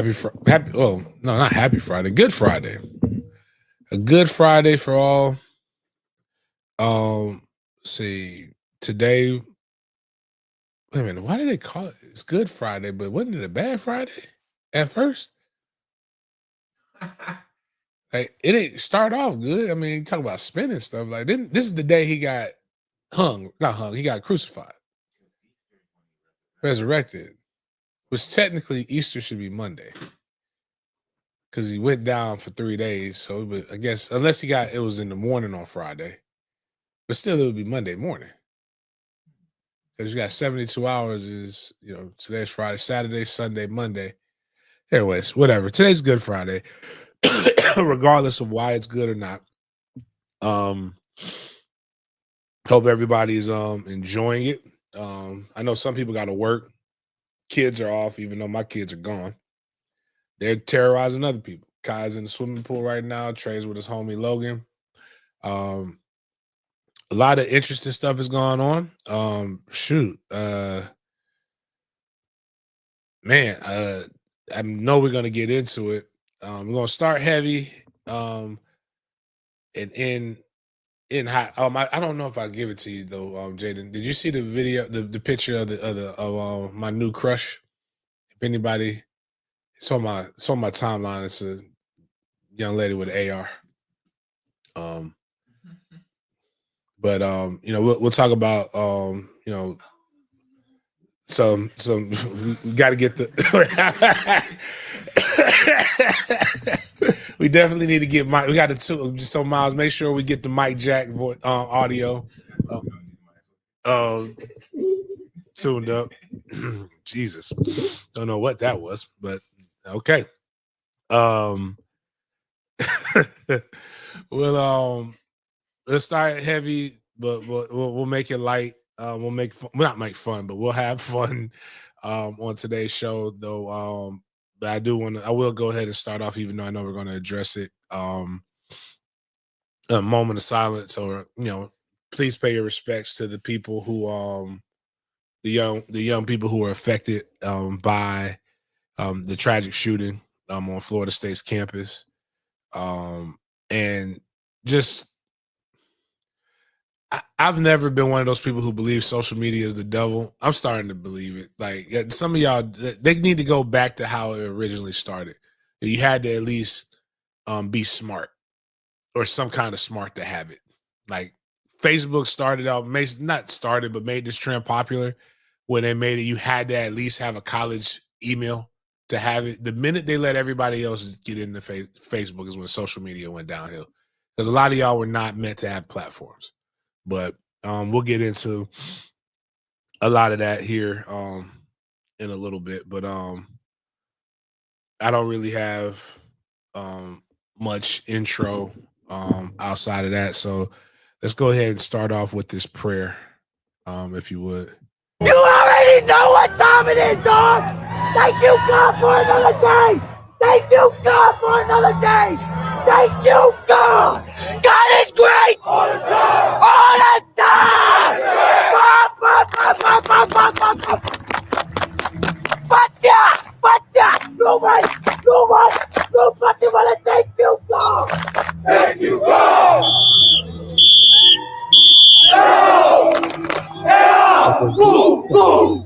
Oh no, not happy Friday. Good Friday. A good Friday for all. See today. Wait a minute. Why did they call it? It's Good Friday, but wasn't it a bad Friday at first? Like it didn't start off good. I mean, you talk about spinning stuff. Like then this is the day he got not hung. He got crucified, resurrected. Which technically Easter should be Monday because he went down for 3 days. So I guess unless it was in the morning on Friday, but still it would be Monday morning because you got 72 hours. Is today's Friday, Saturday, Sunday, Monday. Anyways, whatever. Today's Good Friday, regardless of why it's good or not. Hope everybody's enjoying it. I know some people got to work. Kids are off, even though my kids are gone. They're terrorizing other people. Kai's in the swimming pool right now. Trey's with his homie Logan. A lot of interesting stuff is going on. I know we're gonna get into it. We're gonna start heavy, and in high. I don't know if I give it to you though, Jaden. Did you see the video, the picture of my new crush? If anybody, it's on my timeline. It's a young lady with an AR. But we'll talk about some we got to get the we definitely need to get Mike. We got to so Miles, make sure we get the mic jack audio tuned up. Jesus, don't know what that was, but okay. Let's start heavy, but we'll make it light. We'll not make fun, but we'll have fun on today's show, though. But I will go ahead and start off, even though I know we're going to address it. A moment of silence, or please pay your respects to the people who the young people who were affected by the tragic shooting on Florida State's campus, and just. I've never been one of those people who believe social media is the devil. I'm starting to believe it. Like some of y'all, they need to go back to how it originally started. You had to at least be smart, or some kind of smart to have it. Like Facebook started out, but made this trend popular when they made it. You had to at least have a college email to have it. The minute they let everybody else get into Facebook is when social media went downhill. Because a lot of y'all were not meant to have platforms. But we'll get into a lot of that here in a little bit. But I don't really have much intro outside of that. So let's go ahead and start off with this prayer, if you would. You already know what time it is, dog. Thank you, God, for another day. Thank you, God, for another day. Thank you, God. God is great. All the time. All the time. Nobody. Thank you, God. Thank you, God.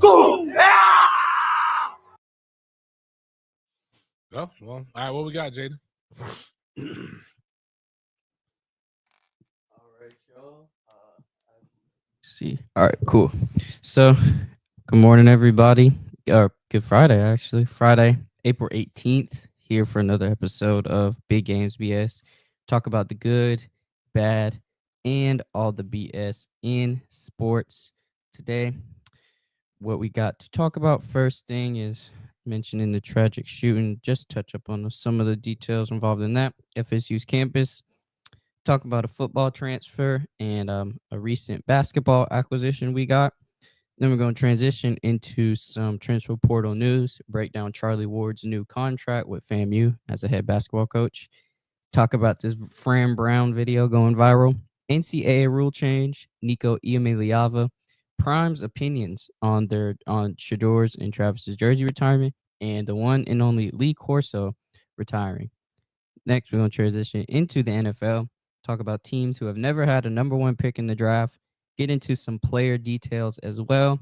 Go. Oh, well, all right, what we got, Jaden? See. All right, cool. So, good morning, everybody. Or good Friday, actually. Friday, April 18th, here for another episode of Big Games B.S. Talk about the good, bad, and all the BS in sports. Today, what we got to talk about first thing is mentioning the tragic shooting. Just touch up on some of the details involved in that. FSU's campus. Talk about a football transfer and a recent basketball acquisition we got. Then we're going to transition into some transfer portal news, break down Charlie Ward's new contract with FAMU as a head basketball coach, talk about this Fran Brown video going viral, NCAA rule change, Nico Iamaleava, Prime's opinions on Shador's and Travis's jersey retirement, and the one and only Lee Corso retiring. Next, we're going to transition into the NFL, talk about teams who have never had a number one pick in the draft, get into some player details as well.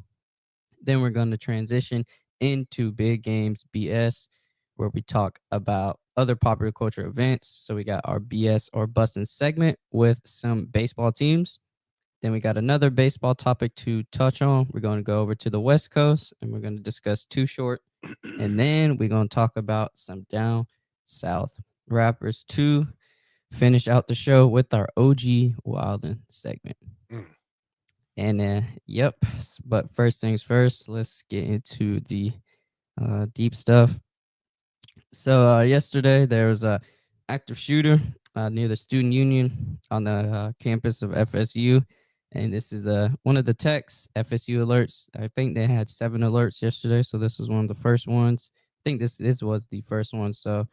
Then we're going to transition into Big Games BS, where we talk about other popular culture events. So we got our BS or Bustin' segment with some baseball teams. Then we got another baseball topic to touch on. We're going to go over to the West Coast and we're going to discuss Too Short. And then we're going to talk about some down south rappers to finish out the show with our OG Wildin' segment. And yep, but first things first, let's get into the deep stuff. So yesterday there was a active shooter near the student union on the campus of FSU, and this is one of the techs FSU alerts. I think they had 7 alerts yesterday, so this was one of the first ones. I think this was the first one. So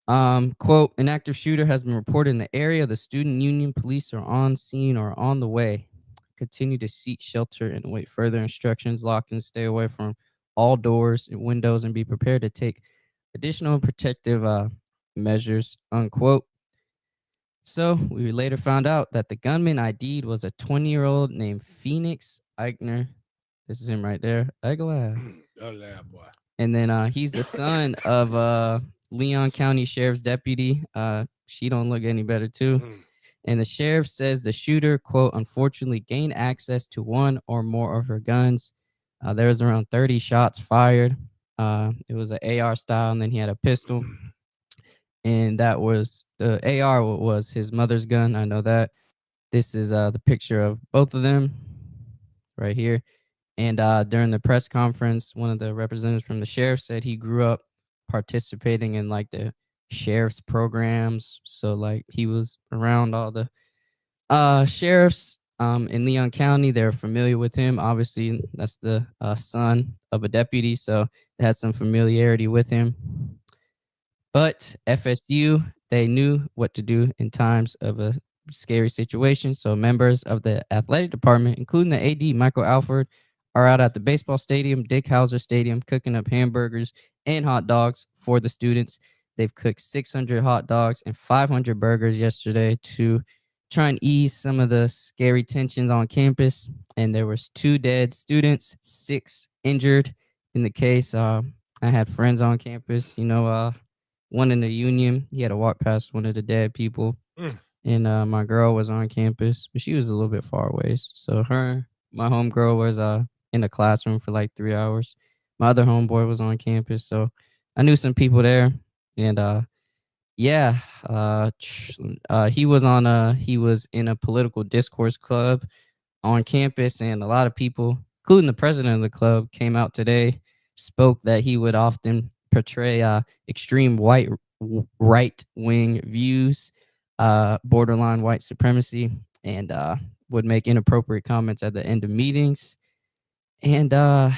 quote, an active shooter has been reported in the area. The student union police are on scene or on the way. Continue to seek shelter and await further instructions. Lock and stay away from all doors and windows and be prepared to take additional protective measures, unquote. So we later found out that the gunman ID'd was a 20-year-old named Phoenix Eichner. This is him right there. Eichler. Boy. And then he's the son of Leon County Sheriff's deputy. She don't look any better too. And the sheriff says the shooter, quote, unfortunately gained access to one or more of her guns. There was around 30 shots fired. It was an AR style, and then he had a pistol. And that was the AR was his mother's gun. I know that. This is the picture of both of them right here. And during the press conference, one of the representatives from the sheriff said he grew up participating in like the sheriff's programs. So like he was around all the sheriffs in Leon County. They're familiar with him. Obviously, that's the son of a deputy, so they had some familiarity with him. But FSU, they knew what to do in times of a scary situation. So members of the athletic department, including the AD, Michael Alford, are out at the baseball stadium, Dick Hauser Stadium, cooking up hamburgers and hot dogs for the students. They've cooked 600 hot dogs and 500 burgers yesterday to try and ease some of the scary tensions on campus. And there was 2 dead students, 6 injured in the case. I had friends on campus, one in the union. He had to walk past one of the dead people. And my girl was on campus, but she was a little bit far away. So my homegirl was in the classroom for like 3 hours. My other homeboy was on campus, so I knew some people there. And he was in a political discourse club on campus, and a lot of people, including the president of the club, came out today, spoke that he would often portray extreme right-wing views, borderline white supremacy, and would make inappropriate comments at the end of meetings. And there's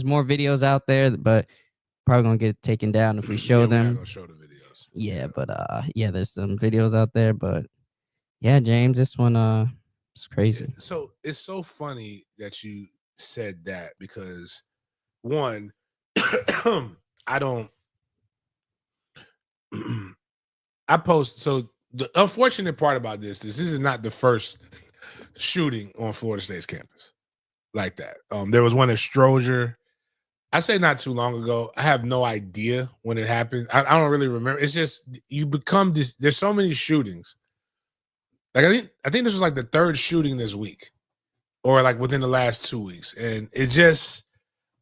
more videos out there, but probably gonna get taken down if we show them. We're not gonna show the videos. But there's some videos out there, but yeah, James, this one it's crazy. So it's so funny that you said that, because one, I post. So the unfortunate part about this is not the first shooting on Florida State's campus like that. There was one at Stroger. I say not too long ago. I have no idea when it happened. I don't really remember. It's just you become this. There's so many shootings. Like I think this was like the 3rd shooting this week, or like within the last 2 weeks, and it just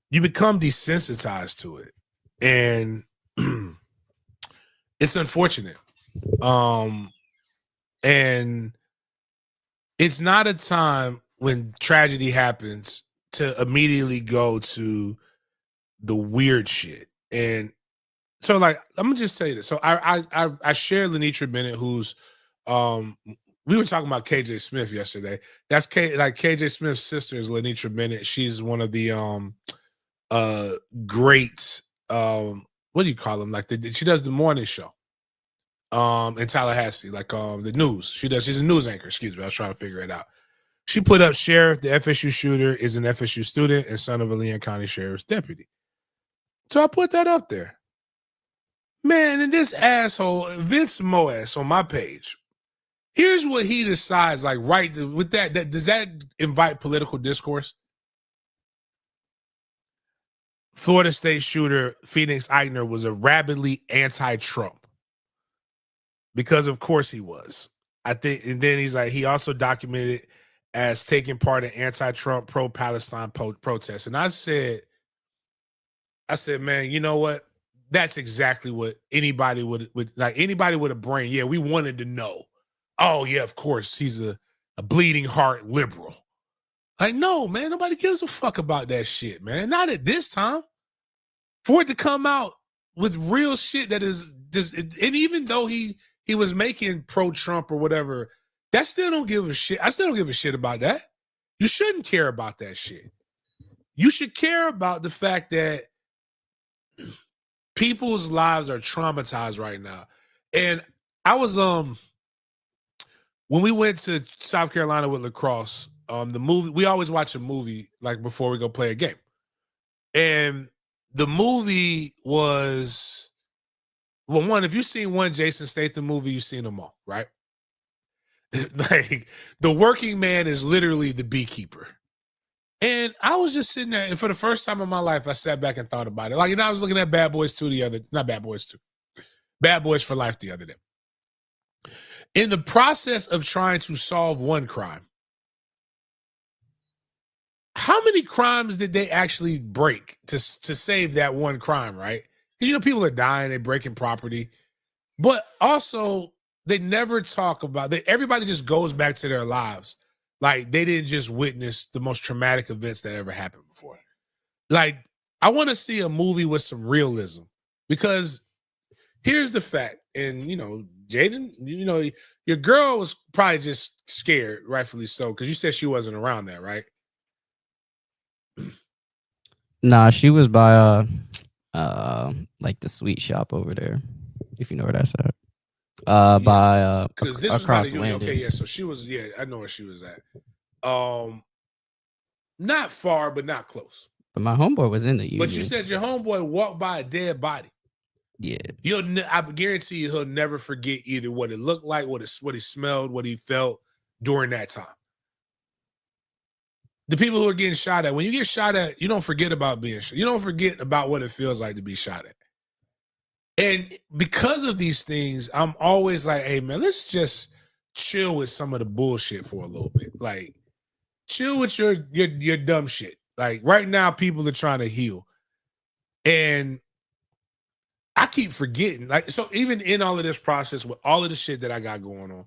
you become desensitized to it, and it's unfortunate. And it's not a time when tragedy happens to immediately go to the weird shit. And so like I'm gonna just say this. So I share Lenitra Bennett, who's we were talking about KJ Smith yesterday. That's KJ Smith's sister is Lenitra Bennett. She's one of the great what do you call them? Like she does the morning show in Tallahassee, like the news. She's a news anchor, excuse me. I was trying to figure it out. She put up sheriff, the FSU shooter is an FSU student and son of a Leon County sheriff's deputy. So I put that up there. Man, and this asshole, Vince Moas on my page, here's what he decides, like right with that does that invite political discourse? Florida State shooter Phoenix Eichner was a rabidly anti-Trump. Because of course he was. I think, and then he's like, he also documented as taking part in anti-Trump, pro-Palestine protests. And I said, man, you know what? That's exactly what anybody would like. Anybody with a brain, yeah, we wanted to know. Oh yeah, of course he's a bleeding heart liberal. Like, no, man, nobody gives a fuck about that shit, man. Not at this time. For it to come out with real shit that is just, and even though he was making pro-Trump or whatever, that still don't give a shit. I still don't give a shit about that. You shouldn't care about that shit. You should care about the fact that people's lives are traumatized right now. And I was when we went to South Carolina with lacrosse, the movie, we always watch a movie like before we go play a game. And the movie was, well, one, if you've seen one Jason Statham movie, you've seen them all, right? Like the working man is literally the beekeeper. And I was just sitting there, and for the first time in my life, I sat back and thought about it. Like, you know, I was looking at Bad Boys 2 Bad Boys for Life the other day. In the process of trying to solve one crime, how many crimes did they actually break to save that one crime, right? You know, people are dying, they're breaking property, but also they never talk about that. Everybody just goes back to their lives. Like they didn't just witness the most traumatic events that ever happened before. Like, I want to see a movie with some realism, because here's the fact. And, you know, Jaden, you know, your girl was probably just scared, rightfully so, because you said she wasn't around that, right? Nah, she was by like the sweet shop over there, if you know where that's at. By because this across was Landis. okay, yeah. So she was, yeah, I know where she was at. Not far, but not close. But my homeboy was in the Union. But you said your homeboy walked by a dead body. Yeah. I guarantee you he'll never forget either what it looked like, what he smelled, what he felt during that time. The people who are getting shot at, when you get shot at, you don't forget about being shot. You don't forget about what it feels like to be shot at. And because of these things, I'm always like, hey, man, let's just chill with some of the bullshit for a little bit. Like, chill with your dumb shit. Like, right now, people are trying to heal. And I keep forgetting. Like, so even in all of this process, with all of the shit that I got going on,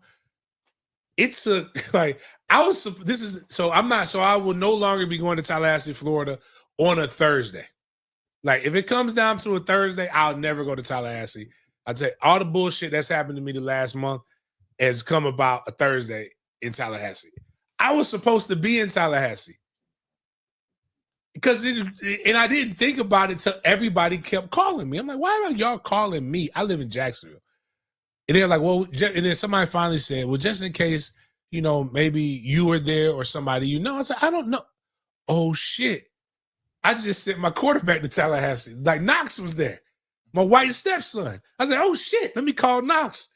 it's a, like, I will no longer be going to Tallahassee, Florida on a Thursday. Like, if it comes down to a Thursday, I'll never go to Tallahassee. I'd say all the bullshit that's happened to me the last month has come about a Thursday in Tallahassee. I was supposed to be in Tallahassee. And I didn't think about it till everybody kept calling me. I'm like, why are y'all calling me? I live in Jacksonville. And they're like, well, and then somebody finally said, well, just in case, you know, maybe you were there or somebody you know. I said, I don't know. Oh, shit. I just sent my quarterback to Tallahassee. Like, Knox was there. My white stepson. I said, oh, shit, let me call Knox.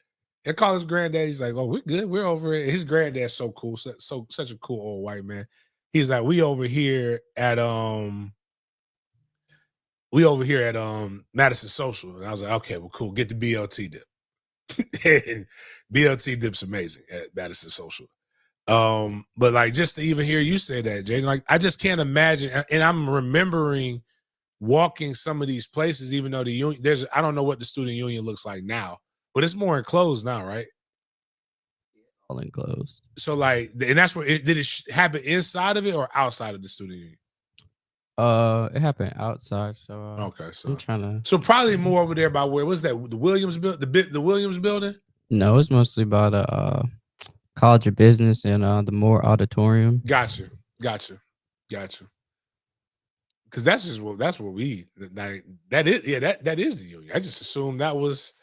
And call his granddad. He's like, oh, we're good. We're over it. His granddad's so cool. Such a cool old white man. He's like, we over here at Madison Social. And I was like, okay, well, cool. Get the BLT dip. And BLT dip's amazing at Madison Social. But like, just to even hear you say that, Jaden, like, I just can't imagine. And I'm remembering walking some of these places, even though the union, I don't know what the student union looks like now, but it's more enclosed now, right? All enclosed. So like, and that's where did it happen, inside of it or outside of the student union? It happened outside. So okay, so I'm trying to. So probably more over there by where was that? The Williams the Williams building? No, it's mostly by the College of Business and the Moore Auditorium. Gotcha. Because that's what we like, that is the union. I just assumed that was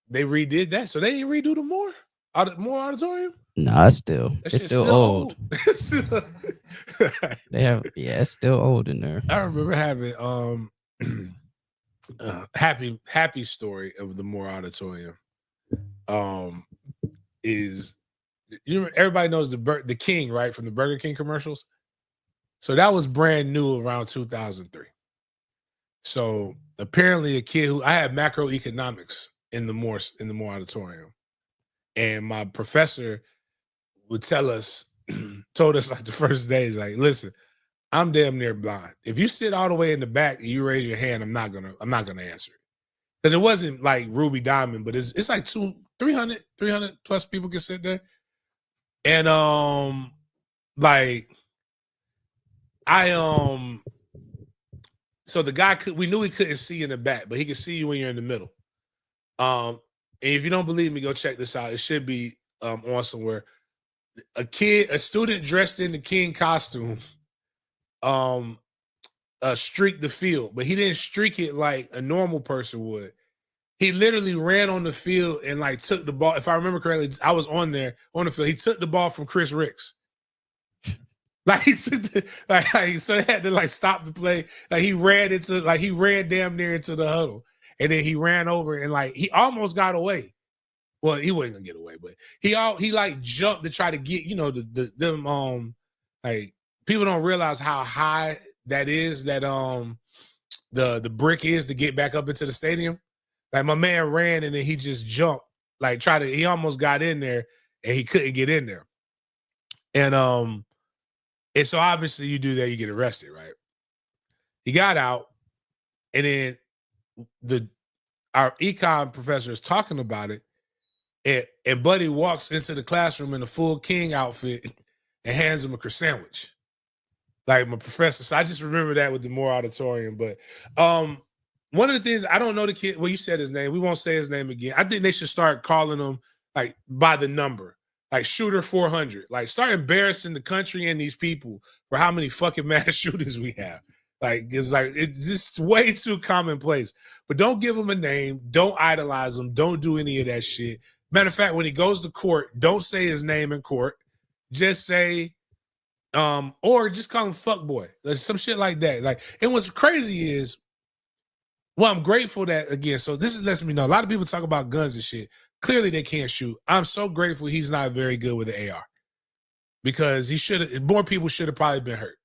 they redid that, so they didn't redo the Moore Auditorium. Nah, it's still That it's shit's still old. It's still- They have it's still old in there. I remember having happy story of the Moore Auditorium. Is everybody knows the King, right, from the Burger King commercials? So that was brand new around 2003. So apparently a kid who I had macroeconomics in the Moore Auditorium, and my professor would told us like the first day, is like, listen, I'm damn near blind. If you sit all the way in the back and you raise your hand, I'm not gonna answer it. Because it wasn't like Ruby Diamond, but it's like 300 plus people can sit there. And like so the guy we knew he couldn't see in the back, but he could see you when you're in the middle. And if you don't believe me, go check this out. It should be on somewhere. A student dressed in the King costume streaked the field, but he didn't streak it like a normal person would. He literally ran on the field and like took the ball. If I remember correctly, I was on there on the field. He took the ball from Chris Ricks. Like he took so they had to like stop the play. Like he ran damn near into the huddle, and then he ran over and like he almost got away. Well, he wasn't gonna get away, but he like jumped to try to get, you know, them like people don't realize how high that is, that the brick is to get back up into the stadium. Like my man ran and then he just jumped, like he almost got in there and he couldn't get in there. And so obviously you do that, you get arrested, right? He got out, and then our econ professor is talking about it, and Buddy walks into the classroom in a full King outfit and hands him a croissant sandwich. Like my professor. So I just remember that with the Moore Auditorium. But one of the things, I don't know the kid, well, you said his name. We won't say his name again. I think they should start calling him like by the number. Like Shooter 400, like start embarrassing the country and these people for how many fucking mass shootings we have. Like it's just way too commonplace. But don't give him a name. Don't idolize him. Don't do any of that shit. Matter of fact, when he goes to court, don't say his name in court. Just say, or just call him fuckboy. Some shit like that. Like, and what's crazy is, well, I'm grateful that, again, so this lets me know, a lot of people talk about guns and shit. Clearly they can't shoot. I'm so grateful he's not very good with the AR, because more people should have probably been hurt.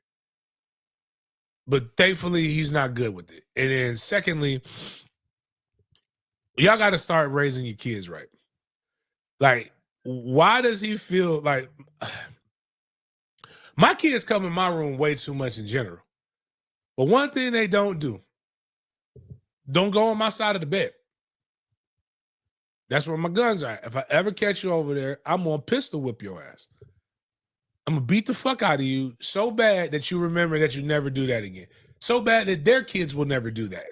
But thankfully he's not good with it. And then secondly, y'all got to start raising your kids right. Like, why does he feel like my kids come in my room way too much in general? But one thing they don't do, don't go on my side of the bed. That's where my guns are at. If I ever catch you over there, I'm gonna pistol whip your ass. I'm gonna beat the fuck out of you so bad that you remember that you never do that again. So bad that their kids will never do that.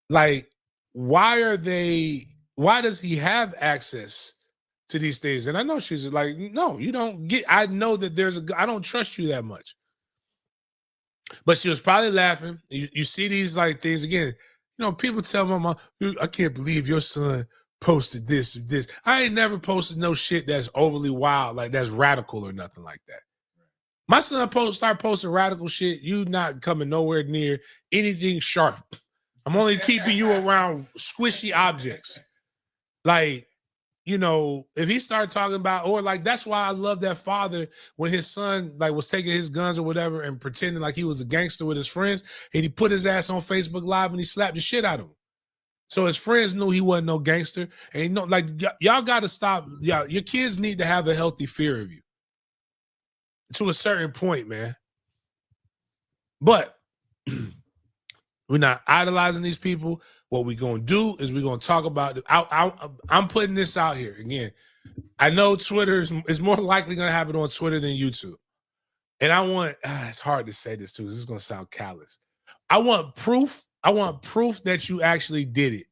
Like, why does he have access to these things? And I know she's like, no, you don't get, I know that I don't trust you that much. But she was probably laughing. You see these like things again. You know, people tell my mom, I can't believe your son posted this or this. I ain't never posted no shit that's overly wild, like that's radical or nothing like that. My son start posting radical shit, you not coming nowhere near anything sharp. I'm only keeping you around squishy objects. Like, you know, if he started talking about, or like, that's why I love that father when his son like was taking his guns or whatever and pretending like he was a gangster with his friends, and he put his ass on Facebook Live and he slapped the shit out of him. So his friends knew he wasn't no gangster. And you know, like, y'all got to stop. Y'all, your kids need to have a healthy fear of you to a certain point, man. But we're not idolizing these people. What we're going to do is we're going to talk about it. I'm putting this out here. Again, I know Twitter is more likely going to have it on Twitter than YouTube. And I want, it's hard to say this too. This is going to sound callous. I want proof. I want proof that you actually did it.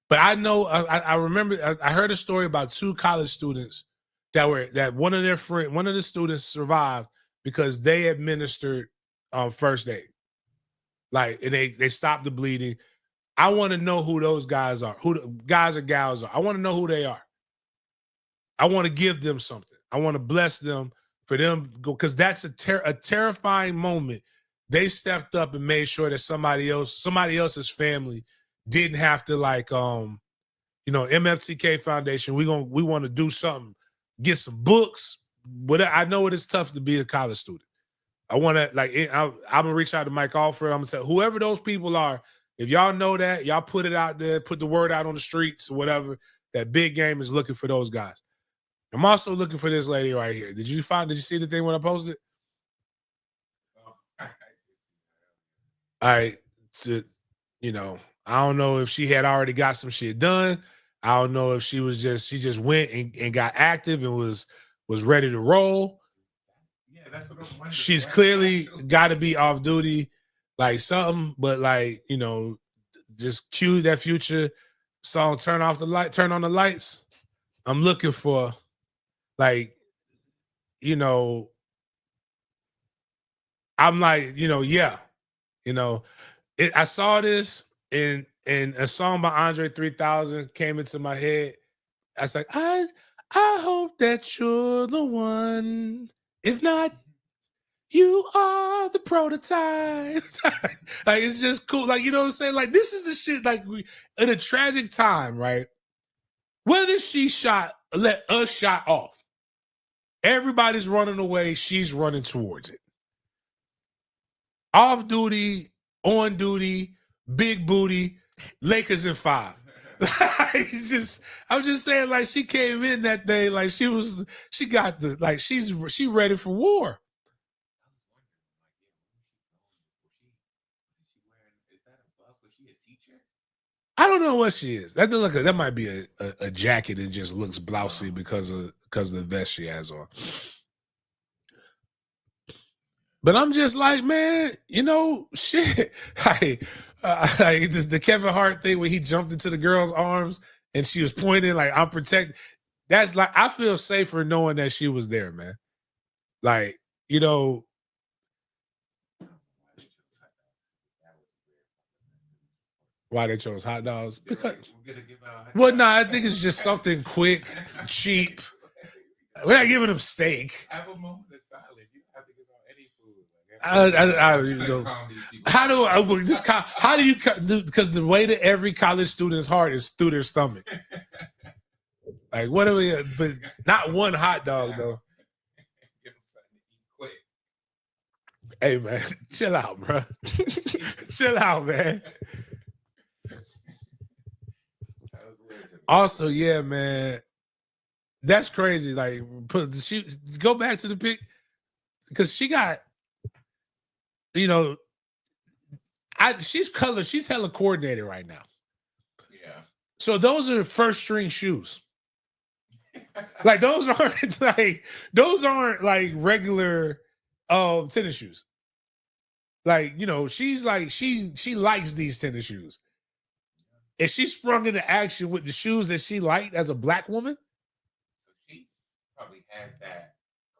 But I know, I remember, I heard a story about 2 college students that one of the students survived because they administered first aid. Like, and they stopped the bleeding. I want to know who those guys are, who the guys or gals are. I want to know who they are. I want to give them something. I want to bless them for them because that's a terrifying moment. They stepped up and made sure that somebody else's family didn't have to MFTK Foundation. We want to do something, get some books. I know it is tough to be a college student. I want to I'm gonna reach out to Mike Alford. I'm gonna say whoever those people are, if y'all know that, y'all put it out there, put the word out on the streets or whatever. That Big Game is looking for those guys. I'm also looking for this lady right here. Did you see the thing when I posted? All right. So, I don't know if she had already got some shit done. I don't know if she just went and got active and was ready to roll. Yeah, that's what I'm wondering. She's clearly got to be off duty, like something, but just cue that Future song, turn on the lights. I'm looking for I'm like, yeah. I saw this and a song by Andre 3000 came into my head. I was like, I hope that you're the one. If not, you are the prototype. Like, it's just cool. Like, you know what I'm saying? Like, this is the shit, like, in a tragic time, right? Whether she let us shot off, everybody's running away. She's running towards it. Off duty, on duty, big booty, Lakers in 5. I'm just saying, like, she came in that day, like she ready for war. I don't know what she is. That might be a jacket that just looks blousy because of the vest she has on. But I'm just like, man, shit. The Kevin Hart thing where he jumped into the girl's arms and she was pointing like, I'm protected. That's like, I feel safer knowing that she was there, man. Like, why they chose hot dogs? Because, I think it's just something quick, cheap. We're not giving them steak. Have a moment of silence. You don't have to give out any food. How do you because the way that every college student's heart is through their stomach. Like, what are we? But not one hot dog though. Give them something to eat quick. Hey man, chill out, bro. Chill out, man. Also, yeah, man, that's crazy. Like, go back to the pic because she got, she's hella coordinated right now. Yeah. So those are first string shoes. Like those aren't like regular tennis shoes. Like, she's like she likes these tennis shoes. And she sprung into action with the shoes that she liked as a black woman. So she probably has that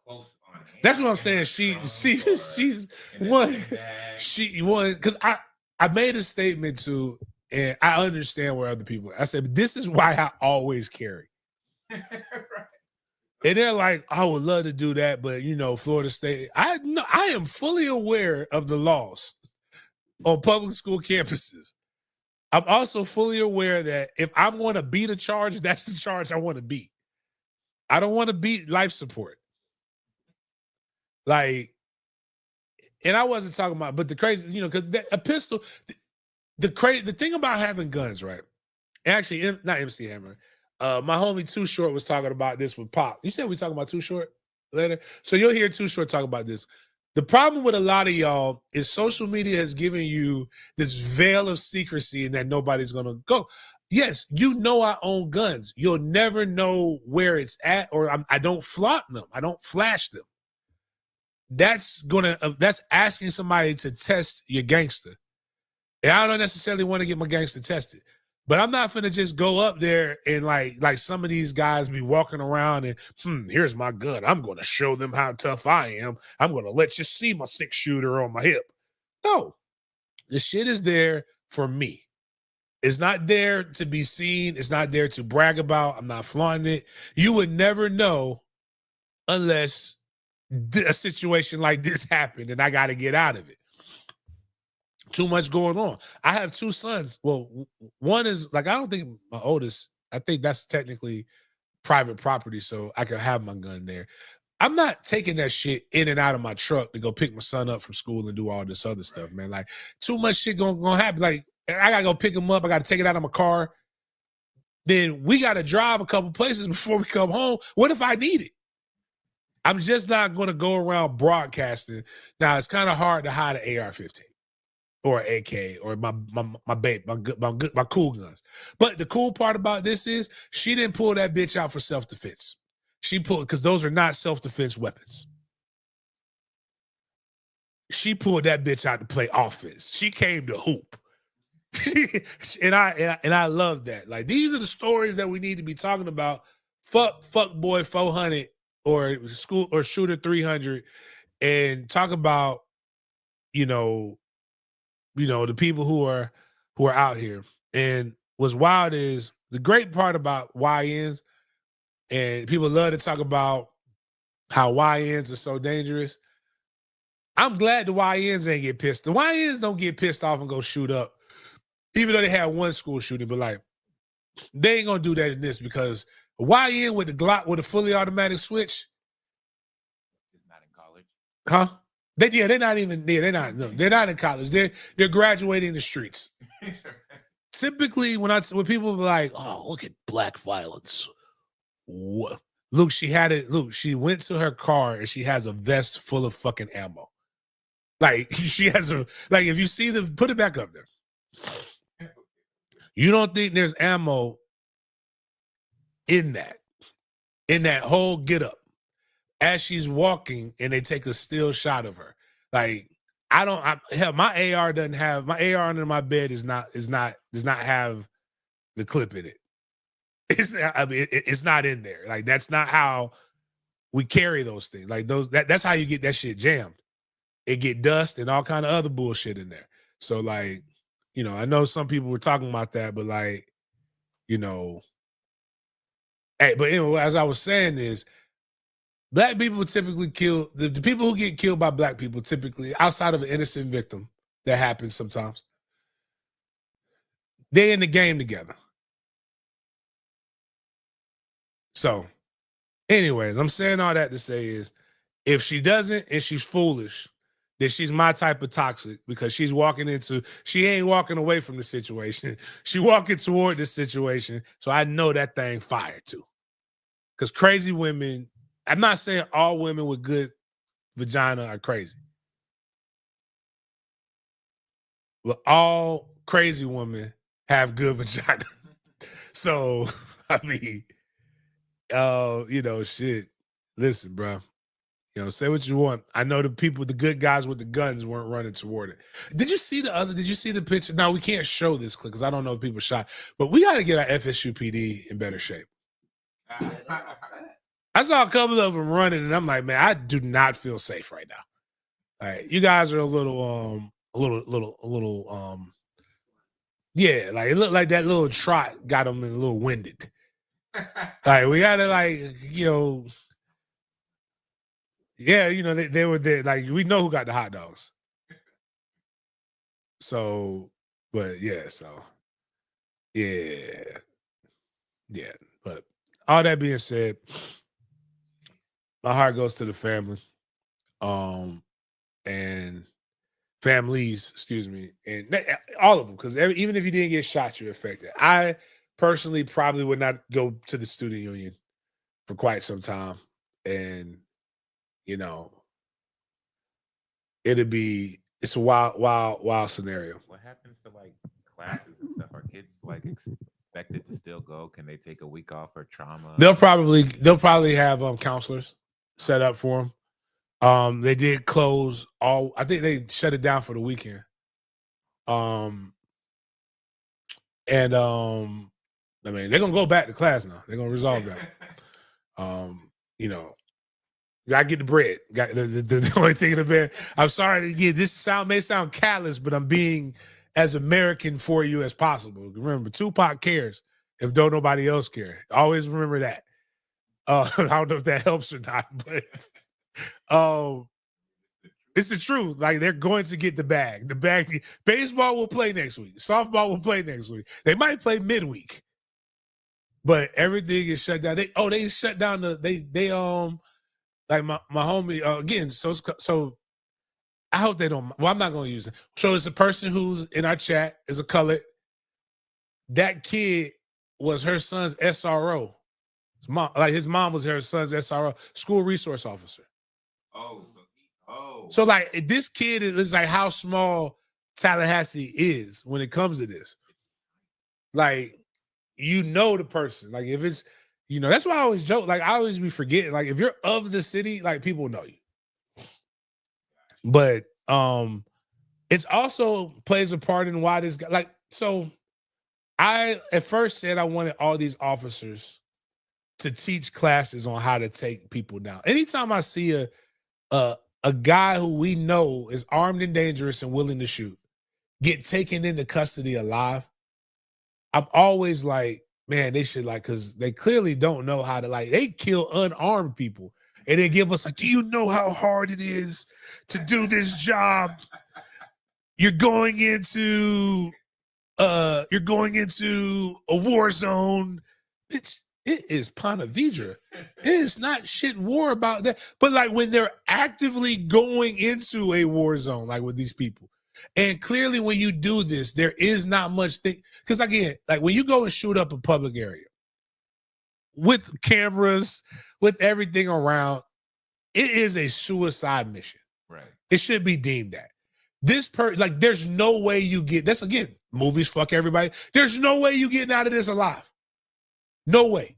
close on hand. That's what I'm saying. She's one. She won because I made a statement too, and I understand where other people. I said, this is why I always carry. Right. And they're like, I would love to do that, but Florida State. I am fully aware of the laws on public school campuses. I'm also fully aware that if I'm going to beat a charge, that's the charge I want to beat. I don't want to beat life support. Like, and I wasn't talking about, but the crazy, because a pistol, the thing about having guns, right? Actually, not MC Hammer. My homie Too Short was talking about this with Pop. You said we talking about Too Short later? So you'll hear Too Short talk about this. The problem with a lot of y'all is social media has given you this veil of secrecy and that nobody's going to go. Yes, I own guns. You'll never know where it's at, or I don't flaunt them. I don't flash them. That's asking somebody to test your gangster. And I don't necessarily want to get my gangster tested. But I'm not finna just go up there and like some of these guys be walking around and here's my gun. I'm gonna show them how tough I am. I'm gonna let you see my 6-shooter on my hip. No, the shit is there for me. It's not there to be seen. It's not there to brag about. I'm not flaunting it. You would never know unless a situation like this happened and I got to get out of it. Too much going on. I have 2 sons. Well, one is like, I don't think my oldest, I think that's technically private property, so I can have my gun there. I'm not taking that shit in and out of my truck to go pick my son up from school and do all this other stuff, man. Like, too much shit gonna happen. Like, I gotta go pick him up. I gotta take it out of my car. Then we gotta drive a couple places before we come home. What if I need it? I'm just not gonna go around broadcasting. Now, it's kind of hard to hide an AR-15 or an AK or my cool guns. But the cool part about this is she didn't pull that bitch out for self-defense. She pulled, because those are not self-defense weapons. She pulled that bitch out to play offense. She came to hoop. and I love that. Like, these are the stories that we need to be talking about. Fuck boy 400 or school or shooter 300, and talk about, you know, the people who are out here. And what's wild is the great part about YNs, and people love to talk about how YNs are so dangerous. I'm glad the YNs ain't get pissed. The YNs don't get pissed off and go shoot up, even though they had one school shooting. But like, they ain't gonna do that in this, because a YN with the Glock with a fully automatic switch is not in college. Huh? They're not even there. They're not in college. They're graduating the streets. Typically, when people are like, "Oh, look at black violence," look, she had it. Look, she went to her car and she has a vest full of fucking ammo. Like, she has like, if you see put it back up there. You don't think there's ammo in that whole get up as she's walking, and they take a still shot of her. Like, hell, my AR under my bed does not have the clip in it. It's not in there. Like, that's not how we carry those things. Like, that's how you get that shit jammed. It get dust and all kind of other bullshit in there. So, like, I know some people were talking about that, but like, hey, but anyway, as I was saying is, black people typically kill the people who get killed by black people, typically outside of an innocent victim that happens sometimes. They're in the game together. So, anyways, I'm saying all that to say is, if she doesn't and she's foolish, then she's my type of toxic, because she ain't walking away from the situation. She walking toward the situation. So I know that thing fire too. Because crazy women, I'm not saying all women with good vagina are crazy, but all crazy women have good vagina. So, I mean, shit. Listen, bro. Say what you want. I know the good guys with the guns weren't running toward it. Did you see the picture? Now, we can't show this clip because I don't know if people shot, but we got to get our FSU PD in better shape. I saw a couple of them running, and I'm like, man, I do not feel safe right now. All right, you guys are a little, yeah, like it looked like that little trot got them a little winded. Like, we gotta, like, yeah, they were there. Like, we know who got the hot dogs. So, but yeah, yeah. But all that being said, my heart goes to the family, and families, excuse me, and all of them, because even if you didn't get shot, you're affected. I personally probably would not go to the student union for quite some time, and it's a wild scenario. What happens to like classes and stuff? Are kids like expected to still go? Can they take a week off for trauma? They'll probably have counselors set up for them. They did close all. I think they shut it down for the weekend. And I mean, they're gonna go back to class now. They're gonna resolve that. You gotta get the bread. Got the only thing in the bed. I'm sorry again. This may sound callous, but I'm being as American for you as possible. Remember, Tupac cares if don't nobody else care. Always remember that. I don't know if that helps or not, but it's the truth. Like, they're going to get the bag. The bag. Baseball will play next week. Softball will play next week. They might play midweek, but everything is shut down. They shut down like my homie again. So I hope they don't. Well, I'm not going to use it. So it's a person who's in our chat is a colored. That kid was her son's SRO. His mom was her son's SRO, school resource officer. So like this kid is like how small Tallahassee is when it comes to this. Like, the person. Like, if it's, that's why I always joke. Like, I always be forgetting. Like, if you're of the city, like, people know you. But it's also plays a part in why this guy, like, so I at first said I wanted all these officers to teach classes on how to take people down. Anytime I see a guy who we know is armed and dangerous and willing to shoot get taken into custody alive, I'm always like, man, they should, like, because they clearly don't know how to, like, they kill unarmed people and they give us, like, do you know how hard it is to do this job? You're going into a war zone. It is Ponte Vedra. It is not shit war about that. But like, when they're actively going into a war zone, like with these people, and clearly when you do this, there is not much thing. Because again, like when you go and shoot up a public area with cameras, with everything around, it is a suicide mission. Right. It should be deemed that. Like, there's no way you get this. Again, movies fuck everybody. There's no way you getting out of this alive. No way.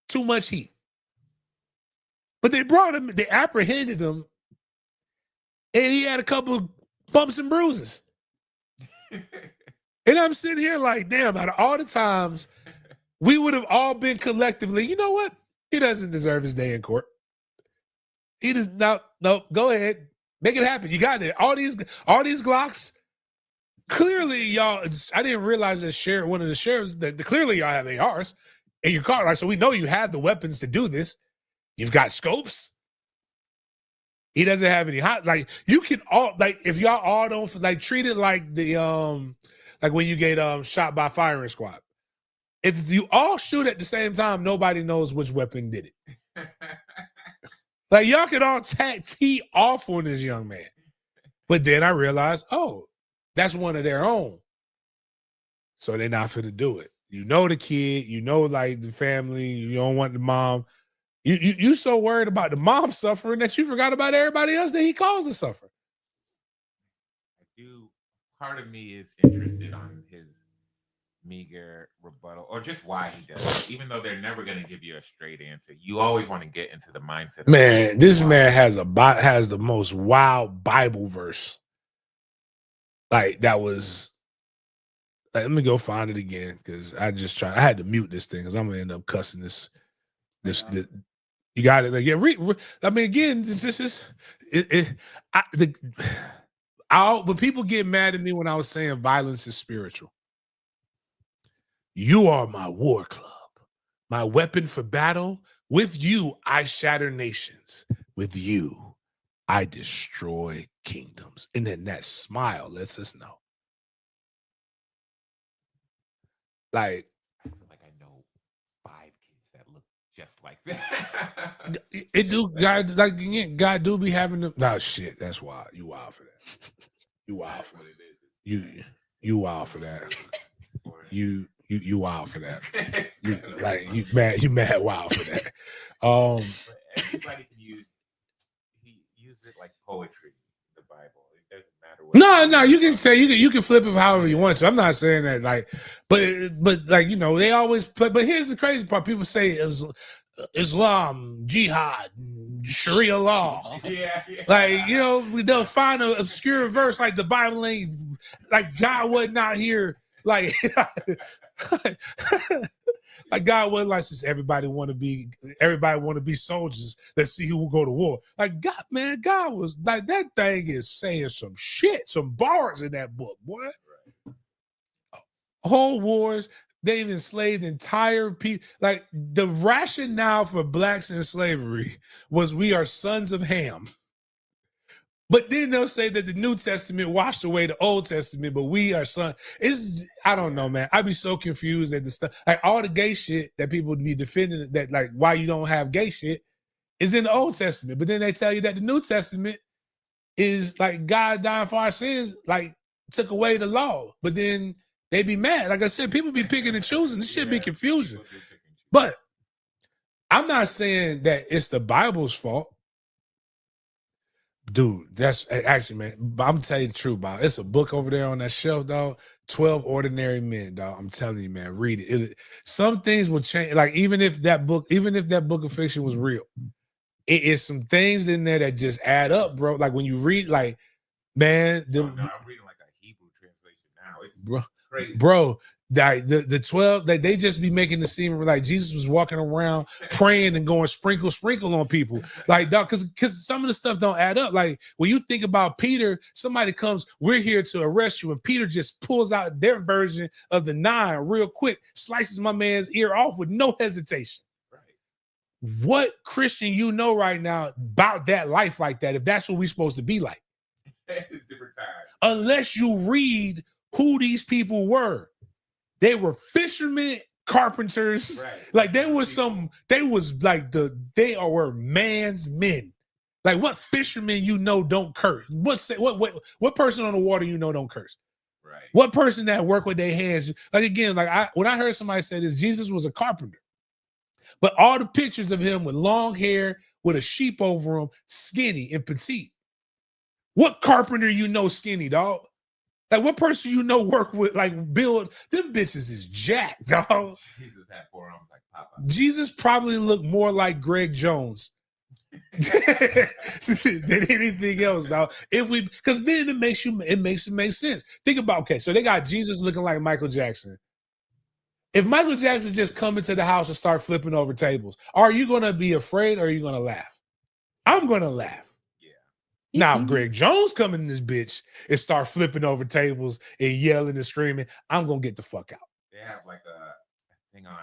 Too much heat. But they brought him, they apprehended him, and he had a couple of bumps and bruises. And I'm sitting here like, damn, out of all the times we would have all been collectively, you know what? He doesn't deserve his day in court. He does not. No, go ahead. Make it happen. You got it. All these Glocks. Clearly, y'all, I didn't realize that one of the sheriffs, that clearly y'all have ARs in your car. Like, so we know you have the weapons to do this. You've got scopes. He doesn't have any like, you can all, like, if y'all all don't, like, treat it like the, like when you get shot by firing squad. If you all shoot at the same time, nobody knows which weapon did it. Like, y'all can all tee off on this young man. But then I realized, oh, that's one of their own. So they're not finna do it. You know the kid, like the family, you don't want the mom. You so worried about the mom suffering that you forgot about everybody else that he caused to suffer. Part of me is interested on his meager rebuttal, or just why he does it, even though they're never going to give you a straight answer. You always want to get into the mindset. Man, this man has the most wild Bible verse. Like, that was, like, let me go find it again, because I had to mute this thing because I'm gonna end up cussing this. You got it. Like, yeah, I mean, again, this is when people get mad at me when I was saying violence is spiritual. You are my war club, my weapon for battle. With you, I shatter nations. With you, I destroy kingdoms. And then that smile lets us know. Like, I feel like I know 5 kids that look just like that. It do, God, like, again, God do be having them. Nah, shit, that's wild. You wild for that. You wild for that. You wild for that. You wild for that. You mad wild for that. Everybody can use it like poetry in the Bible. It doesn't matter what. No, you can say you can flip it however you want to. I'm not saying that, like, but like, they always play. But here's the crazy part: people say Islam, jihad, Sharia law. Yeah. Like, they'll find an obscure verse like the Bible ain't, like, God wasn't out here, like, like God wasn't like, since everybody want to be soldiers. Let's see who will go to war. Like, God was like, that thing is saying some shit, some bars in that book, boy. Whole wars. they've enslaved entire people. Like the rationale for blacks in slavery was we are sons of Ham. But then they'll say that the New Testament washed away the Old Testament, but we are sons. I don't know, man. I'd be so confused at the stuff. Like all the gay shit that people would be defending, that like why you don't have gay shit is in the Old Testament. But then they tell you that the New Testament is like God dying for our sins, like took away the law. But then they be mad. Like I said, people be picking and choosing. This shit be confusing. But I'm not saying that it's the Bible's fault. Dude, that's actually, man, I'm gonna tell you the truth, Bob. It's a book over there on that shelf, dog. 12 Ordinary Men, dog. I'm telling you, man, read it. Some things will change. Like, even if that book of fiction was real, it is some things in there that just add up, bro. Like when you read, like, man, I'm reading like a Hebrew translation now. It's crazy. Bro, the 12 that they just be making the seem like Jesus was walking around praying and going sprinkle on people, like, dog, because some of the stuff don't add up. Like when you think about Peter, somebody comes, we're here to arrest you, and Peter just pulls out their version of the 9 real quick, slices my man's ear off with no hesitation. Right. What Christian you know right now about that life like that, if that's what we're supposed to be like? Different times. Unless you read who these people were. They were fishermen, carpenters. Right. Like they were man's men. Like what fishermen you know don't curse? What person on the water you know don't curse? Right. What person that work with their hands? Like again, like when I heard somebody say this, Jesus was a carpenter. But all the pictures of him with long hair, with a sheep over him, skinny and petite. What carpenter you know skinny, dog? Like what person you know work with, like build them bitches is jacked, dog. Jesus had 4 arms like Papa. Jesus probably looked more like Greg Jones than anything else, dog. Because then it makes it make sense. Think about, okay, so they got Jesus looking like Michael Jackson. If Michael Jackson just come into the house and start flipping over tables, are you gonna be afraid or are you gonna laugh? I'm gonna laugh. Now, Greg Jones coming in this bitch and start flipping over tables and yelling and screaming, I'm going to get the fuck out. They have like a thing on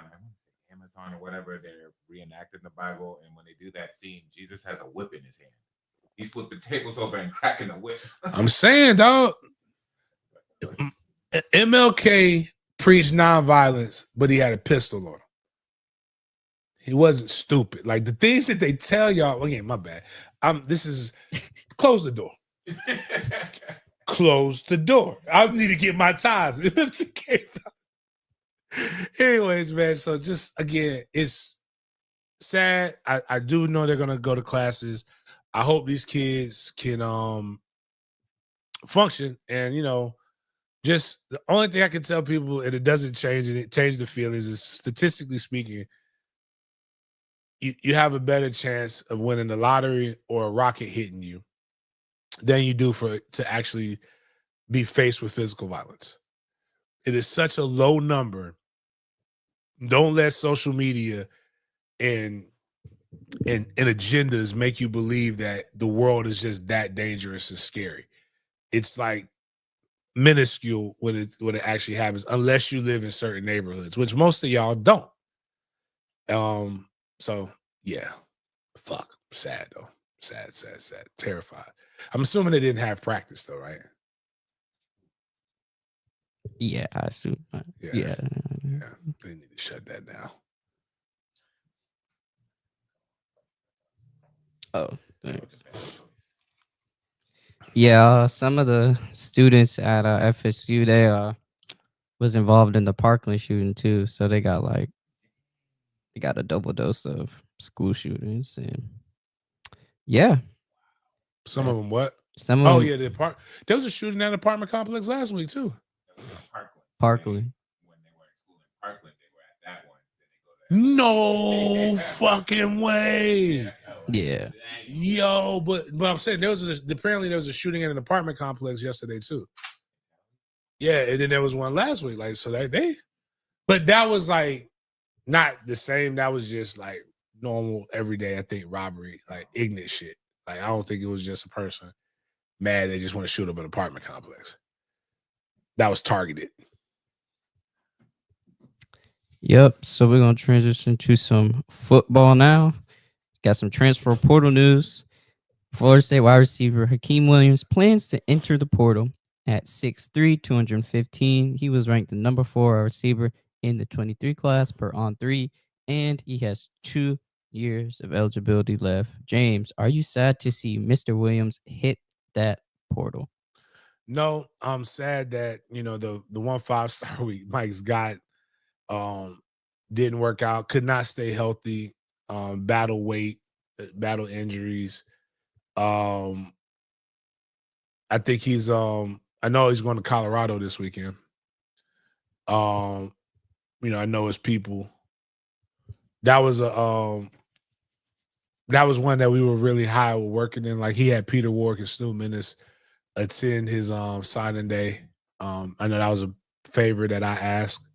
Amazon or whatever. They're reenacting the Bible. And when they do that scene, Jesus has a whip in his hand. He's flipping tables over and cracking the whip. I'm saying, dog, MLK preached nonviolence, but he had a pistol on him. He wasn't stupid. Like the things that they tell y'all, again, my bad. Close the door. Close the door. I need to get my ties. Anyways, man. So just again, it's sad. I do know they're gonna go to classes. I hope these kids can function. And just the only thing I can tell people, and it doesn't change the feelings, is statistically speaking, you have a better chance of winning the lottery or a rocket hitting you than you do to actually be faced with physical violence. It is such a low number. Don't let social media and agendas make you believe that the world is just that dangerous and scary. It's like minuscule when it actually happens, unless you live in certain neighborhoods, which most of y'all don't. So yeah, fuck, sad though, sad, terrified. I'm assuming they didn't have practice though, right? Yeah, I assume. Yeah, they need to shut that down. Oh, thanks. Yeah, some of the students at FSU, they was involved in the Parkland shooting too, so they got a double dose of school shootings, and yeah, some of them what? Some of them, yeah, there was a shooting at an apartment complex last week too. Parkland. When they were in school in Parkland, they were at that one. Then they No go to fucking way. Yeah. Yo, but I'm saying apparently there was a shooting at an apartment complex yesterday too. Yeah, and then there was one last week. Like, so but that was like not the same. That was just like normal everyday, I think, robbery, like ignorant shit. Like, I don't think it was just a person mad they just want to shoot up an apartment complex. That was targeted. Yep. So we're gonna transition to some football now. Got some transfer portal news. Florida State wide receiver Hakeem Williams plans to enter the portal at 6'3", 215. He was ranked the number 4 receiver in the 23 class per on 3, and he has 2 years of eligibility left. James, are you sad to see Mr. Williams hit that portal? No, I'm sad that the 1 5-star Mike's got didn't work out, could not stay healthy, battle weight, battle injuries. I think he's I know he's going to Colorado this weekend. I know his people. That was one that we were really high with working in. Like, he had Peter Warwick and Stu Menace attend his signing day. I know that was a favor that I asked.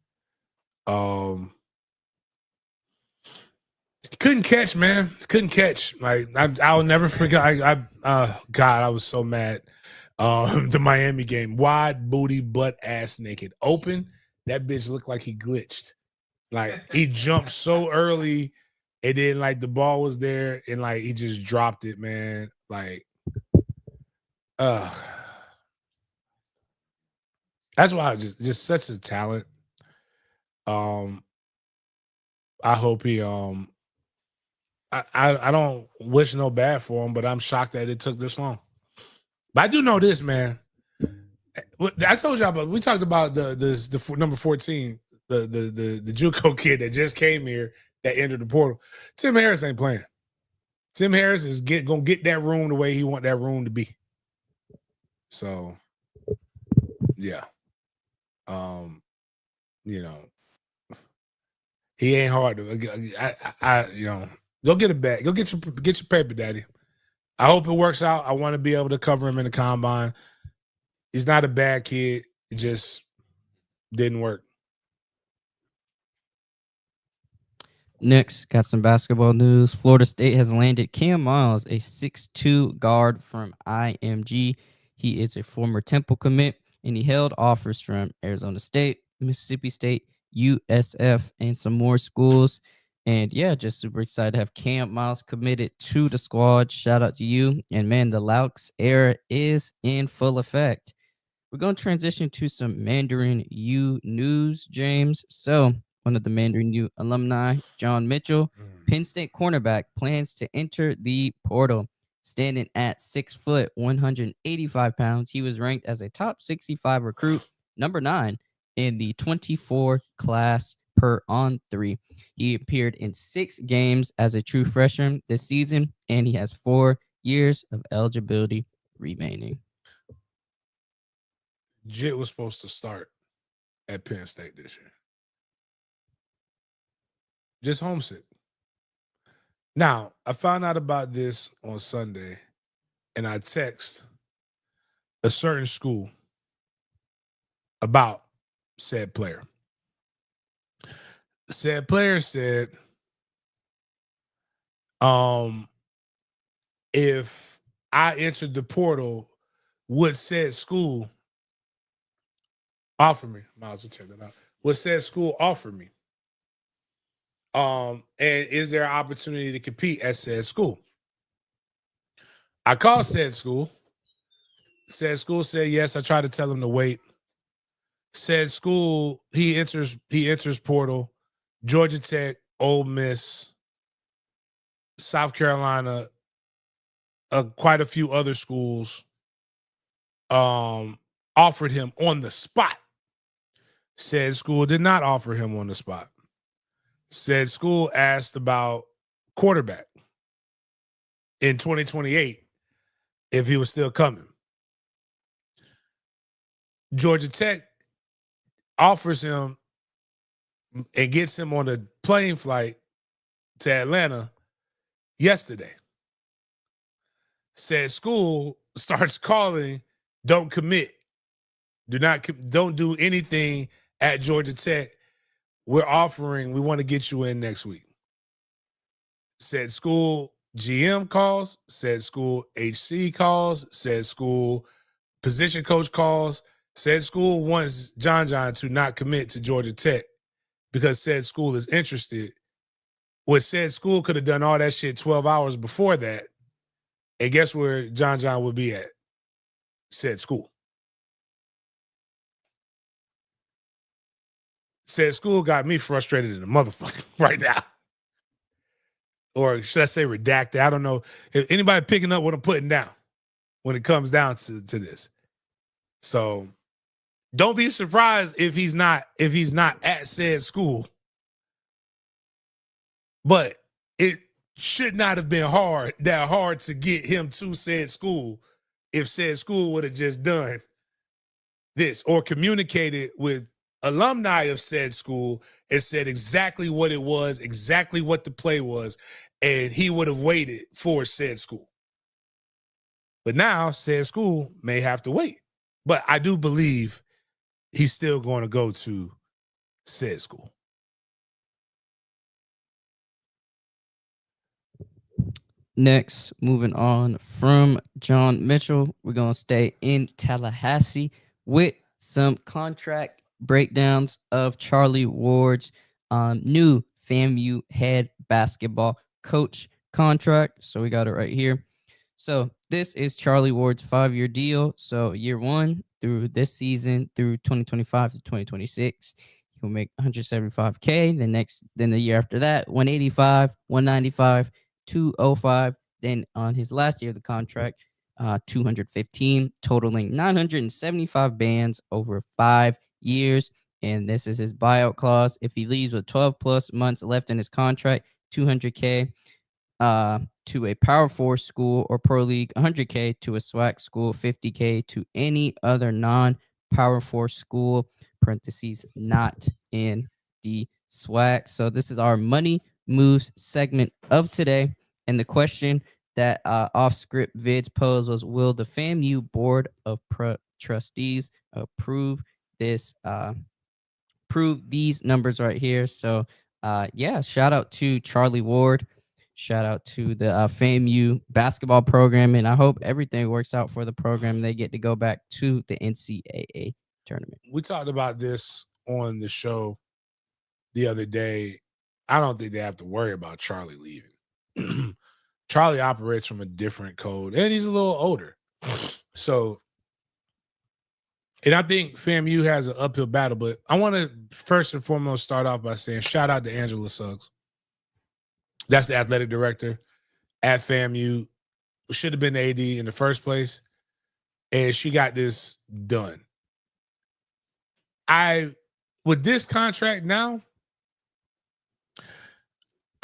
Couldn't catch, man. Couldn't catch. Like, I'll never forget. God, I was so mad. The Miami game, wide booty, butt ass naked, open. That bitch looked like he glitched. Like, he jumped so early, and then like the ball was there, and like he just dropped it, man. Like, that's why I just such a talent. I hope he I don't wish no bad for him, but I'm shocked that it took this long. But I do know this, man. I told y'all, but we talked about the number 14, the JUCO kid that just came here that entered the portal. Tim Harris ain't playing. Tim Harris is gonna get that room the way he want that room to be. So, yeah, he ain't hard to. Go get it back. Go get your paper, daddy. I hope it works out. I want to be able to cover him in the combine. He's not a bad kid. It just didn't work. Next, got some basketball news. Florida State has landed Cam Miles, a 6'2" guard from IMG. He is a former Temple commit, and he held offers from Arizona State, Mississippi State, USF, and some more schools. And yeah, just super excited to have Cam Miles committed to the squad. Shout out to you. And man, the Laux era is in full effect. We're going to transition to some Mandarin U news, James. So, one of the Mandarin U alumni, John Mitchell, Penn State cornerback, plans to enter the portal. Standing at 6 foot, 185 pounds, he was ranked as a top 65 recruit, number 9 in the 24 class per on 3. He appeared in 6 games as a true freshman this season, and he has 4 years of eligibility remaining. Jit was supposed to start at Penn State this year. Just homesick. Now, I found out about this on Sunday, and I text a certain school about said player. Said player said, if I entered the portal, would said school offer me? Might as well check that out. Would said school offer me? And is there an opportunity to compete at said school? I called said school. Said school said yes. I tried to tell him to wait. Said school, he enters portal, Georgia Tech, Ole Miss, South Carolina, quite a few other schools offered him on the spot. Said school did not offer him on the spot. Said school asked about quarterback in 2028 if he was still coming. Georgia Tech offers him and gets him on a plane flight to Atlanta yesterday. Said school starts calling, don't commit. Don't do anything at Georgia Tech. We want to get you in next week. Said school GM calls, said school HC calls, said school position coach calls, said school wants John to not commit to Georgia Tech because said school is interested. What said school could have done all that shit 12 hours before that. And guess where John would be at? Said school. Said school got me frustrated in the motherfucker right now. Or should I say redacted? I don't know. If anybody picking up what I'm putting down when it comes down to this. So don't be surprised if he's not at said school. But it should not have been that hard to get him to said school if said school would have just done this or communicated with alumni of said school and said exactly what it was, exactly what the play was, and he would have waited for said school. But now said school may have to wait. But I do believe he's still going to go to said school. Next, moving on from John Mitchell, we're going to stay in Tallahassee with some contract breakdowns of Charlie Ward's new FAMU head basketball coach contract. So we got it right here. So this is Charlie Ward's 5-year deal. So year one through this season through 2025 to 2026, he'll make $175K. Then the year after that, 185, 195, 205. Then on his last year of the contract, 215, totaling 975 bands over 5 years. And this is his buyout clause. If he leaves with 12 plus months left in his contract, $200K to a Power 4 school or Pro League, $100K to a SWAC school, $50K to any other non-Power 4 school, parentheses, not in the SWAC. So this is our money moves segment of today. And the question that off-script vids posed was, will the FAMU Board of Trustees approve this, prove these numbers right here? So yeah, shout out to Charlie Ward. Shout out to the FAMU basketball program, and I hope everything works out for the program. They get to go back to the NCAA tournament. We talked about this on the show the other day. I don't think they have to worry about Charlie leaving. Charlie operates from a different code, and he's a little older. So, and I think FAMU has an uphill battle, but I want to first and foremost start off by saying shout out to Angela Suggs. That's the athletic director at FAMU. Should have been the AD in the first place. And she got this done. With this contract now,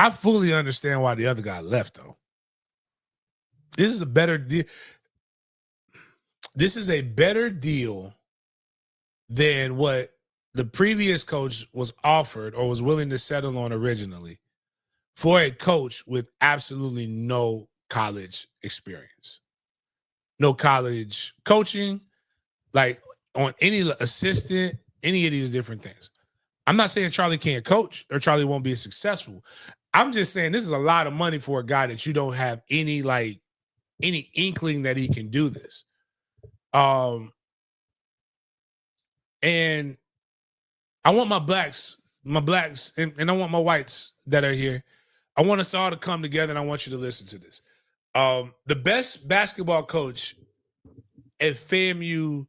I fully understand why the other guy left, though. This is a better deal. This is a better deal than what the previous coach was offered or was willing to settle on originally for a coach with absolutely no college experience, no college coaching, like on any assistant, any of these different things. I'm not saying Charlie can't coach or Charlie won't be successful. I'm just saying this is a lot of money for a guy that you don't have any inkling that he can do this. And I want my blacks, and I want my whites that are here. I want us all to come together, and I want you to listen to this. The best basketball coach at FAMU's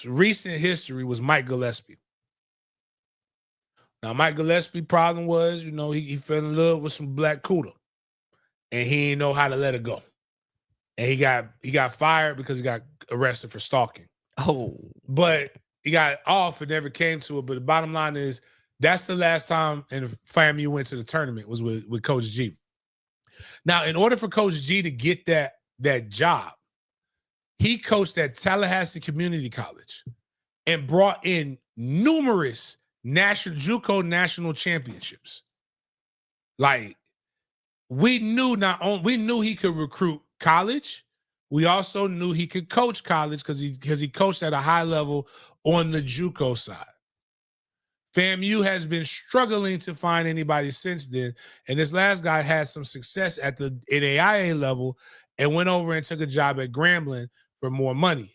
recent history was Mike Gillespie. Now, Mike Gillespie's problem was, he fell in love with some black cooter, and he didn't know how to let it go. And he got fired because he got arrested for stalking. Oh, but he got off and never came to it. But the bottom line is, that's the last time FAMU went to the tournament was with Coach G. Now, in order for Coach G to get that job, he coached at Tallahassee Community College and brought in numerous JUCO national championships. Like, we knew he could recruit college. We also knew he could coach college because he coached at a high level on the JUCO side. FAMU has been struggling to find anybody since then, and this last guy had some success at the NAIA level and went over and took a job at Grambling for more money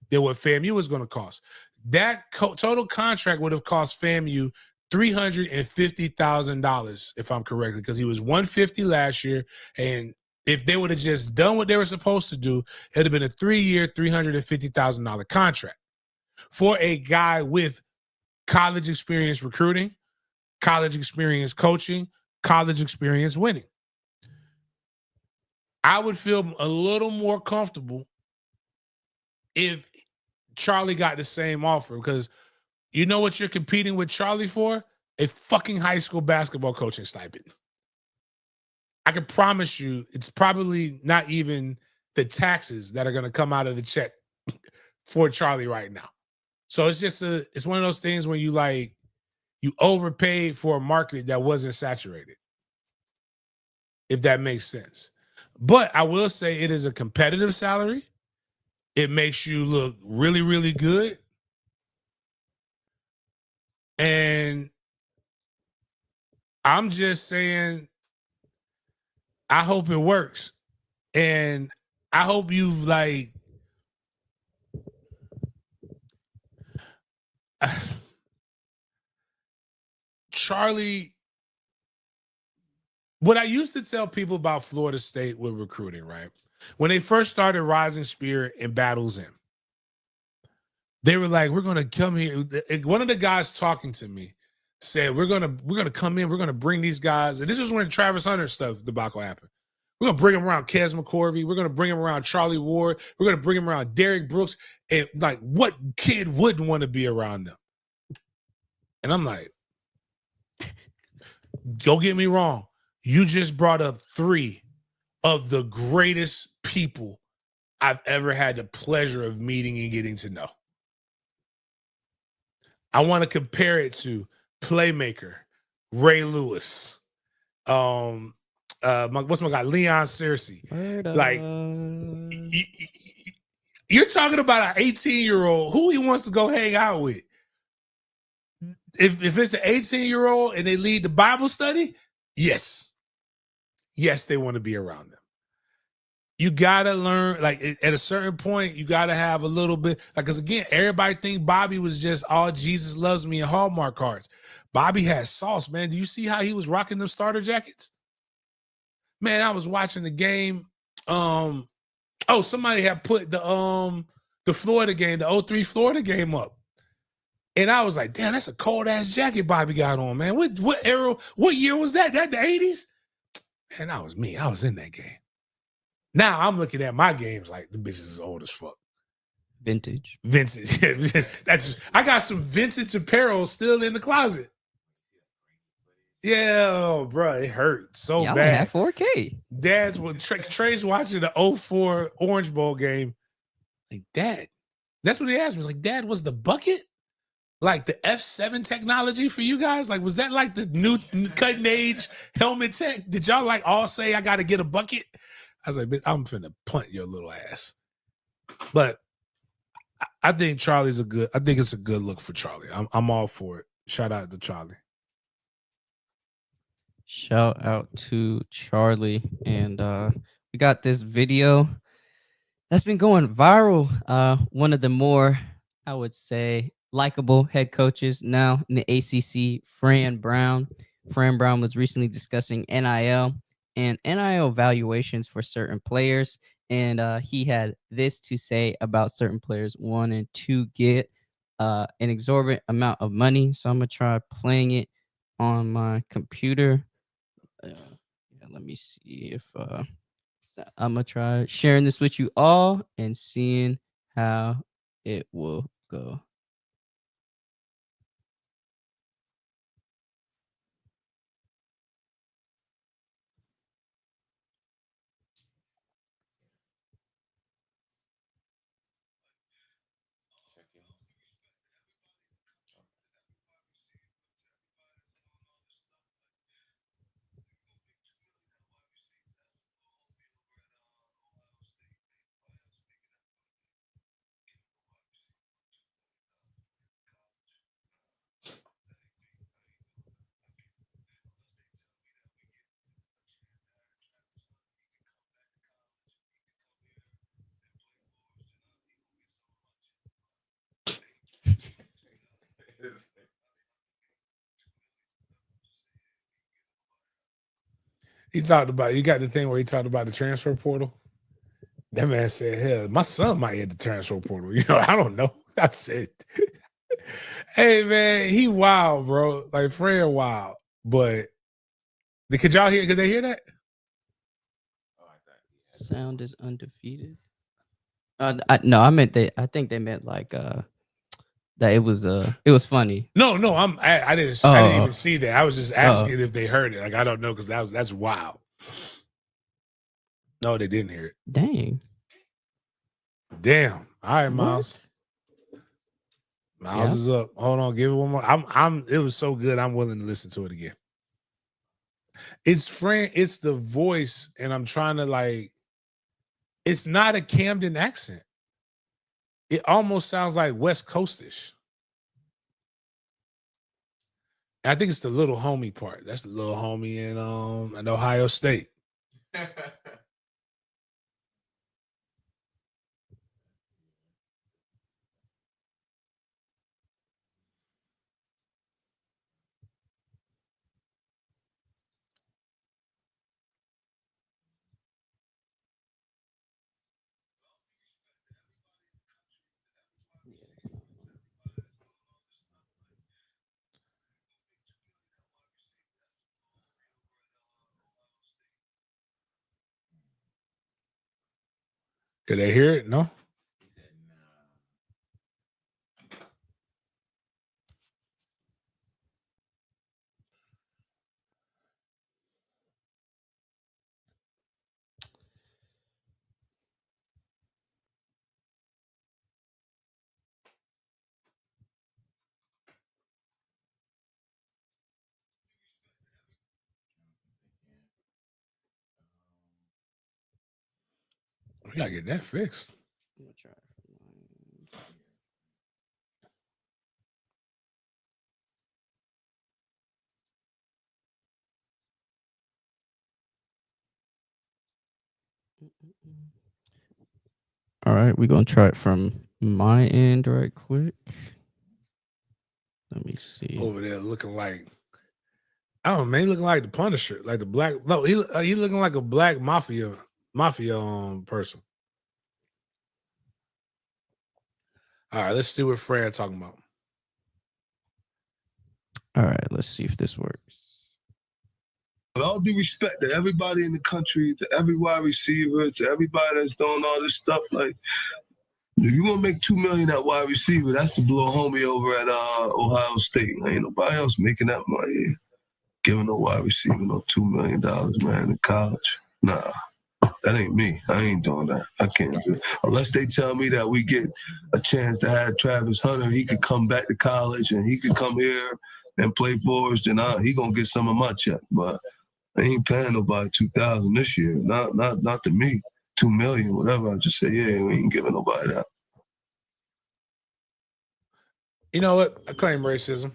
than what FAMU was going to cost. That total contract would have cost FAMU $350,000, if I'm correct, because he was $150 last year. And if they would have just done what they were supposed to do, it'd have been a 3-year, $350,000 contract for a guy with college experience recruiting, college experience coaching, college experience winning. I would feel a little more comfortable if Charlie got the same offer, because you know what you're competing with Charlie for? A fucking high school basketball coaching stipend. I can promise you it's probably not even the taxes that are going to come out of the check for Charlie right now. So it's one of those things when you overpaid for a market that wasn't saturated, if that makes sense. But I will say it is a competitive salary. It makes you look really, really good. And I'm just saying, I hope it works. And I hope you've Charlie, what I used to tell people about Florida State with recruiting, right? When they first started Rising Spirit and Battles In, they were like, we're going to come here. One of the guys talking to me said, we're going to come in, we're going to bring these guys. And this is when Travis Hunter stuff debacle happened. We're going to bring him around Kes McCorvey. We're going to bring him around Charlie Ward. We're going to bring him around Derek Brooks. And what kid wouldn't want to be around them? And I'm like, don't get me wrong. You just brought up 3 of the greatest people I've ever had the pleasure of meeting and getting to know. I want to compare it to Playmaker, Ray Lewis, what's my guy, Leon Searcy. You're talking about an 18-year-old who he wants to go hang out with. If it's an 18-year-old and they lead the Bible study, yes, they want to be around them. You gotta learn, at a certain point, you gotta have a little bit, because again, everybody think Bobby was just all Jesus loves me and Hallmark cards. Bobby has sauce, man. Do you see how he was rocking them starter jackets? Man, I was watching the game. Somebody had put the Florida game, the 03 Florida game up. And I was like, damn, that's a cold ass jacket Bobby got on, man. What era, what year was that? That the 80s? Man, that was me. I was in that game. Now I'm looking at my games like the bitches is old as fuck. Vintage. I got some vintage apparel still in the closet. Yeah, bro, it hurt so Y'all bad. have 4K. Trey's watching the 04 Orange Bowl game. Like, Dad, that's what he asked me. He's like, Dad, was the bucket like the F7 technology for you guys? Like, was that like the new cutting edge helmet tech? Did y'all all say I got to get a bucket? I was like, I'm finna punt your little ass. But I think I think it's a good look for Charlie. I'm all for it. Shout out to Charlie. Shout out to Charlie. And we got this video that's been going viral. One of the more, I would say, likable head coaches now in the ACC, Fran Brown. Fran Brown was recently discussing NIL and NIL evaluations for certain players. And he had this to say about certain players wanting to get an exorbitant amount of money. So I'm going to try playing it on my computer. Let me see if I'm going to try sharing this with you all and seeing how it will go. He talked about, you got the thing where he talked about the transfer portal. That man said, hell, my son might hit the transfer portal. You know, I don't know. I said, hey, man, he wild, bro. Like, Fred wild. But could y'all hear, could they hear that? Sound is undefeated. No, I meant I think they meant like that it was funny. No, I didn't even see that. I was just asking if they heard it. Like, I don't know, because that's wild. No, they didn't hear it. Damn. All right, Miles. Miles is up. Hold on, give it one more. It was so good, I'm willing to listen to it again. It's the voice, and I'm trying to, like, it's not a Camden accent. It almost sounds like West Coastish. And I think it's the little homie part. That's the little homie in Ohio State. Could they hear it? No? We gotta get that fixed. I'm gonna try. All right, we're gonna try it from my end right quick. Let me see. Over there looking like, I don't know, man, he looking like the Punisher, like the black. No, he looking like a black mafia person. All right, let's see what Fred talking about. All right, let's see if this works. With all due respect to everybody in the country, to every wide receiver, to everybody that's doing all this stuff, like, if you want to make $2 million at wide receiver, that's the little homie over at Ohio State. Ain't nobody else making that money. Giving no wide receiver no $2 million, man, in college. Nah, that ain't me. I ain't doing that. I can't do it. Unless they tell me that we get a chance to have Travis Hunter, he could come back to college and he could come here and play for us, then he gonna get some of my check. But I ain't paying nobody $2,000 this year. Not to me. $2 million, whatever. I just say, yeah, we ain't giving nobody that. You know what? I claim racism.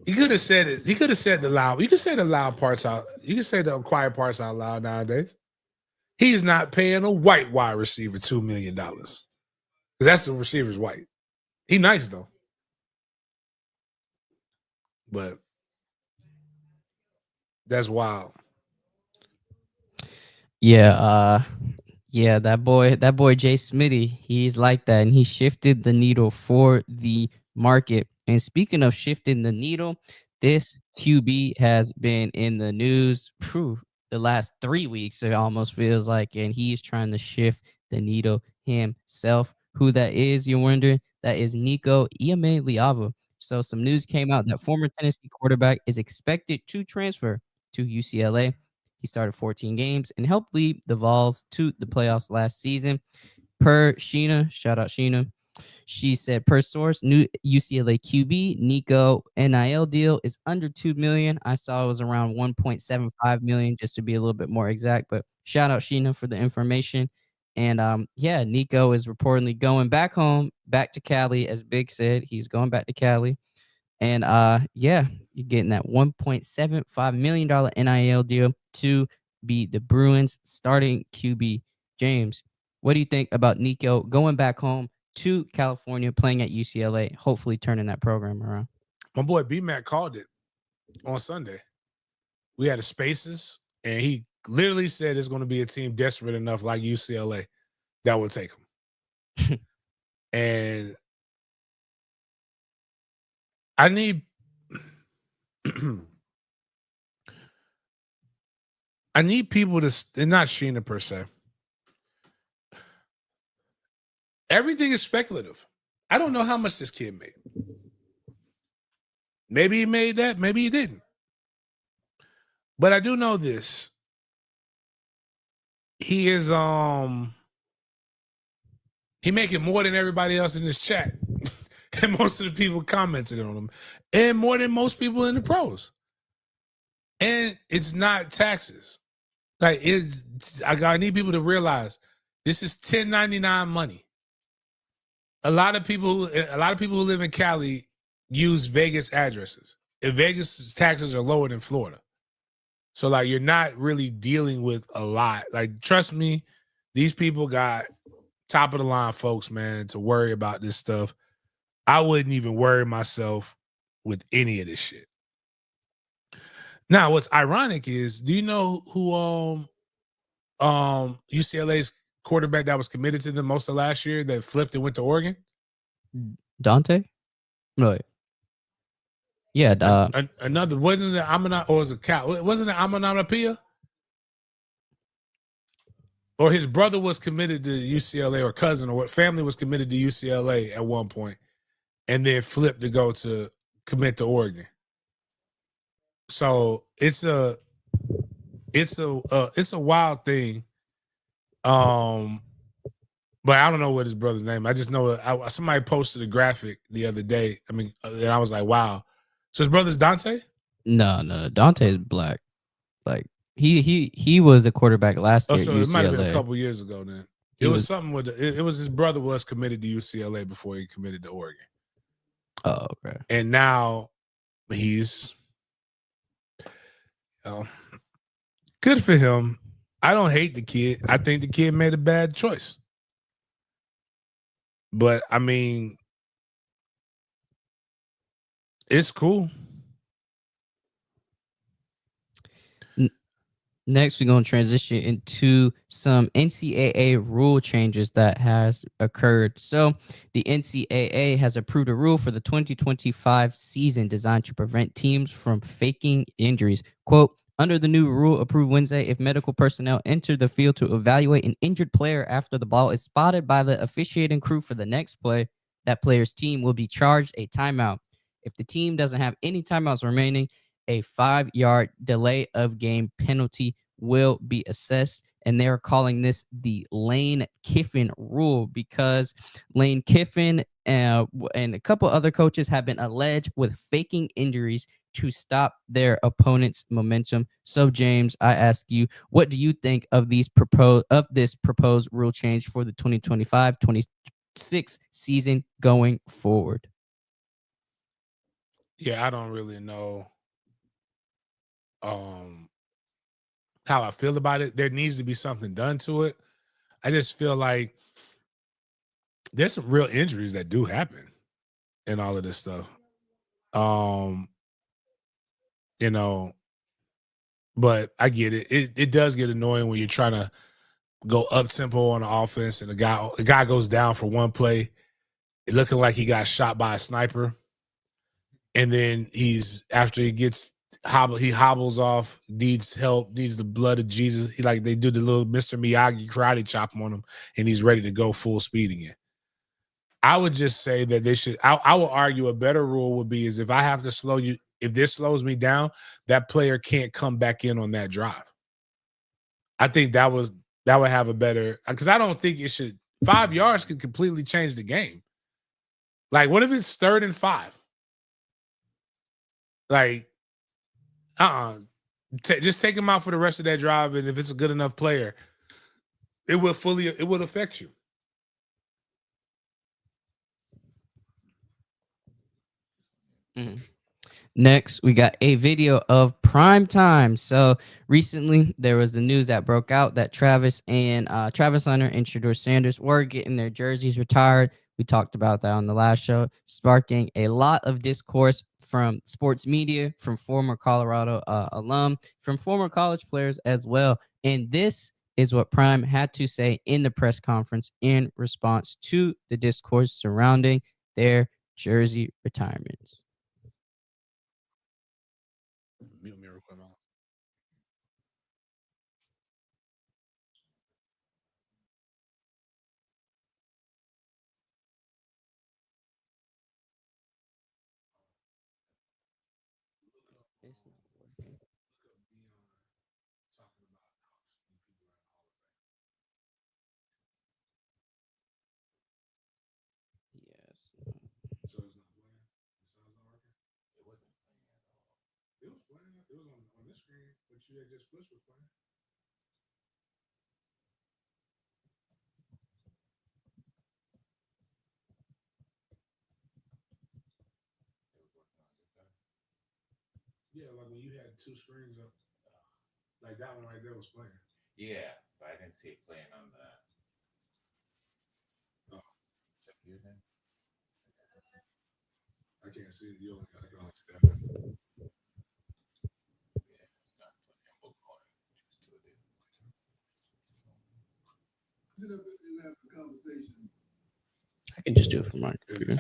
You could have said it. He could have said the loud. You could say the loud parts out. You can say the quiet parts out loud nowadays. He's not paying a white wide receiver $2 million. Because that's the receiver's white. He nice though. But that's wild. Yeah, that boy Jay Smitty, he's like that, and he shifted the needle for the market. And speaking of shifting the needle, this QB has been in the news the last 3 weeks, it almost feels like, and he's trying to shift the needle himself. Who that is, you're wondering? That is Nico Iamaleava. So some news came out that former Tennessee quarterback is expected to transfer to UCLA. He started 14 games and helped lead the Vols to the playoffs last season. Per Sheena, shout out Sheena, she said, per source, new UCLA QB Nico NIL deal is under $2 million. I saw it was around $1.75 million, just to be a little bit more exact. But shout out Sheena for the information. And yeah, Nico is reportedly going back home, back to Cali, as Big said. He's going back to Cali. And yeah, you're getting that $1.75 million NIL deal to be the Bruins starting QB. James, what do you think about Nico going back home to California, playing at UCLA, hopefully turning that program around? My boy B-Mac called it on Sunday. we had a Spaces, and he literally said it's going to be a team desperate enough like UCLA that will take him. And I need I need people to, they're not Sheena per se. Everything is speculative. I don't know how much this kid made. Maybe he made that, maybe he didn't. But I do know this. He is he making more than everybody else in this chat. And most of the people commented on him. And more than most people in the pros. And it's not taxes. Like I need people to realize this is 1099 money. A lot of people who live in Cali use Vegas addresses. And Vegas taxes are lower than Florida. So like you're not really dealing with a lot. Like trust me, these people got top of the line folks, man, to worry about this stuff. I wouldn't even worry myself with any of this shit. Now, what's ironic is, do you know who UCLA's quarterback that was committed to them most of last year that flipped and went to Oregon? Dante? No. Yeah, another, wasn't it Amana, or was it Cal? Wasn't it Amanatapia? Or his brother was committed to UCLA, or cousin, or what family was committed to UCLA at one point, and then flipped to commit to Oregon. So it's a wild thing. But I don't know what his brother's name. I just know somebody posted a graphic the other day. I mean, and I was like, wow. So his brother's Dante? No. Dante is black. Like he was a quarterback last year. Oh, so at UCLA. It might have been a couple years ago then. It was something with it was his brother was committed to UCLA before he committed to Oregon. Oh, okay. And now he's good for him. I don't hate the kid. I think the kid made a bad choice. But I mean, it's cool. Next, we're going to transition into some NCAA rule changes that has occurred. So the NCAA has approved a rule for the 2025 season designed to prevent teams from faking injuries. Quote, under the new rule approved Wednesday, if medical personnel enter the field to evaluate an injured player after the ball is spotted by the officiating crew for the next play, that player's team will be charged a timeout. If the team doesn't have any timeouts remaining, a 5-yard delay of game penalty will be assessed. And they're calling this the Lane Kiffin rule because Lane Kiffin and a couple other coaches have been alleged with faking injuries to stop their opponent's momentum. So, James, I ask you, what do you think of this proposed rule change for the 2025-26 season going forward? Yeah, I don't really know how I feel about it. There needs to be something done to it. I just feel like there's some real injuries that do happen in all of this stuff. But I get it. It does get annoying when you're trying to go up tempo on the offense and the guy goes down for one play, looking like he got shot by a sniper. And then after he hobbles off, needs help, needs the blood of Jesus. They do the little Mr. Miyagi karate chop on him, and he's ready to go full speed again. I would just say that they should. I will argue a better rule would be is if I have to slow you, if this slows me down, that player can't come back in on that drive. I think that would have a better, because I don't think it should. 5 yards could completely change the game. Like, what if it's 3rd and 5? Like, just take him out for the rest of that drive, and if it's a good enough player, it would affect you. Mm-hmm. Next, we got a video of prime time. So recently, there was the news that broke out that Travis Hunter and Deion Sanders were getting their jerseys retired We talked about that on the last show, sparking a lot of discourse from sports media, from former Colorado alum, from former college players as well. And this is what Prime had to say in the press conference in response to the discourse surrounding their jersey retirements. Mute me real quick, Mom. Yes. So it's not playing. The sound's not working. It wasn't playing at all. It was playing. It was on this screen, but you had just pushed was playing. Yeah, like when you had two screens up, like that one right there was playing. Yeah, but I didn't see it playing on the. Oh. Check here then. I can't see it. I can only see that. Yeah, it's not playing. We'll call it. Just do it. I can just do it from my computer.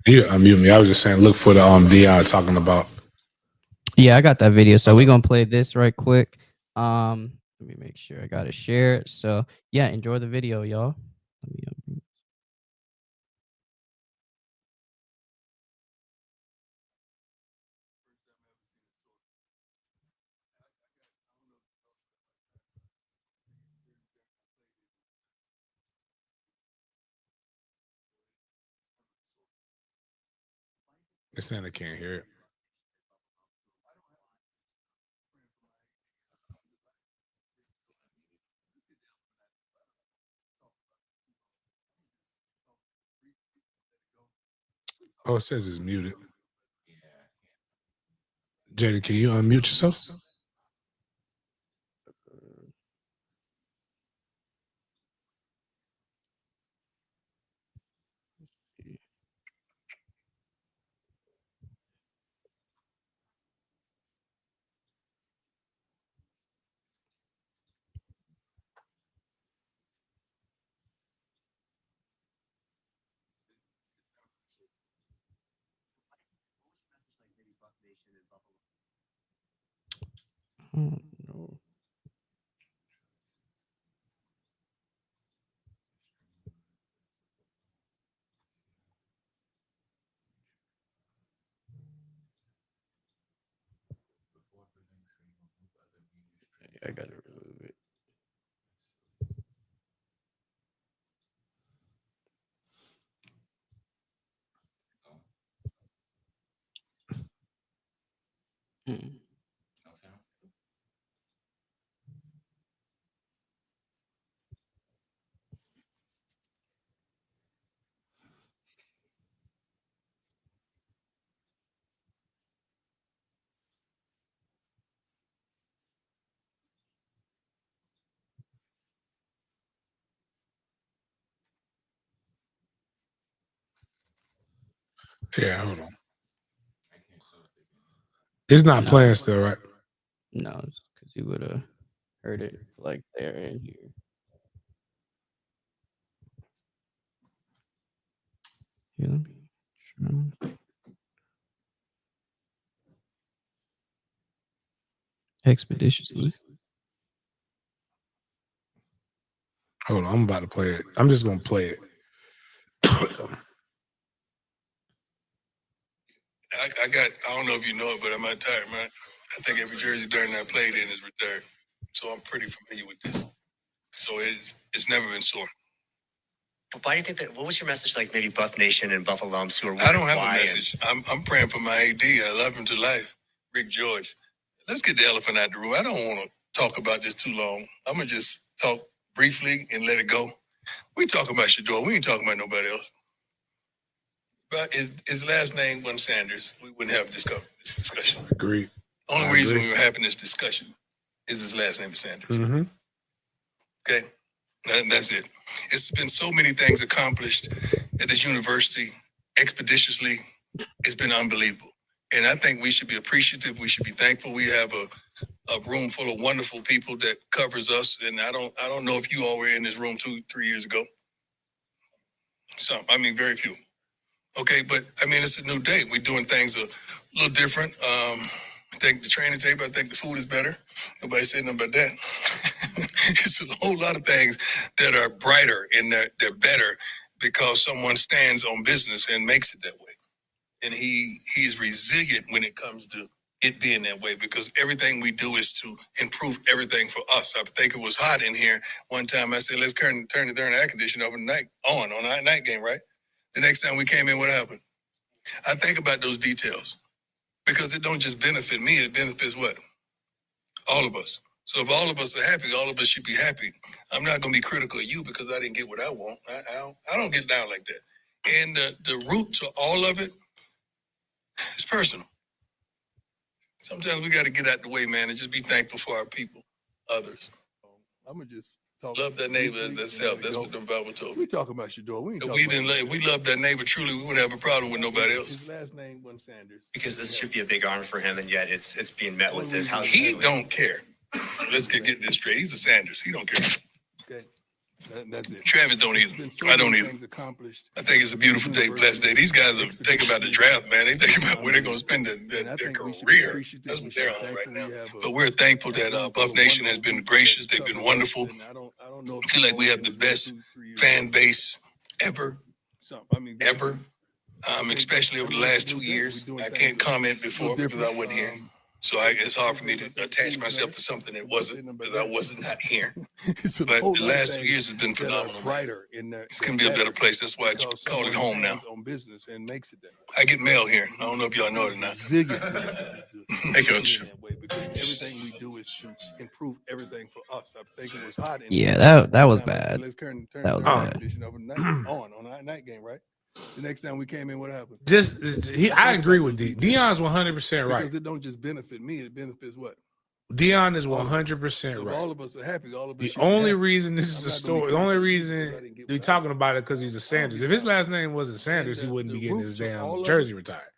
You unmute me. I was just saying, look for the Deion talking about. Yeah, I got that video. So we're gonna play this right quick. Let me make sure I got it shared. So yeah, enjoy the video, y'all. Let me unmute. They're saying they can't hear it. Oh, it says it's muted. Jaden, can you unmute yourself? Oh, no. I gotta remove it. Mm. Yeah, hold on. It's not No. playing still, right? No, it's because you would have heard it like there and here. Here, let me try. Expeditiously. Hold on, I'm about to play it. I'm just gonna play it. I don't know if you know it, but I'm retired, man. I think every jersey during I played in is retired. So I'm pretty familiar with this. So it's never been sore. Why do you think that? What was your message like? Maybe Buff Nation and Buff alums who are. I don't have a message. I'm praying for my AD. I love him to life, Rick George. Let's get the elephant out the room. I don't want to talk about this too long. I'm gonna just talk briefly and let it go. We talk about Shador. We ain't talking about nobody else. But his last name wasn't Sanders. We wouldn't have this discussion. Agreed. Only reason we were having this discussion is his last name is Sanders. Mm-hmm. Okay. That's it. It's been so many things accomplished at this university expeditiously. It's been unbelievable. And I think we should be appreciative. We should be thankful. We have a room full of wonderful people that covers us. And I don't know if you all were in this room 2-3 years ago. Very few. Okay, but it's a new day. We're doing things a little different. I think the training table, I think the food is better. Nobody said nothing about that. It's a whole lot of things that are brighter and they're better because someone stands on business and makes it that way. And he's resilient when it comes to it being that way because everything we do is to improve everything for us. I think it was hot in here. One time I said, let's turn the darn air conditioner overnight on our night game, right? The next time we came in, what happened? I think about those details because it don't just benefit me, it benefits what? All of us. So if all of us are happy, all of us should be happy. I'm not going to be critical of you because I didn't get what I want. I don't get down like that. And the root to all of it is personal. Sometimes we got to get out the way, man, and just be thankful for our people, others. I'm going to just talk. Love that neighbor that's self. That's what the Bible told me. We talk about Shador. If we love that neighbor truly, we wouldn't have a problem with nobody else. His last name wasn't Sanders. Because this should be a big honor for him, and yet it's being met with this. He don't care. Let's get this straight. He's a Sanders. He don't care. Okay. That's it. Travis don't either. I don't either. I think it's a beautiful day, blessed day. These guys are thinking about the draft, man. They thinking about where they're going to spend their career. That's what they're on right now. But we're thankful that Buff Nation has been gracious. They've been wonderful. I feel like we have the best fan base ever. Especially over the last 2 years. I can't comment before because I wasn't here. So it's hard for me to attach myself to something that wasn't, because I wasn't not here. But the last 2 years has been phenomenal. It's going to be a better place. That's why I call it home now. I get mail here. I don't know if y'all know it or not. Hey, Coach. Everything we do is to improve everything for us. I think it was hot. Yeah, that was bad. That was bad. On our night game, right? The next time we came in, what happened? I agree with Deion's 100% right. Because it don't just benefit me; it benefits what? Deion is 100% right. All of us are happy. All of us. The only reason this is a story, the only reason we're talking about it because he's a Sanders. If his last name wasn't Sanders, he wouldn't be getting his damn jersey retired.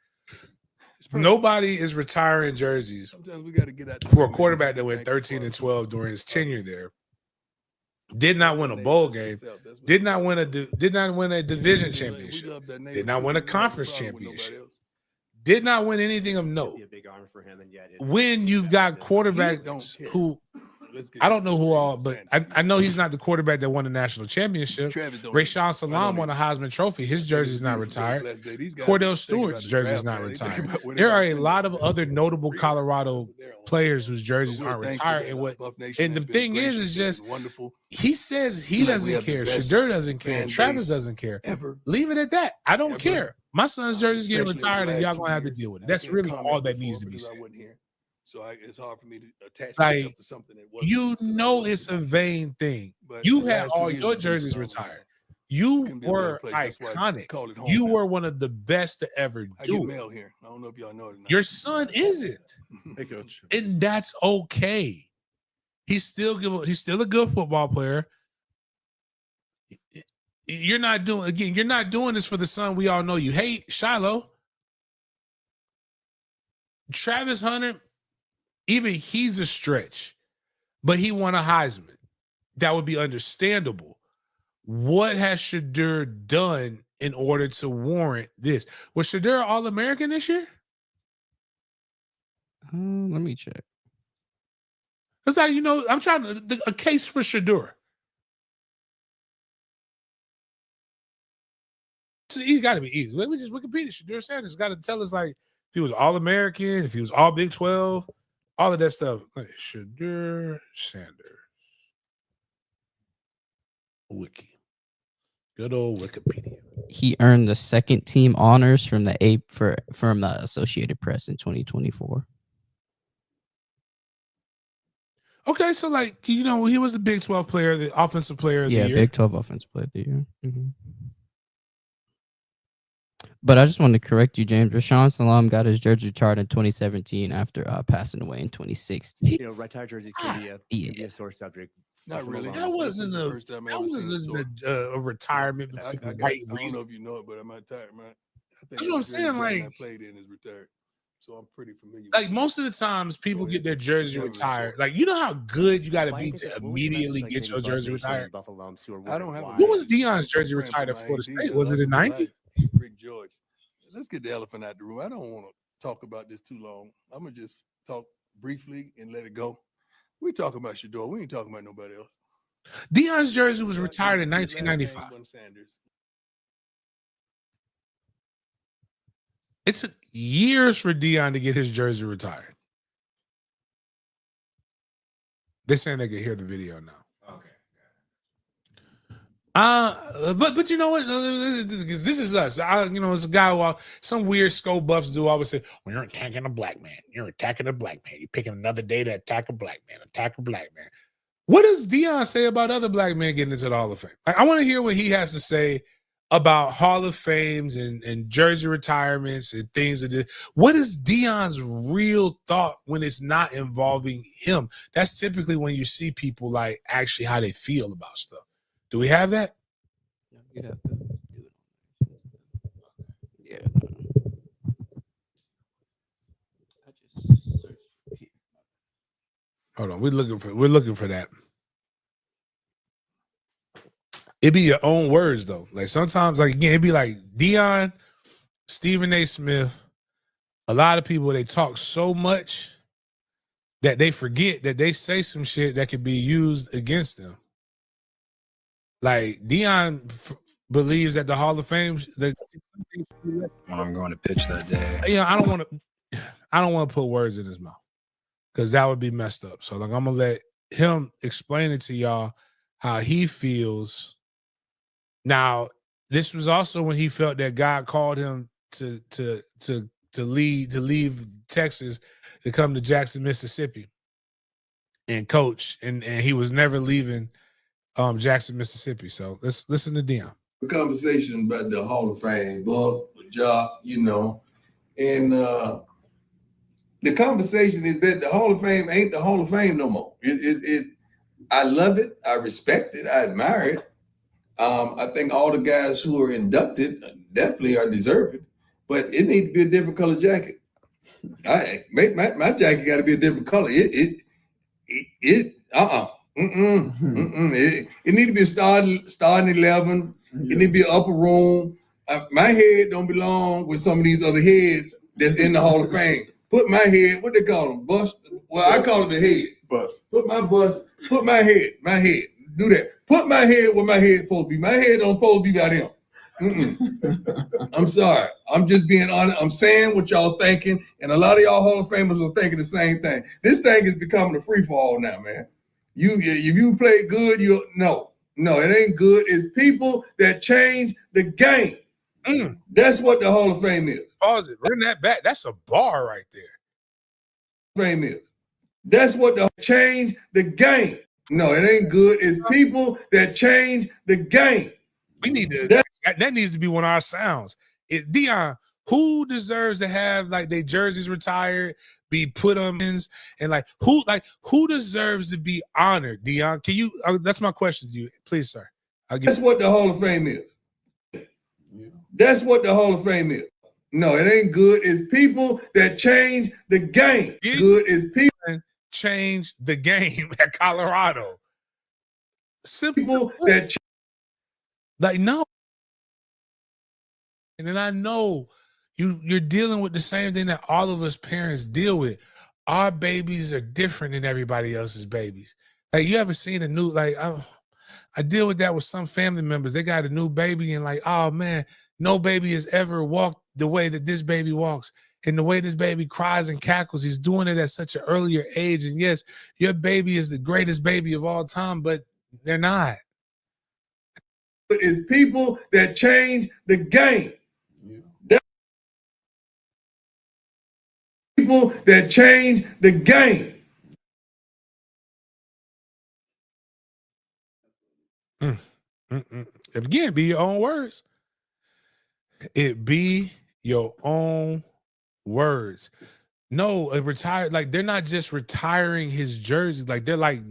Nobody is retiring jerseys for a quarterback that went 13-12 during his tenure there. Did not win a bowl game. Did not win a division championship. Did not win a conference championship. Did not win anything of note. When you've got quarterbacks who, I don't know who all, but I know he's not the quarterback that won the national championship. Rashawn Salam won a Heisman Trophy. His jersey's not retired. Cordell Stewart's jersey's not retired. There are a lot of other notable Colorado players whose jerseys aren't retired. And the thing is just he says he doesn't care. Shedeur doesn't care. Travis doesn't care. Leave it at that. I don't care. My son's jersey's getting retired, and y'all gonna have to deal with it. That's really all that needs to be said. So it's hard for me to attach myself to something that wasn't. It's a vain thing. You had all your jerseys retired. You were iconic. You were one of the best to ever do it. Here. I don't know if y'all know it or not. Your son isn't, and that's okay. He's still a good football player. You're not doing this for the son we all know you hate, Shiloh. Travis Hunter, even he's a stretch, but he won a Heisman. That would be understandable. What has Shedeur done in order to warrant this? Was Shedeur All-American this year? Let me check. It's like, I'm trying to, a case for Shedeur. It's got to be easy. Let me just Wikipedia. Shedeur Sanders got to tell us, like, if he was All-American, if he was all Big 12, all of that stuff. Shedeur Sanders. Wiki. Good old Wikipedia. He earned the second team honors from the Associated Press in 2024. Okay, so he was the Big 12 player, the offensive player of the year. Yeah, Big 12 offensive player of the year. Mm-hmm. But I just wanted to correct you, James. Rashawn Salam got his jersey retired in 2017 after passing away in 2016. Retired jerseys can be a sore subject Not really. That wasn't This is the first time I that ever seen wasn't store. a retirement I, for I, the got, right I don't reason. know if you know it, but I'm retired, man. I think That's what I'm saying. I Like, played in is retired, so I'm pretty familiar. like most of the times, people So get their it's jersey heavily retired. sourced. Like, you know how good you got to Why be is to it- what was the immediately message, like, get maybe your jersey buzzing retired. Buffalo alums who are I don't wondering have a why? When was jersey. Deion's jersey I'm praying retired for at my Florida AD. State? I Was it love in him for '90? life. Rick George. Let's get the elephant out the room. I don't want to talk about this too long. I'm gonna just talk briefly and let it go. We talking about Shador. We ain't talking about nobody else. Deion's jersey was retired in His last name 1995. wasn't Sanders. It took years for Deion to get his jersey retired. They're saying they can hear the video now. Okay. But you know what? This is us. It's a guy. Well, some weird skull buffs do always say, "When you're attacking a black man, you're attacking a black man. You're picking another day to attack a black man. Attack a black man." What does Deion say about other black men getting into the Hall of Fame? I want to hear what he has to say about Hall of Fames and jersey retirements and things of this. What is Deion's real thought when it's not involving him? That's typically when you see people like actually how they feel about stuff. Do we have that? No, you'd have to do it. Yeah. I just searched for here. Hold on, we're looking for that. It be your own words though. Like sometimes, like again, it'd be like Deion, Stephen A. Smith. A lot of people, they talk so much that they forget that they say some shit that could be used against them. Like Deion believes that the Hall of Fame. When I'm going to pitch that day. I don't want to put words in his mouth because that would be messed up. So like, I'm gonna let him explain it to y'all how he feels. Now, this was also when he felt that God called him to leave Texas to come to Jackson, Mississippi, and coach, and he was never leaving Jackson, Mississippi. So let's listen to Deion. The conversation about the Hall of Fame, Bob, job, and the conversation is that the Hall of Fame ain't the Hall of Fame no more. I love it. I respect it. I admire it. I think all the guys who are inducted definitely are deserving, but it needs to be a different color jacket. My jacket got to be a different color. It need to be a starting 11. It need to be an upper room. My head don't belong with some of these other heads that's in the Hall of Fame. Put my head, what they call them, bust? Well, I call it the head. Bust. Put my head. Do that. Put my head where my head supposed to be. My head don't supposed to be by them. I'm sorry. I'm just being honest. I'm saying what y'all thinking, and a lot of y'all Hall of Famers are thinking the same thing. This thing is becoming a free fall now, man. If you play good, no, it ain't good. It's people that change the game. That's what the Hall of Fame is. Pause it. Run that back. That's a bar right there. Fame is. That's what the change the game. No, it ain't good. It's people that change the game. We need to. That needs to be one of our sounds. Deion, who deserves to have like their jerseys retired, be put on ins, and who deserves to be honored? Deion, can you? That's my question to you, please, sir. That's what the Hall of Fame is. That's what the Hall of Fame is. No, it ain't good. It's people that change the game. Good is people change the game at Colorado. Simple that no. And then I know you're dealing with the same thing that all of us parents deal with. Our babies are different than everybody else's babies. Like, you ever seen a new, I deal with that with some family members. They got a new baby and like, oh man, no baby has ever walked the way that this baby walks. And the way this baby cries and cackles, he's doing it at such an earlier age. And yes, your baby is the greatest baby of all time, but they're not. It's people that change the game. People that change the game. Again, be your own words. It be your own words. No, a retired, like they're not just retiring his jersey, like they're like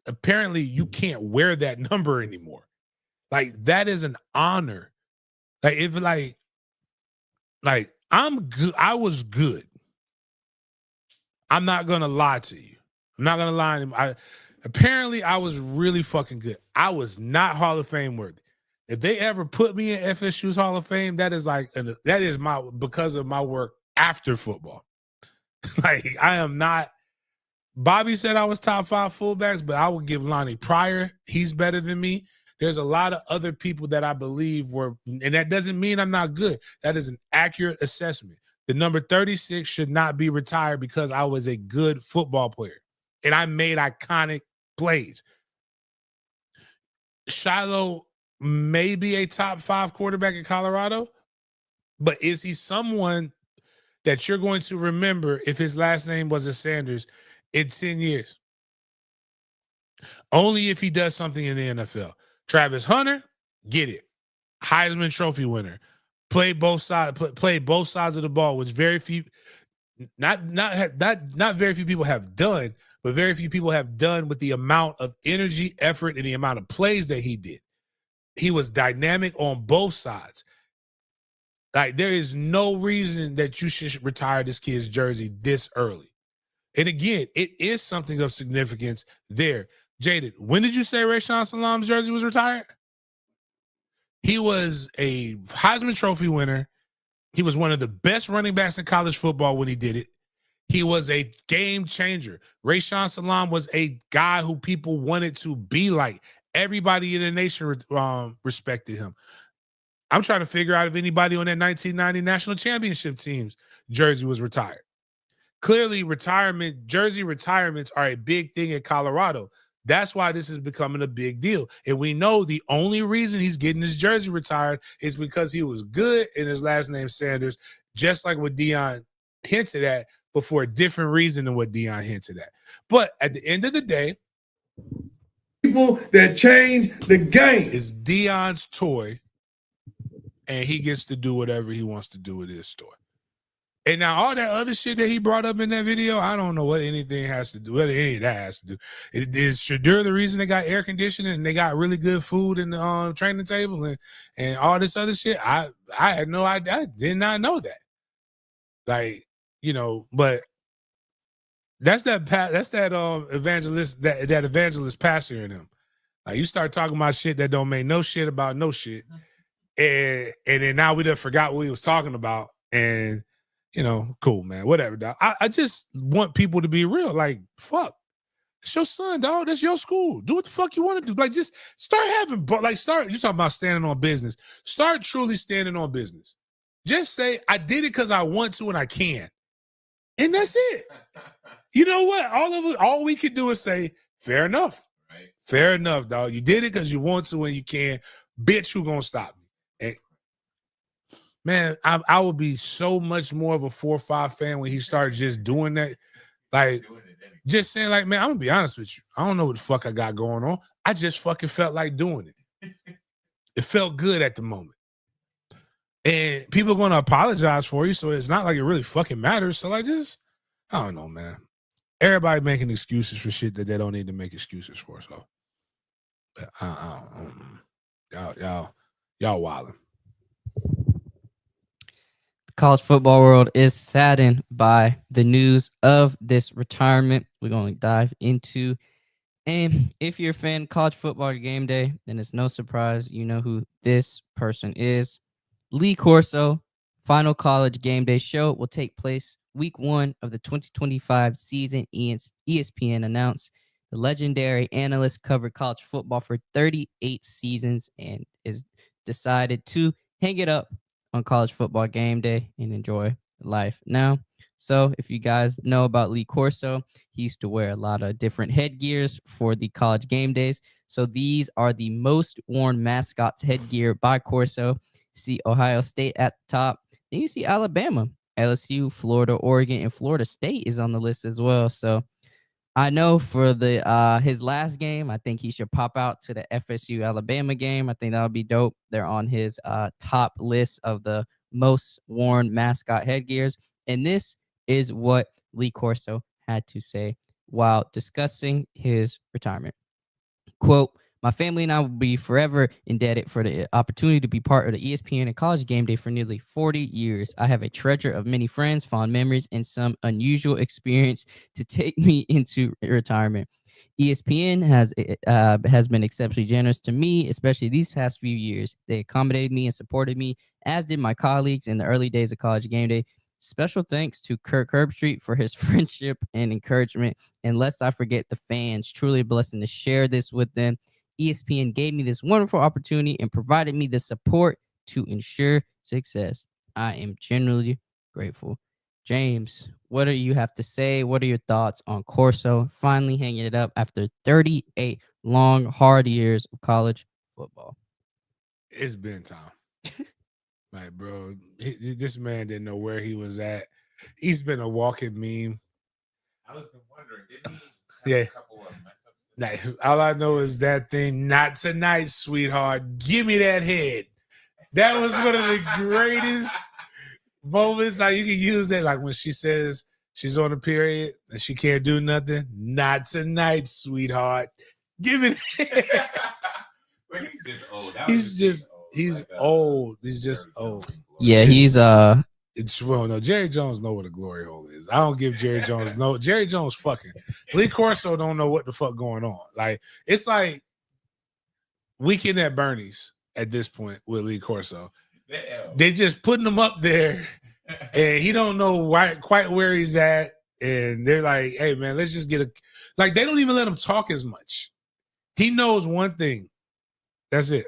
apparently you can't wear that number anymore. Like, that is an honor. Like, if like I'm good, I was good. I'm not gonna lie to you. I'm not gonna lie. Apparently I was really fucking good. I was not Hall of Fame worthy. If they ever put me in FSU's Hall of Fame, that is because of my work after football. Like, I am not. Bobby said I was top 5 fullbacks, but I would give Lonnie Pryor. He's better than me. There's a lot of other people that I believe were, and that doesn't mean I'm not good. That is an accurate assessment. The number 36 should not be retired because I was a good football player and I made iconic plays. Shiloh may be a top 5 quarterback in Colorado, but is he someone that you're going to remember if his last name wasn't Sanders in 10 years? Only if he does something in the NFL. Travis Hunter, get it. Heisman Trophy winner. Play both sides of the ball, which very few, not very few people have done, but very few people have done with the amount of energy, effort, and the amount of plays that he did. He was dynamic on both sides. Like, there is no reason that you should retire this kid's jersey this early. And again, it is something of significance there. Jaden, when did you say Rashawn Salam's jersey was retired? He was a Heisman Trophy winner. He was one of the best running backs in college football when he did it. He was a game changer. Rashawn Salam was a guy who people wanted to be like. Everybody in the nation respected him. I'm trying to figure out if anybody on that 1990 national championship team's jersey was retired. Clearly, jersey retirements are a big thing in Colorado. That's why this is becoming a big deal. And we know the only reason he's getting his jersey retired is because he was good and his last name Sanders, just like what Deion hinted at, but for a different reason than what Deion hinted at. But at the end of the day, People that change the game. It's Deion's toy, and he gets to do whatever he wants to do with his toy. And now all that other shit that he brought up in that video, I don't know what anything has to do, what any of that has to do. Is Shadur the reason they got air conditioning and they got really good food in the training table and all this other shit? I had no idea. I did not know that. Like, but that's that evangelist, that evangelist pastor in him. Like, you start talking about shit that don't make no shit about no shit. And then now we done forgot what he was talking about. And cool, man. Whatever, dog. I just want people to be real. Like, fuck. It's your son, dog. That's your school. Do what the fuck you want to do. Like, just start having, you talking about standing on business. Start truly standing on business. Just say, I did it because I want to and I can. And that's it. You know what? All we can do is say, fair enough. Right. Fair enough, dog. You did it because you want to and you can. Bitch, who gonna stop me? And man, I would be so much more of a 4-5 fan when he started just doing that. Like, just saying, like, man, I'm gonna be honest with you. I don't know what the fuck I got going on. I just fucking felt like doing it. It felt good at the moment. And people are gonna apologize for you, so it's not like it really fucking matters. So, like, just, I don't know, man. Everybody making excuses for shit that they don't need to make excuses for. So, y'all wilding. College football world is saddened by the news of this retirement. We're going to dive into, and if you're a fan of college football game day, then it's no surprise you know who this person is. Lee Corso. Final college game day show will take place week 1 of the 2025 season. ESPN announced the legendary analyst covered college football for 38 seasons and is decided to hang it up on college football game day and enjoy life now. So if you guys know about Lee Corso, he used to wear a lot of different headgears for the college game days. So these are the most worn mascots headgear by Corso. See Ohio State at the top. Then you see Alabama, LSU, Florida, Oregon, and Florida State is on the list as well. So I know for the his last game, I think he should pop out to the FSU Alabama game. I think that would be dope. They're on his top list of the most worn mascot headgears. And this is what Lee Corso had to say while discussing his retirement. Quote, my family and I will be forever indebted for the opportunity to be part of the ESPN and College Game Day for nearly 40 years. I have a treasure of many friends, fond memories, and some unusual experience to take me into retirement. ESPN has been exceptionally generous to me, especially these past few years. They accommodated me and supported me, as did my colleagues in the early days of College Game Day. Special thanks to Kirk Herbstreit for his friendship and encouragement. And lest I forget the fans, truly a blessing to share this with them. ESPN gave me this wonderful opportunity and provided me the support to ensure success. I am genuinely grateful. James, what do you have to say? What are your thoughts on Corso finally hanging it up after 38 long, hard years of college football? It's been time. Like, bro, this man didn't know where he was at. He's been a walking meme. I was wondering, didn't he have a couple of mess ups? All I know is that thing, not tonight, sweetheart. Give me that head. That was one of the greatest moments. How you can use that, like when she says she's on a period and she can't do nothing. Not tonight, sweetheart. Give it. But he's just old. He's old. He's just old. Yeah, It's well, no. Jerry Jones know what a glory hole is. I don't give Jerry Jones no. Jerry Jones fucking. Lee Corso don't know what the fuck going on. Like, it's like Weekend at Bernie's at this point with Lee Corso. They just putting him up there, and he don't know quite where he's at. And they're like, "Hey man, let's just get a." Like, they don't even let him talk as much. He knows one thing. That's it.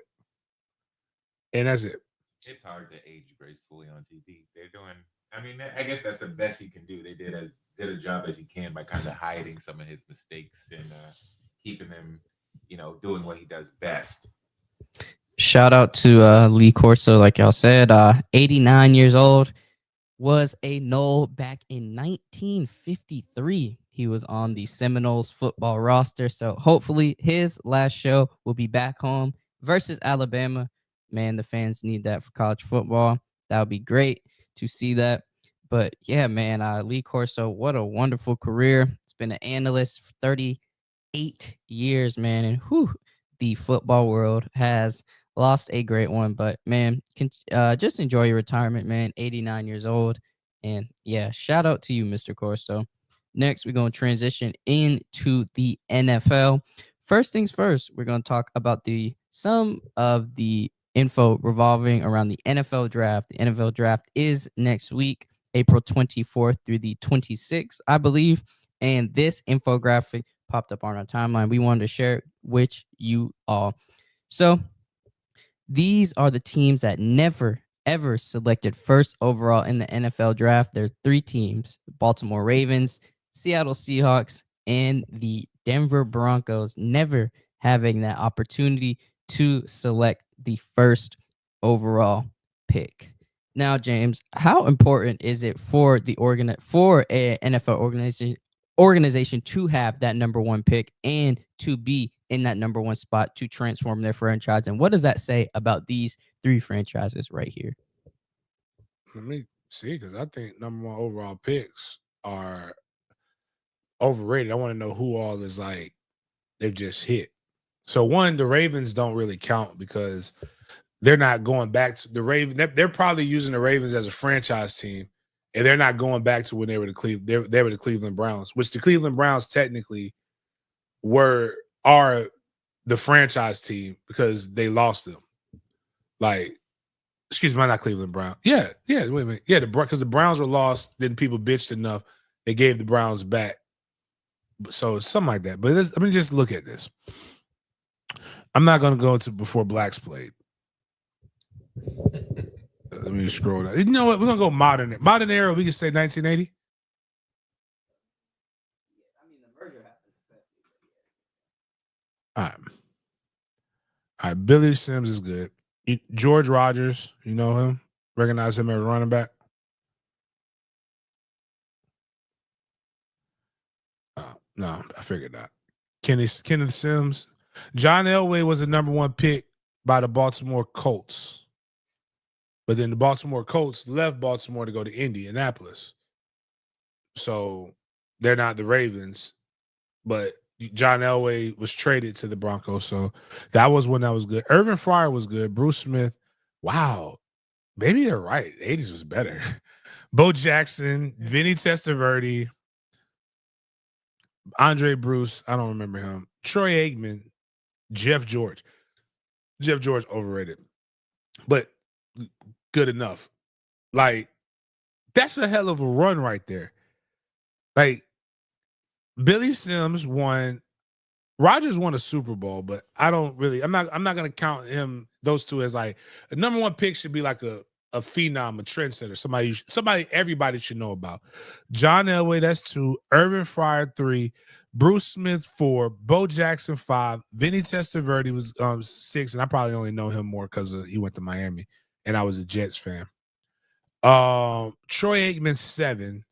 And that's it. It's hard to age gracefully on TV. They're doing, I mean, I guess that's the best he can do. They did as good a job as he can by kind of hiding some of his mistakes and keeping him, doing what he does best. Shout out to Lee Corso, like y'all said, 89 years old, was a Nole back in 1953. He was on the Seminoles football roster. So hopefully his last show will be back home versus Alabama. Man, the fans need that for college football. That would be great to see that. But yeah, man, Lee Corso, what a wonderful career. It's been an analyst for 38 years, man. And the football world has lost a great one. But man, just enjoy your retirement, man. 89 years old. And yeah, shout out to you, Mr. Corso. Next, we're going to transition into the NFL. First things first, we're going to talk about some of the info revolving around the NFL draft. The NFL draft is next week, April 24th through the 26th, I believe. And this infographic popped up on our timeline. We wanted to share it with you all. So these are the teams that never, ever selected first overall in the NFL draft. There are 3 teams: the Baltimore Ravens, Seattle Seahawks, and the Denver Broncos, never having that opportunity to select the first overall pick. Now, James, how important is it for a NFL organization to have that number 1 pick and to be in that number 1 spot to transform their franchise? And what does that say about these 3 franchises right here? Let me see, because I think number 1 overall picks are overrated. I want to know who all is like they've just hit. So one, the Ravens don't really count because they're not going back to the Ravens. They're probably using the Ravens as a franchise team, and they're not going back to when they were the Cleveland Browns, which the Cleveland Browns technically are the franchise team because they lost them. Like, excuse me, not Cleveland Browns. Yeah. Wait a minute. Yeah, because the Browns were lost, then people bitched enough, they gave the Browns back. So something like that. But let me just look at this. I'm not going to go to before blacks played. Let me scroll down. You know what? We're going to go modern. Modern era, we can say 1980. All right. Billy Sims is good. George Rogers, you know him? Recognize him as a running back? No, I figured not. Kenneth Sims. John Elway was the number 1 pick by the Baltimore Colts. But then the Baltimore Colts left Baltimore to go to Indianapolis. So they're not the Ravens. But John Elway was traded to the Broncos, so that was one that was good. Irvin Fryer was good. Bruce Smith, wow, maybe they're right. The 80s was better. Bo Jackson, Vinny Testaverde, Andre Bruce, I don't remember him. Troy Aikman, Jeff George. Jeff George overrated, but good enough. Like, that's a hell of a run right there. Like, Billy Sims won. Rodgers won a Super Bowl, but I'm not gonna count those two as like the number one pick. Should be like a phenom, a trendsetter, somebody everybody should know about. John Elway, that's 2, Irvin Fryer 3, Bruce Smith 4, Bo Jackson 5, Vinny Testaverde was 6, and I probably only know him more because he went to Miami and I was a Jets fan. Troy Aikman 7.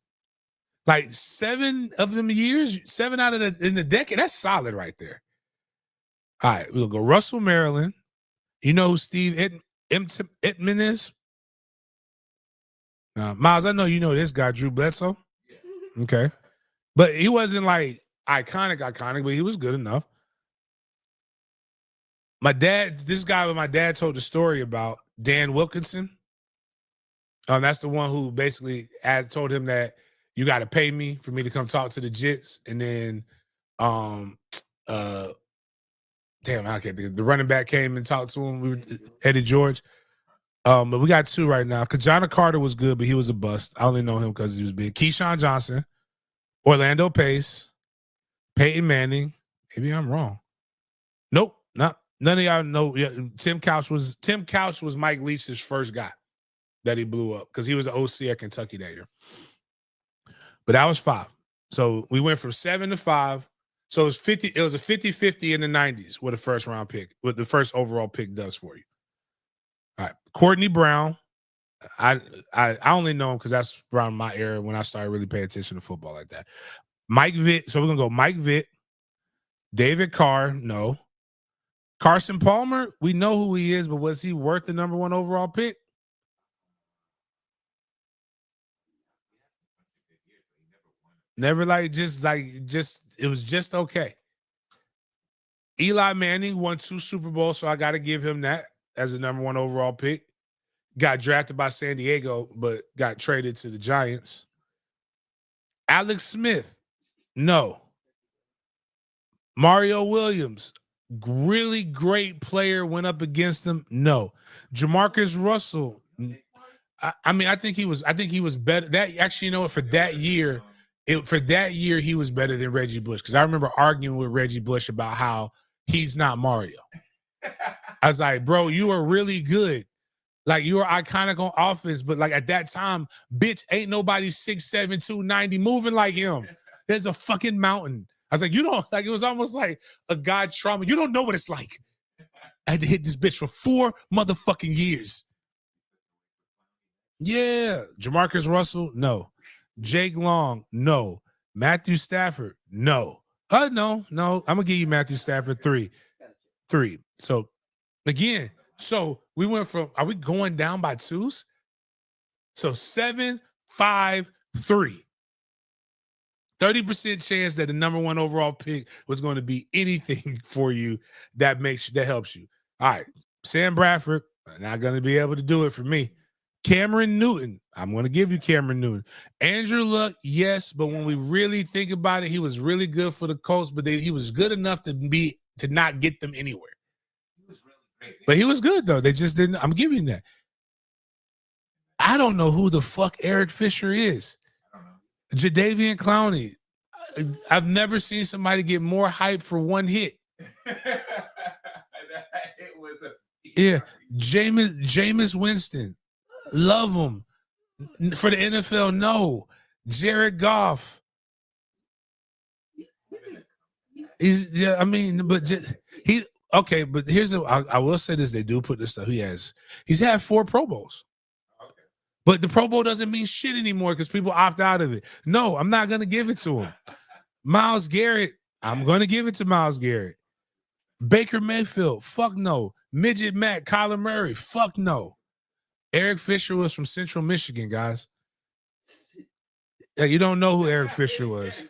Like 7 of them years, 7 out of in the decade. That's solid right there. All right, we'll go Russell Maryland. You know who Steve Ettman is? Miles, I know you know this guy, Drew Bledsoe. Okay. But he wasn't like iconic, but he was good enough. This guy my dad told the story about, Dan Wilkinson. That's the one who basically told him that you got to pay me for me to come talk to the Jets. And then, damn, I can't think. The running back came and talked to him. Eddie George. But we got 2 right now. Kajana Carter was good, but he was a bust. I only know him because he was big. Keyshawn Johnson, Orlando Pace, Peyton Manning. Maybe I'm wrong. Nope, none of y'all know. Yeah, Tim Couch was Mike Leach's first guy that he blew up because he was the OC at Kentucky that year. But that was 5. So we went from 7 to 5. So it was 50. It was a 50-50 in the 90s with a first round pick, what the first overall pick does for you. All right. Courtney Brown. I only know him because that's around my era when I started really paying attention to football like that. Mike Vitt. So we're gonna go Mike Vitt, David Carr. No. Carson Palmer. We know who he is, but was he worth the number 1 overall pick? Never it was just okay. Eli Manning won 2 Super Bowls, so I got to give him that as a number 1 overall pick. Got drafted by San Diego, but got traded to the Giants. Alex Smith, no. Mario Williams, really great player, went up against him, no. Jamarcus Russell, I think he was better. That actually, you know what, for that year he was better than Reggie Bush, because I remember arguing with Reggie Bush about how he's not Mario. I was like, bro, you are really good. Like, you are iconic on offense, but like at that time, bitch, ain't nobody 6'7", 290 moving like him. There's a fucking mountain. I was like, you don't, like, it was almost like a God trauma. You don't know what it's like. I had to hit this bitch for 4 motherfucking years. Yeah. Jamarcus Russell, no. Jake Long, no. Matthew Stafford, no. No. I'm gonna give you Matthew Stafford 3. So again, we went from, are we going down by 2s? So 7, 5, 3. 30% chance that the number 1 overall pick was going to be anything for you that helps you. All right. Sam Bradford, not going to be able to do it for me. Cameron Newton, I'm going to give you Cameron Newton. Andrew Luck, yes, but when we really think about it, he was really good for the Colts, but he was good enough to not get them anywhere. He was really great. But he was good, though. They just didn't. I'm giving that. I don't know who the fuck Eric Fisher is. Jadeveon Clowney. I've never seen somebody get more hype for one hit. Yeah, Jameis Winston. Love him. For the NFL, no. Jared Goff. Okay, but here's I will say this, they do put this stuff. He's had 4 Pro Bowls. But the Pro Bowl doesn't mean shit anymore because people opt out of it. No, I'm not going to give it to him. Myles Garrett, I'm going to give it to Myles Garrett. Baker Mayfield, fuck no. Midget Matt, Kyler Murray, fuck no. Eric Fisher was from Central Michigan, guys. Yeah, you don't know who Eric Fisher was.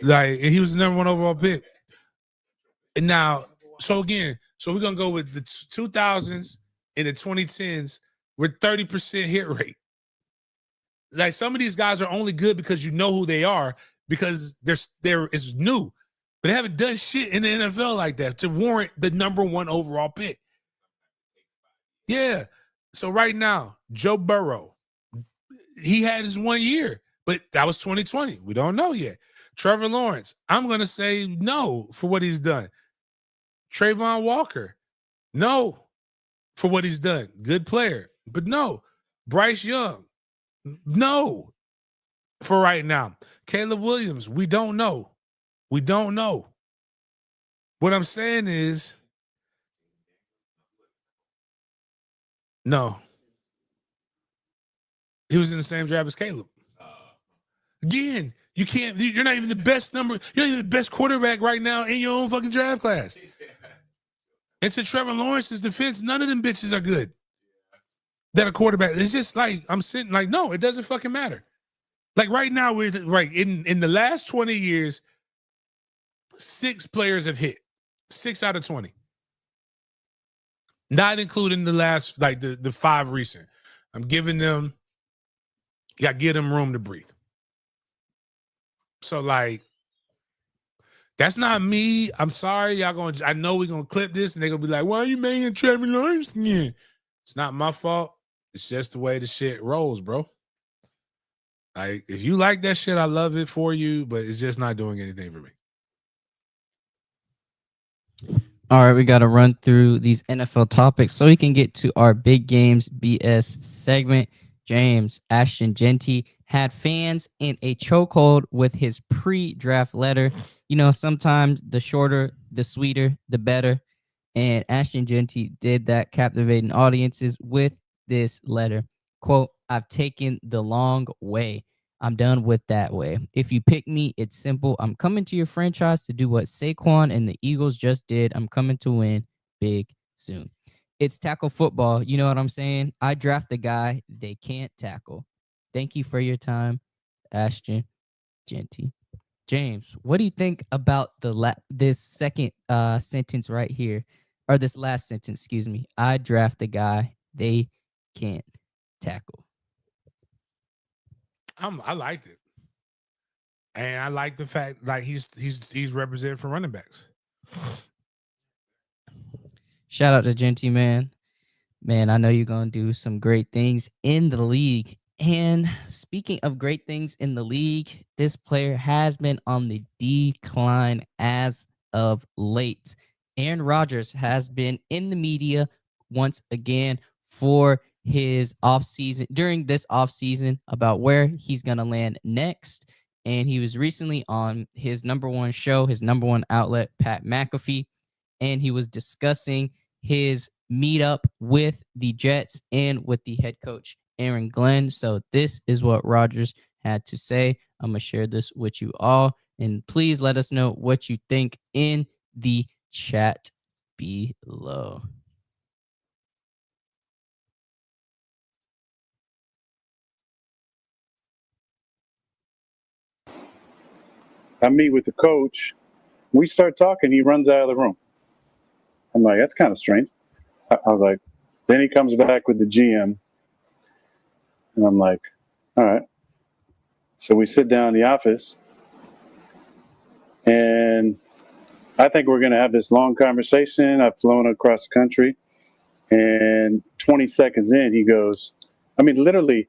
Like, and he was the number 1 overall pick. And now, so we're gonna go with the 2000s and the 2010s with 30% hit rate. Like, some of these guys are only good because you know who they are, because they're is new, but they haven't done shit in the NFL like that to warrant the number 1 overall pick. Yeah. So right now, Joe Burrow, he had his 1 year, but that was 2020. We don't know yet. Trevor Lawrence, I'm gonna say no for what he's done. Trayvon Walker, no for what he's done. Good player, but no. Bryce Young, no for right now. Caleb Williams, we don't know. We don't know. What I'm saying is, no. He was in the same draft as Caleb. Again, you're not even the best you're not even the best quarterback right now in your own fucking draft class. And to Trevor Lawrence's defense, none of them bitches are good. That are quarterback. It's just like, I'm sitting like, no, it doesn't fucking matter. Like right now, we're right in the last 20 years, 6 players have hit. 6 out of 20. Not including the last, like the 5 recent. I'm giving them, you gotta give them room to breathe. So like, that's not me. I'm sorry, I know we're gonna clip this and they're gonna be like, why are you making Trevor Lawrence again? It's not my fault. It's just the way the shit rolls, bro. Like, if you like that shit, I love it for you, but it's just not doing anything for me. All right, we got to run through these NFL topics so we can get to our Big Games BS segment. James Ashton Genty had fans in a chokehold with his pre-draft letter. You know, sometimes the shorter, the sweeter, the better. And Ashton Genty did that, captivating audiences with this letter. Quote, I've taken the long way. I'm done with that way. If you pick me, it's simple. I'm coming to your franchise to do what Saquon and the Eagles just did. I'm coming to win big soon. It's tackle football. You know what I'm saying? I draft the guy they can't tackle. Thank you for your time, Ashton Genty. James, what do you think about this second sentence right here, or this last sentence, excuse me? I draft the guy they can't tackle. I liked it, and I like the fact like he's represented for running backs. Shout out to Genty, man. Man, I know you're gonna do some great things in the league. And speaking of great things in the league, this player has been on the decline as of late. Aaron Rodgers has been in the media once again for his offseason, during this offseason, about where he's going to land next. And he was recently on his number 1 show, his number 1 outlet, Pat McAfee, and he was discussing his meetup with the Jets and with the head coach, Aaron Glenn. So this is what Rodgers had to say. I'm going to share this with you all. And please let us know what you think in the chat below. I meet with the coach. We start talking. He runs out of the room. I'm like, that's kind of strange. I was like, then he comes back with the GM. And I'm like, all right. So we sit down in the office. And I think we're going to have this long conversation. I've flown across the country. And 20 seconds in, he goes, I mean, literally,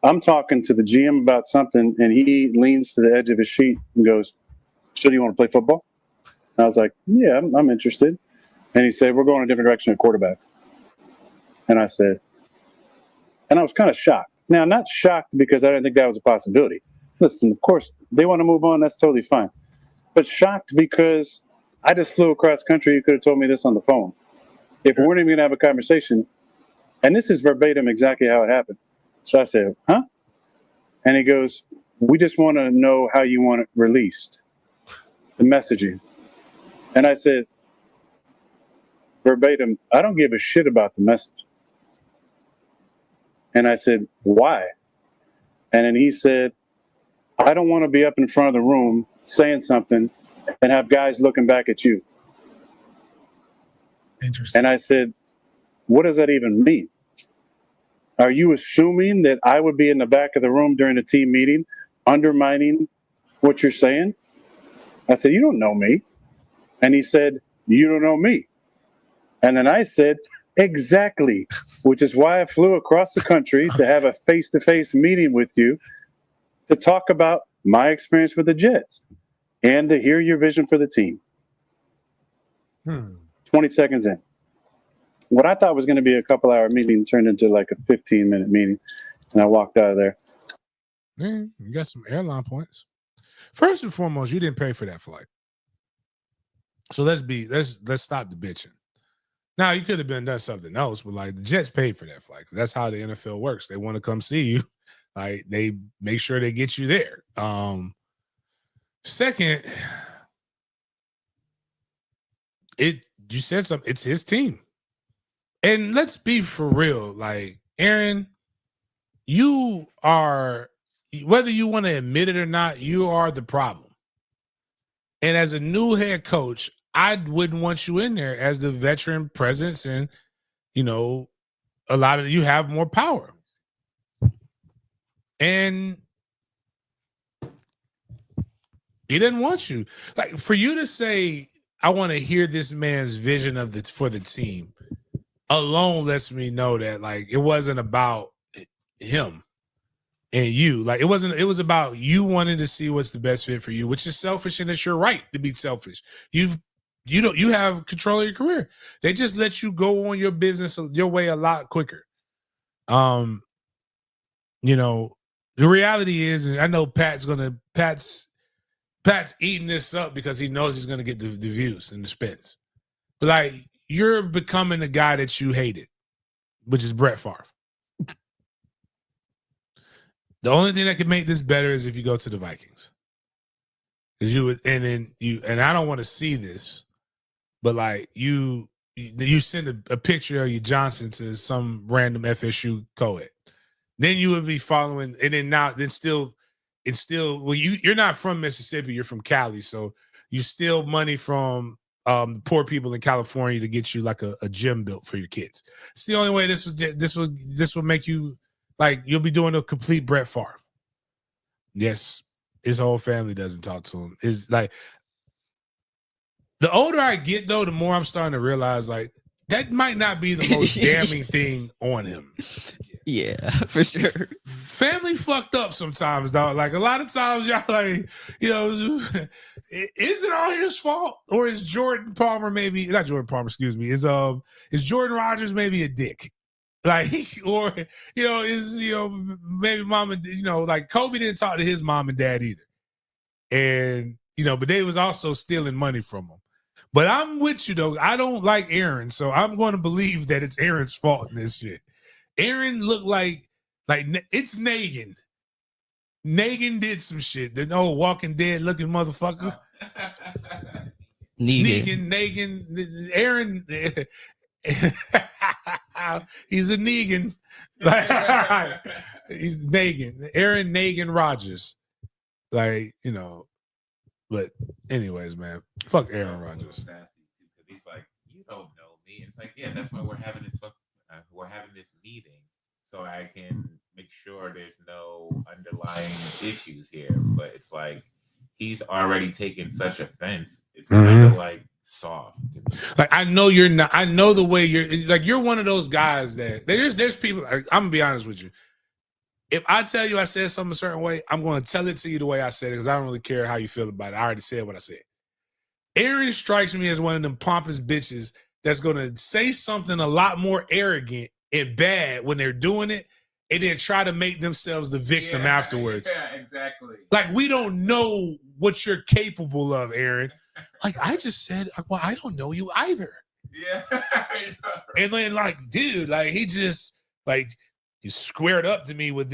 I'm talking to the GM about something. And he leans to the edge of his seat and goes, so do you want to play football? And I was like, yeah, I'm interested. And he said, we're going a different direction at quarterback. And I said, and I was kind of shocked. Now, not shocked because I didn't think that was a possibility. Listen, of course, they want to move on. That's totally fine. But shocked because I just flew across country. You could have told me this on the phone. If we weren't even going to have a conversation, and this is verbatim exactly how it happened. So I said, huh? And he goes, we just want to know how you want it released, the messaging. And I said, verbatim, I don't give a shit about the message. And I said, why? And then he said, I don't want to be up in front of the room saying something and have guys looking back at you. Interesting. And I said, what does that even mean? Are you assuming that I would be in the back of the room during a team meeting undermining what you're saying? I said, you don't know me. And he said, you don't know me. And then I said, exactly, which is why I flew across the country to have a face-to-face meeting with you to talk about my experience with the Jets and to hear your vision for the team. 20 seconds in. What I thought was going to be a couple-hour meeting turned into like a 15-minute meeting, and I walked out of there. Man, you got some airline points. First and foremost, you didn't pay for that flight. So let's stop the bitching. Now, you could have done something else, but like the Jets paid for that flight. That's how the NFL works. They want to come see you. Like they make sure they get you there. Second, you said something, it's his team. And let's be for real, like Aaron, you are, whether you want to admit it or not, you are the problem. And as a new head coach, I wouldn't want you in there as the veteran presence, and a lot of you have more power. And he didn't want you. Like for you to say, I want to hear this man's vision for the team alone lets me know that like it wasn't about him and you. Like it was about you wanting to see what's the best fit for you, which is selfish, and it's your right to be selfish. You have control of your career. They just let you go on your business your way a lot quicker. The reality is, and I know Pat's eating this up because he knows he's gonna get the views and the spins. But like you're becoming the guy that you hated, which is Brett Favre. The only thing that could make this better is if you go to the Vikings. Because and I don't want to see this, but like you send a picture of your Johnson to some random FSU co-ed. Then you would be following, and then still well, you're not from Mississippi, you're from Cali, so you steal money from poor people in California to get you like a gym built for your kids. It's the only way this will make you like you'll be doing a complete Brett Favre. Yes, his whole family doesn't talk to him. Is like the older I get though, the more I'm starting to realize like that might not be the most damning thing on him. Yeah, for sure. Family fucked up sometimes, dog. Like a lot of times, y'all like, is it all his fault, or is Jordan Palmer maybe not Jordan Palmer? Excuse me. Is Jordan Rodgers maybe a dick? Like, or is maybe mom and like Kobe didn't talk to his mom and dad either, and but they was also stealing money from him. But I'm with you though. I don't like Aaron, so I'm going to believe that it's Aaron's fault in this shit. Aaron looked like it's Negan. Negan did some shit. The old Walking Dead looking motherfucker. Negan. Aaron. He's a Negan. He's Negan. Aaron Negan Rodgers. But anyways, man, fuck Aaron Rodgers. He's like, you don't know me. It's like, yeah, that's why we're having this meeting, so I can make sure there's no underlying issues here. But it's like he's already taken such offense. It's kind of like soft. Like I know you're not. I know the way you're one of those guys that there's people. I'm gonna be honest with you. If I tell you I said something a certain way, I'm going to tell it to you the way I said it because I don't really care how you feel about it. I already said what I said. Aaron strikes me as one of them pompous bitches that's going to say something a lot more arrogant and bad when they're doing it, and then try to make themselves the victim afterwards. Yeah, exactly. Like, we don't know what you're capable of, Aaron. Like, I just said, well, I don't know you either. Yeah. And then, like, dude, like, he just, like, he squared up to me with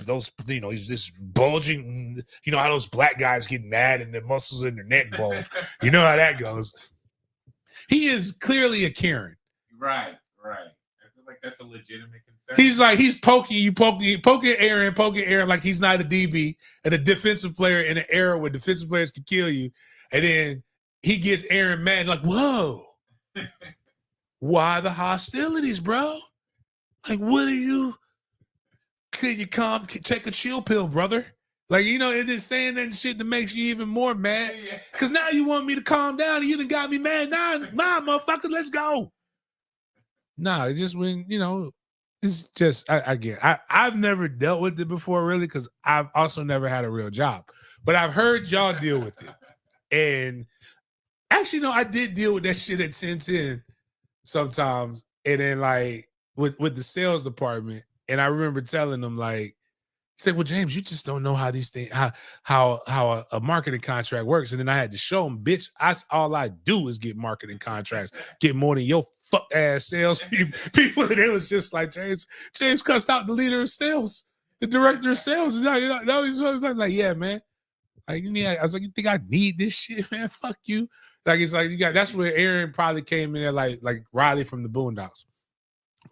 those, he's just bulging. You know how those black guys get mad and their muscles in their neck bulge. You know how that goes. He is clearly a Karen. Right. feel like that's a legitimate concern. He's poking Aaron like he's not a DB and a defensive player in an era where defensive players can kill you. And then he gets Aaron mad, like, whoa. Why the hostilities, bro? Like, what are you? Could you come take a chill pill, brother? Like, it is saying that shit that makes you even more mad. Because now you want me to calm down and you done got me mad. Nah, motherfucker, let's go. Nah, it just when, it's just, I've never dealt with it before, really, because I've also never had a real job. But I've heard y'all deal with it. And actually, no, I did deal with that shit at 1010 sometimes. And then, like, with the sales department, and I remember telling them, like, he said, well, James, you just don't know how these things, how a marketing contract works. And then I had to show him, bitch, all I do is get marketing contracts, get more than your fuck ass sales people. And it was just like, James cussed out the leader of sales, the director of sales. He's like, yeah, man. Like, I was like, you think I need this shit, man? Fuck you. Like, it's like, that's where Aaron probably came in there like Riley from the Boondocks.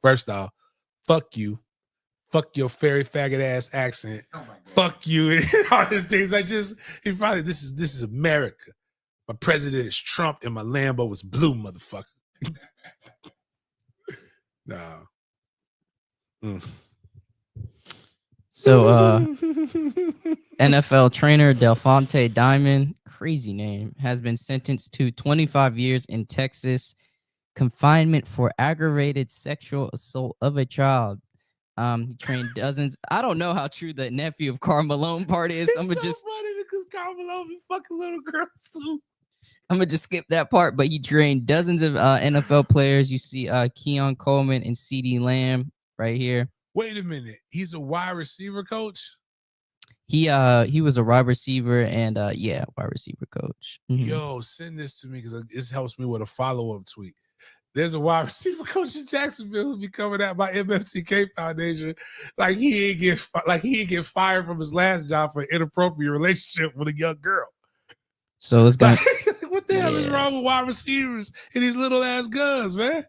First off, fuck you. Fuck your fairy faggot ass accent. Oh fuck you. And all these things. He probably, this is America. My president is Trump and my Lambo is blue, motherfucker. Nah. So, NFL trainer Delphonte Diamond, crazy name, has been sentenced to 25 years in Texas confinement for aggravated sexual assault of a child. He trained dozens. I don't know how true the nephew of Karl Malone part is. I'm gonna just funny because Karl Malone be fucking little girls too. I'm gonna just skip that part. But he trained dozens of NFL players. You see, Keon Coleman and CeeDee Lamb right here. Wait a minute, he's a wide receiver coach. He was a wide receiver and wide receiver coach. Mm-hmm. Yo, send this to me because this helps me with a follow-up tweet. There's a wide receiver coach in Jacksonville who be coming out by MFTK Foundation like he ain't get fired from his last job for an inappropriate relationship with a young girl. So let's go. What the hell is wrong with wide receivers and these little ass guns, man?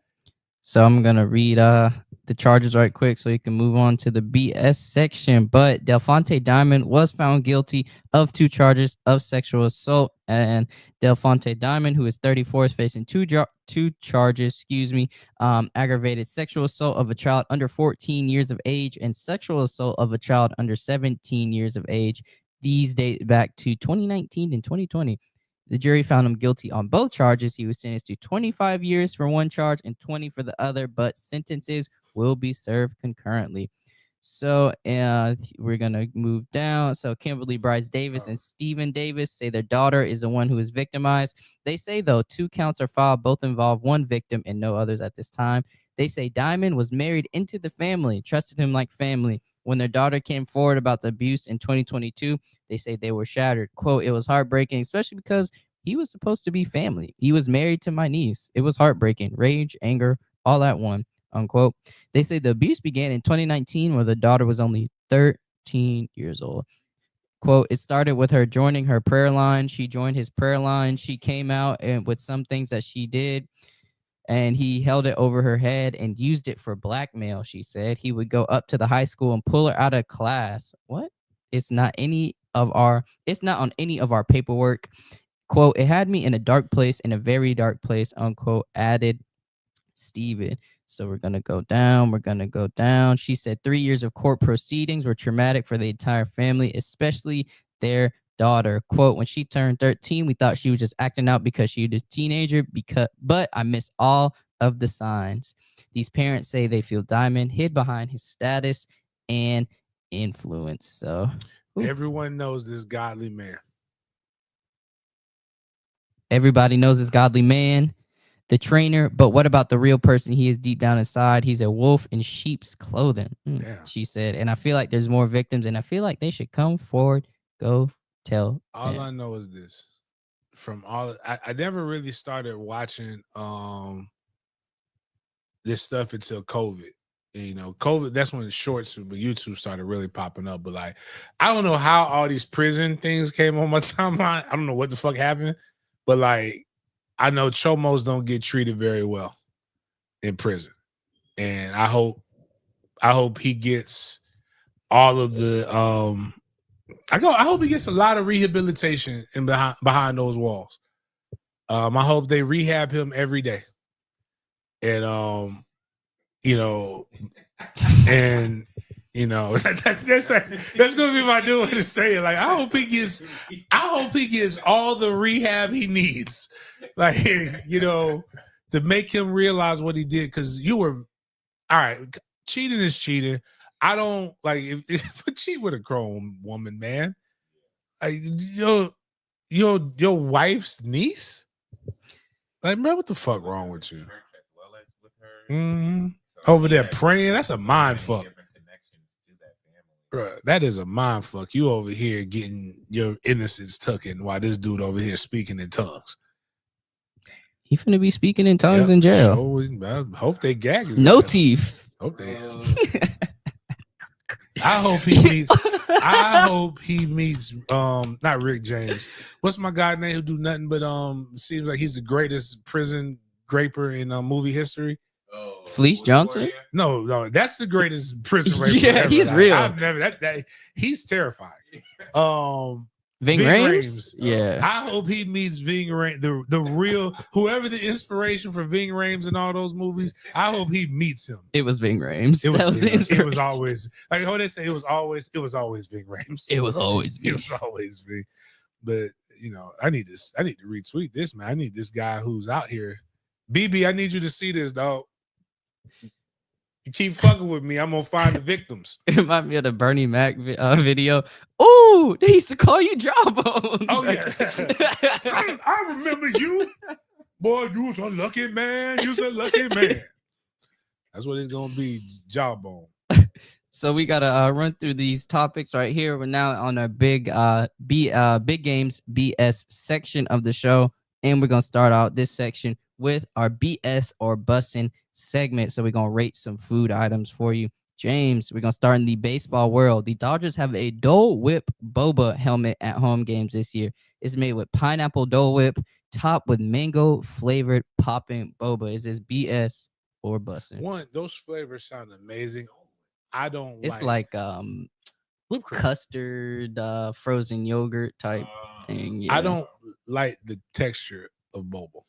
So I'm gonna read the charges right quick so you can move on to the BS section. But Delphonte Diamond was found guilty of 2 charges of sexual assault, and Delphonte Diamond, who is 34, is facing two charges, aggravated sexual assault of a child under 14 years of age and sexual assault of a child under 17 years of age. These date back to 2019 and 2020. The jury found him guilty on both charges. He was sentenced to 25 years for one charge and 20 for the other, but sentences will be served concurrently. So we're going to move down. So Kimberly Bryce Davis and Stephen Davis say their daughter is the one who is victimized. They say, though, 2 counts are filed. Both involve one victim and no others at this time. They say Diamond was married into the family, trusted him like family. When their daughter came forward about the abuse in 2022, they say they were shattered. Quote, it was heartbreaking, especially because he was supposed to be family. He was married to my niece. It was heartbreaking. Rage, anger, all at one, unquote. They say the abuse began in 2019 where the daughter was only 13 years old. Quote, it started with her joining her prayer line. She joined his prayer line. She came out and with some things that she did, and he held it over her head and used it for blackmail, she said. He would go up to the high school and pull her out of class. What? It's not on any of our paperwork. Quote, it had me in a dark place, in a very dark place, unquote, added Steven. So we're going to go down. She said 3 years of court proceedings were traumatic for the entire family, especially their daughter. Quote, when she turned 13, we thought she was just acting out because she was a teenager, but I miss all of the signs. These parents say they feel Diamond hid behind his status and influence. So everyone knows this godly man. Everybody knows this godly man, the trainer, but what about the real person he is deep down inside? He's a wolf in sheep's clothing, she said. And I feel like there's more victims, and I feel like they should come forward, go tell all them. I know is this. I never really started watching this stuff until COVID. You know, COVID, that's when the shorts with YouTube started really popping up. But like, I don't know how all these prison things came on my timeline. I don't know what the fuck happened. But like, I know chomos don't get treated very well in prison. and I hope he gets all of the I hope he gets a lot of rehabilitation in behind those walls. I hope they rehab him every day. And that's gonna be my new way to say it. Like I hope he gets all the rehab he needs. Like, to make him realize what he did, because you were all right. Cheating is cheating. I don't like if cheat with a grown woman, man. Like your wife's niece. Like, bro, what the fuck wrong with you? Mm-hmm. Over there praying, that's a mind fuck. Bro, that is a mind fuck. You over here getting your innocence taken while this dude over here speaking in tongues. He finna be speaking in tongues in jail. I hope they gag his no ass. teeth. Hope they. I hope he meets not Rick James. What's my guy name who do nothing but seems like he's the greatest prison graper in movie history? Fleece Johnson? No, that's the greatest prison raper. Yeah, ever. he's real. I've never that he's terrifying. Ving Rhames? Yeah. I hope he meets Ving Rhames, the real, whoever the inspiration for Ving Rhames in all those movies. I hope he meets him. It was Ving Rhames. It was always like how they say it was always Ving Rhames. It was always me. It was always Ving. But I need to retweet this, man. I need this guy who's out here. BB, I need you to see this, dog. You keep fucking with me, I'm gonna find the victims. It remind me of the Bernie Mac video. Oh, they used to call you Jawbone. Oh yeah, I remember you, boy. You was a lucky man. You was a lucky man. That's what it's gonna be, Jawbone. So we gotta run through these topics right here. We're now on our big Big Games BS section of the show, and we're gonna start out this section with our BS or bussin' segment. So we're gonna rate some food items for you. James, we're gonna start in the baseball world. The Dodgers have a Dole Whip boba helmet at home games this year. It's made with pineapple Dole Whip, topped with mango flavored popping boba. Is this BS or bussin'? One, those flavors sound amazing. I don't. It's like whipped cream, custard, frozen yogurt type thing. Yeah. I don't like the texture of boba.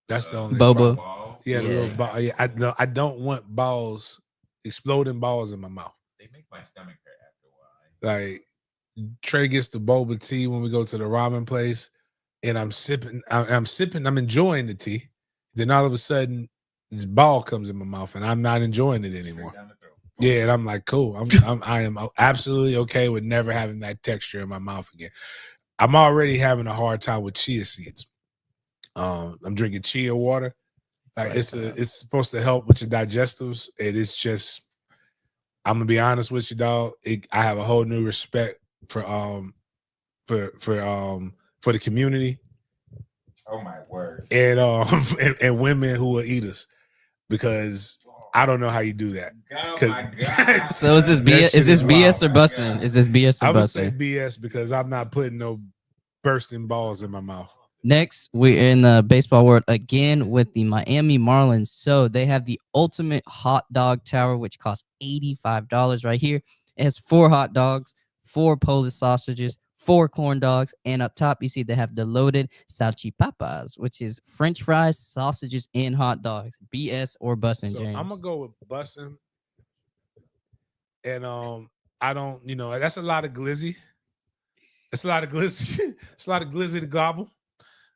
That's the only boba. Problem. Yeah, the little ball. Yeah, I don't want balls, exploding balls in my mouth. They make my stomach hurt after a while. Like Trey gets the boba tea when we go to the ramen place, and I'm sipping, I'm enjoying the tea. Then all of a sudden, this ball comes in my mouth, and I'm not enjoying it anymore. Yeah, and I'm like, cool. I am absolutely okay with never having that texture in my mouth again. I'm already having a hard time with chia seeds. I'm drinking chia water. Like it's supposed to help with your digestives, and it's just. I'm gonna be honest with you, dog. I have a whole new respect for the community. Oh my word! And and women who are eaters, because I don't know how you do that. Oh my God. So is this BS? Is this BS or bussin'? Is this BS or bussin'? I would say BS because I'm not putting no bursting balls in my mouth. Next, we're in the baseball world again with the Miami Marlins. So they have the ultimate hot dog tower, which costs $85 right here. It has 4 hot dogs, 4 Polish sausages, 4 corn dogs, and up top you see they have the loaded salchipapas, which is French fries, sausages, and hot dogs. BS or bussin', So James? I'm gonna go with bussin', and I don't, that's a lot of glizzy. It's a lot of glizzy. It's a lot of glizzy to gobble.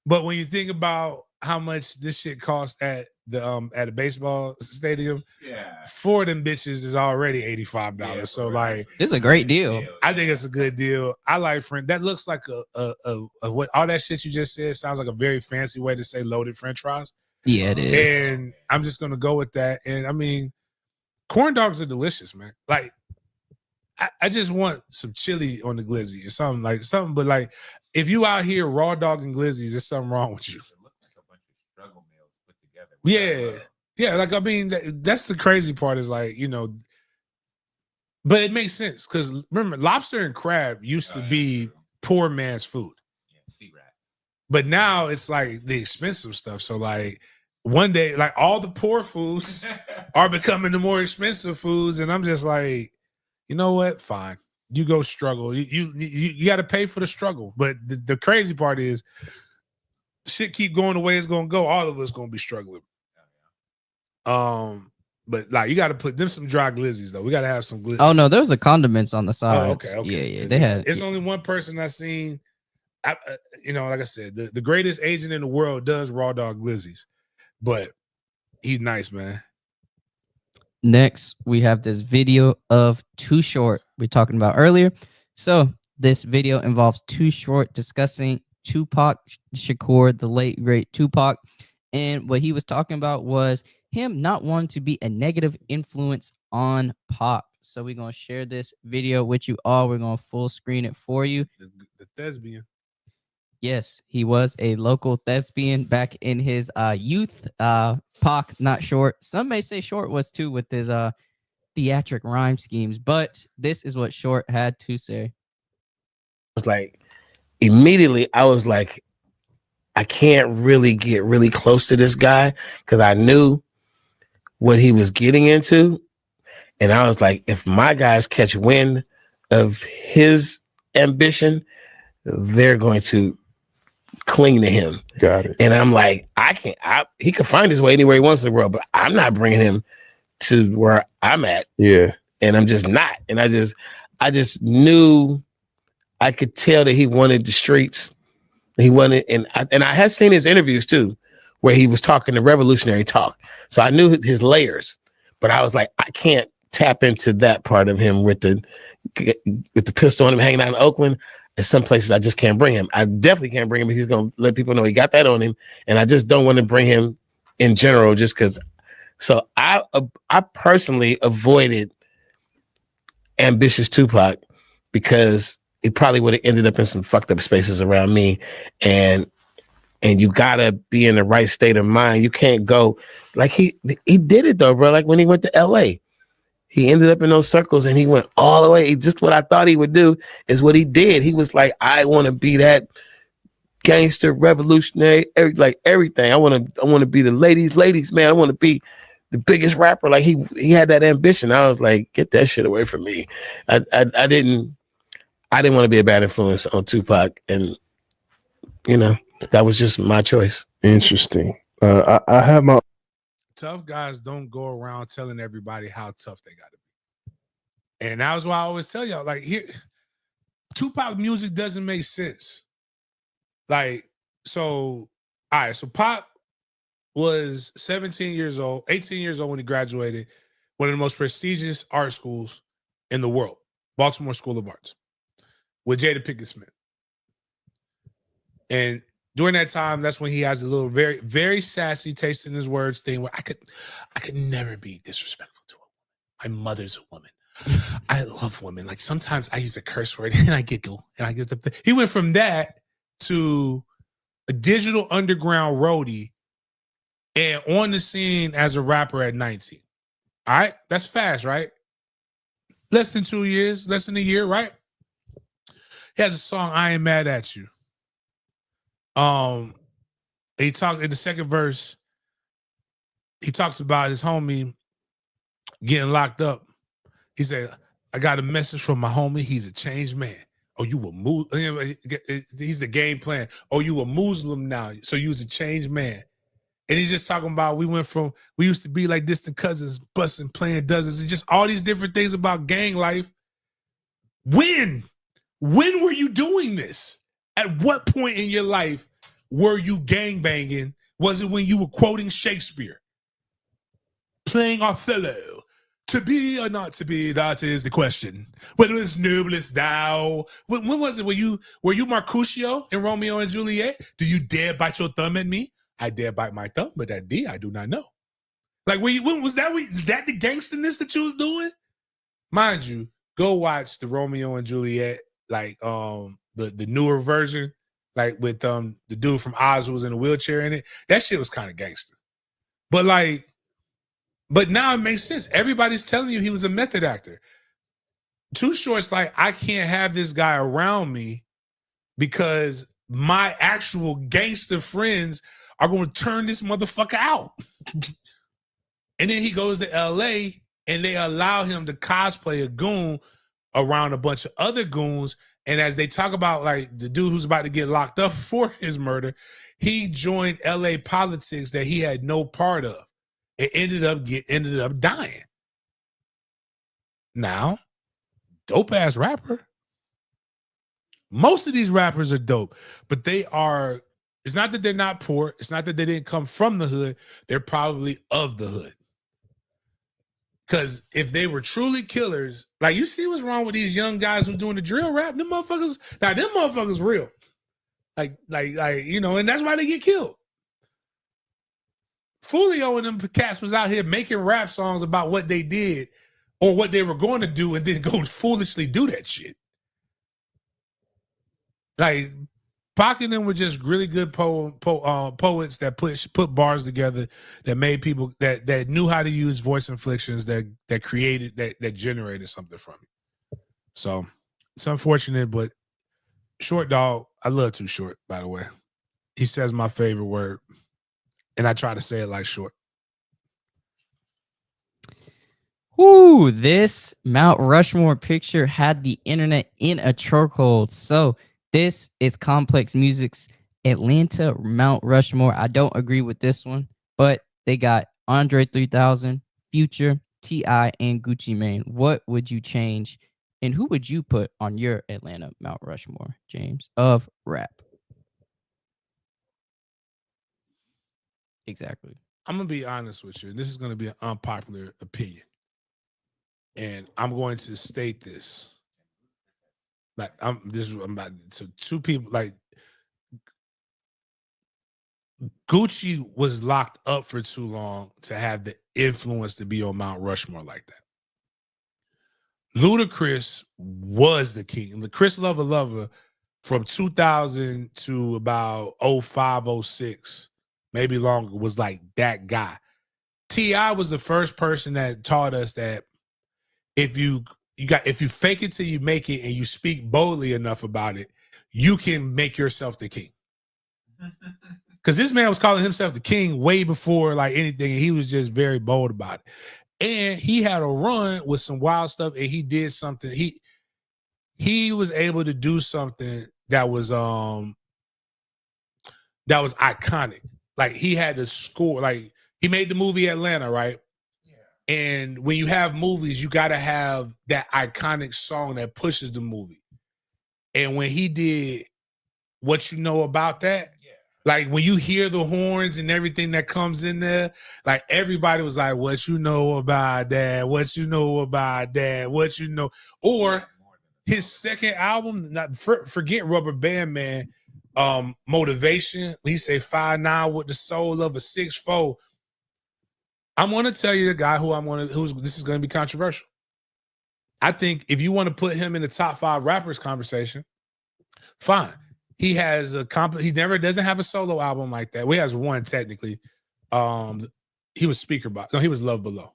But when you think about how much this shit costs at a baseball stadium, Yeah. 4 of them bitches is already $85. Yeah, so right. like, This is a great deal. I think it's a good deal. I like French. That looks like a what all that shit you just said sounds like a very fancy way to say loaded French fries. Yeah, it is. And I'm just gonna go with that. And I mean, corn dogs are delicious, man. Like, I just want some chili on the glizzy or something, but like if you out here raw dogging glizzies, there's something wrong with you. It looks like a bunch of struggle meals put together. Yeah. Like, I mean, that's the crazy part is like, but it makes sense because remember, lobster and crab used to be poor man's food. Yeah, sea rats. But now it's like the expensive stuff. So like one day, like all the poor foods are becoming the more expensive foods, and I'm just like, you know what? Fine, you go struggle. You got to pay for the struggle. But the crazy part is, shit keep going the way it's gonna go. All of us gonna be struggling. But like you got to put them some dry glizzies though. We got to have some glizzies. Oh no, there was the condiments on the sides. Oh, okay. Yeah, they had. It's only one person I've seen. Like I said, the greatest agent in the world does raw dog glizzies, but he's nice, man. Next, we have this video of Too Short we're talking about earlier. So this video involves Too Short discussing Tupac Shakur, the late great Tupac, and what he was talking about was him not wanting to be a negative influence on Pac. So we're gonna share this video with you all. We're gonna full screen it for you. The thespian. Yes, he was a local thespian back in his youth. Pac, not Short. Some may say Short was too with his theatric rhyme schemes, but this is what Short had to say. It was like immediately I was like, I can't really get really close to this guy because I knew what he was getting into. And I was like, if my guys catch wind of his ambition, they're going to cling to him. Got it. And I'm like, he can find his way anywhere he wants in the world, but I'm not bringing him to where I'm at. Yeah. And I'm just not. And I just knew, I could tell that he wanted the streets. He wanted, and I had seen his interviews too, where he was talking the revolutionary talk. So I knew his layers, but I was like, I can't tap into that part of him with the pistol on him hanging out in Oakland. In some places, I just can't bring him. I definitely can't bring him if he's going to let people know he got that on him. And I just don't want to bring him in general just because. So I personally avoided ambitious Tupac because it probably would have ended up in some fucked up spaces around me. And you got to be in the right state of mind. You can't go like he did it, though, bro. Like when he went to L.A., he ended up in those circles and he went all the way. Just what I thought he would do is what he did. He was like, I want to be that gangster, revolutionary, like everything. I want to be the ladies, man. I want to be the biggest rapper. Like he had that ambition. I was like, get that shit away from me. I didn't want to be a bad influence on Tupac. And, that was just my choice. Interesting. I have my. Tough guys don't go around telling everybody how tough they got to be. And that was why I always tell y'all, like, here, Tupac music doesn't make sense. Like, so, all right, so Pac was 18 years old when he graduated, one of the most prestigious art schools in the world, Baltimore School of Arts, with Jada Pinkett Smith. And during that time, that's when he has a little very, very sassy taste in his words thing where I could never be disrespectful to a woman. My mother's a woman. I love women. Like sometimes I use a curse word and I giggle and I get the. He went from that to a digital underground roadie and on the scene as a rapper at 19. All right, that's fast, right? Less than 2 years, less than a year, right? He has a song, I Ain't Mad at You. He talked in the second verse, he talks about his homie getting locked up. He said, I got a message from my homie. He's a changed man. Oh, you a Muslim? He's a game plan. Oh, you a Muslim now. So you was a changed man. And he's just talking about we used to be like distant cousins, busting, playing dozens, and just all these different things about gang life. When were you doing this? At what point in your life were you gangbanging? Was it when you were quoting Shakespeare? Playing Othello? To be or not to be, that is the question. Whether it's noblest thou. When was it? Were you Mercutio in Romeo and Juliet? Do you dare bite your thumb at me? I dare bite my thumb, but that D I do not know. Like when was that? Is that the gangsterness that you was doing? Mind you, go watch the Romeo and Juliet, like the newer version, like with the dude from Oz who was in a wheelchair in it. That shit was kind of gangster. But now it makes sense. Everybody's telling you he was a method actor. Too Short's like, I can't have this guy around me because my actual gangster friends are going to turn this motherfucker out. And then he goes to LA and they allow him to cosplay a goon around a bunch of other goons. And as they talk about like the dude who's about to get locked up for his murder, he joined LA politics that he had no part of. It ended up dying. Now, dope ass rapper. Most of these rappers are dope, but it's not that they're not poor. It's not that they didn't come from the hood. They're probably of the hood. Because if they were truly killers, like you see what's wrong with these young guys who doing the drill rap, them motherfuckers real. Like, and that's why they get killed. Fulio and them cats was out here making rap songs about what they did or what they were going to do and then go foolishly do that shit. Like, Pac and them were just really good poets that put bars together, that made people that knew how to use voice inflections, that created that generated something from it. So it's unfortunate, but Short Dog, I love Too Short, by the way. He says my favorite word, and I try to say it like Short. Ooh, this Mount Rushmore picture had the internet in a chokehold. So this is Complex Music's Atlanta Mount Rushmore. I don't agree with this one, but they got Andre 3000, Future, T.I., and Gucci Mane. What would you change, and who would you put on your Atlanta Mount Rushmore, James, of rap? Exactly. I'm going to be honest with you, and this is going to be an unpopular opinion. And I'm going to state this. Like, I'm about to two people, like, Gucci was locked up for too long to have the influence to be on Mount Rushmore like that. Ludacris was the king. The Chris Lover from 2000 to about 05, 06, maybe longer, was like that guy. T.I. was the first person that taught us that if you fake it till you make it and you speak boldly enough about it, you can make yourself the king. Because this man was calling himself the king way before like anything, and he was just very bold about it. And he had a run with some wild stuff, and he did something. He was able to do something that was iconic. Like, he had to score. Like, he made the movie Atlanta, right? And when you have movies, you got to have that iconic song that pushes the movie. And when he did What You Know About That, like when you hear the horns and everything that comes in there, like everybody was like, what you know about that? What you know about that? What you know? Or his second album, forget Rubber Band Man, Motivation. He say 5'9" with the soul of a 6'4". I'm going to tell you the guy this is going to be controversial. I think if you want to put him in the top 5 rappers conversation, fine. He has he never doesn't have a solo album like that. Well, he has one technically. He was Speaker Box. No, he was Love Below.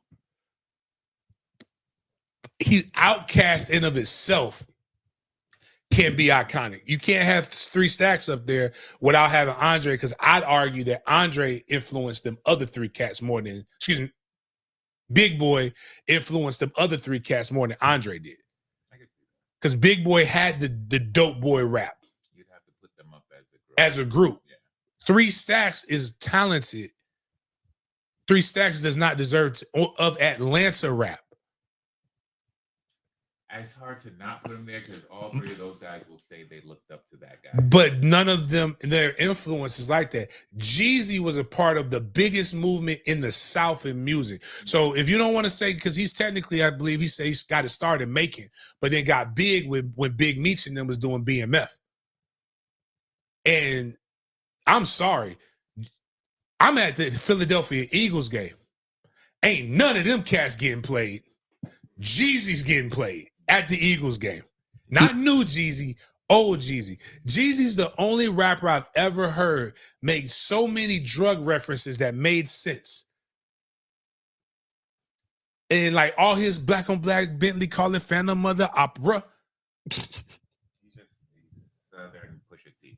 He's Outcast in of itself can be iconic. You can't have 3 Stacks up there without having Andre, because I'd argue that Andre influenced them other 3 cats more than, Big Boy influenced them other 3 cats more than Andre did. Because Big Boy had the dope boy rap. You'd have to put them up as a group. Yeah. 3 Stacks is talented. 3 Stacks does not deserve of Atlanta rap. It's hard to not put them there because all 3 of those guys will say they looked up to that guy. But none of them, their influence is like that. Jeezy was a part of the biggest movement in the South in music. So if you don't want to say, because he's technically, I believe he's got to start in making, but then got big when Big Meech and them was doing BMF. And I'm sorry, I'm at the Philadelphia Eagles game. Ain't none of them cats getting played. Jeezy's getting played at the Eagles game. Not new Jeezy, old Jeezy. Jeezy's the only rapper I've ever heard make so many drug references that made sense. And like all his black on black Bentley calling Phantom Mother opera. He's Southern Pusha T.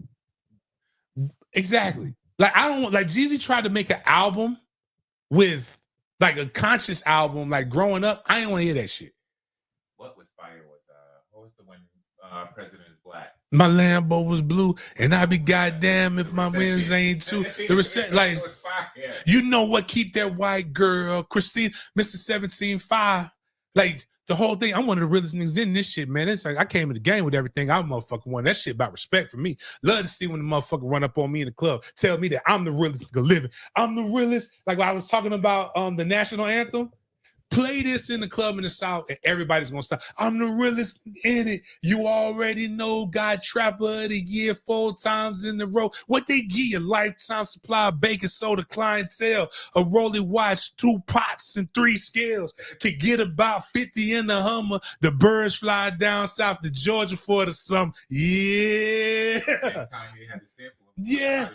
Exactly. Like I don't want like Jeezy tried to make an album with like a conscious album, like growing up. I ain't want to hear that shit. What was fire was what was the one President is Black? My Lambo was blue, and I'd be goddamn if my wins ain't too. The reset, like, you know what? Keep that white girl, Christine, Mr. 17-5. Like, the whole thing. I'm one of the realest niggas in this shit, man. It's like I came in the game with everything I motherfucking won. That shit about respect for me. Love to see when the motherfucker run up on me in the club, tell me that I'm the realest nigga living. I'm the realest. Like I was talking about the national anthem. Play this in the club in the South and everybody's gonna stop. I'm the realest in it. You already know. God Trapper of the Year 4 times in a row. What they give you? Lifetime supply of baking soda clientele, a rolling watch, 2 pots and 3 scales. Could get about 50 in the Hummer. The birds fly down south to Georgia for the summer. Yeah. Yeah.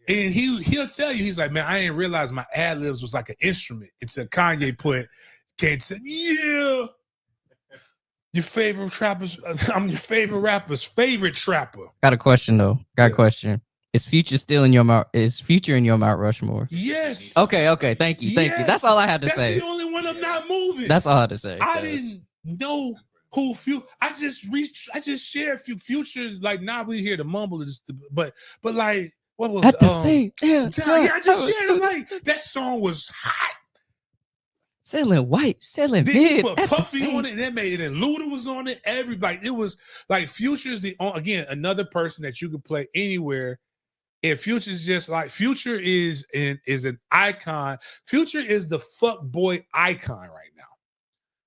And he'll tell you, he's like, man, I ain't realized my ad-libs was like an instrument until Kanye came to, yeah, your favorite trappers, I'm your favorite rapper's favorite trapper. Got a question though. Got a question. Is Future still in your Mount? Is Future in your Mount Rushmore? Yes. Okay. Thank you. Thank you. That's all I had to say. That's the only one I'm not moving. That's all I had to say. I didn't know who Future. I just shared Future's like now we hear the mumble, but like. What was at the same yeah, I just shared it. Like that song was hot. Selling white, selling then big. You put Puffy on it, and they made it, and Luda was on it. Everybody, it was like Future's again another person that you could play anywhere. And Future's just like Future is an icon. Future is the fuck boy icon right now.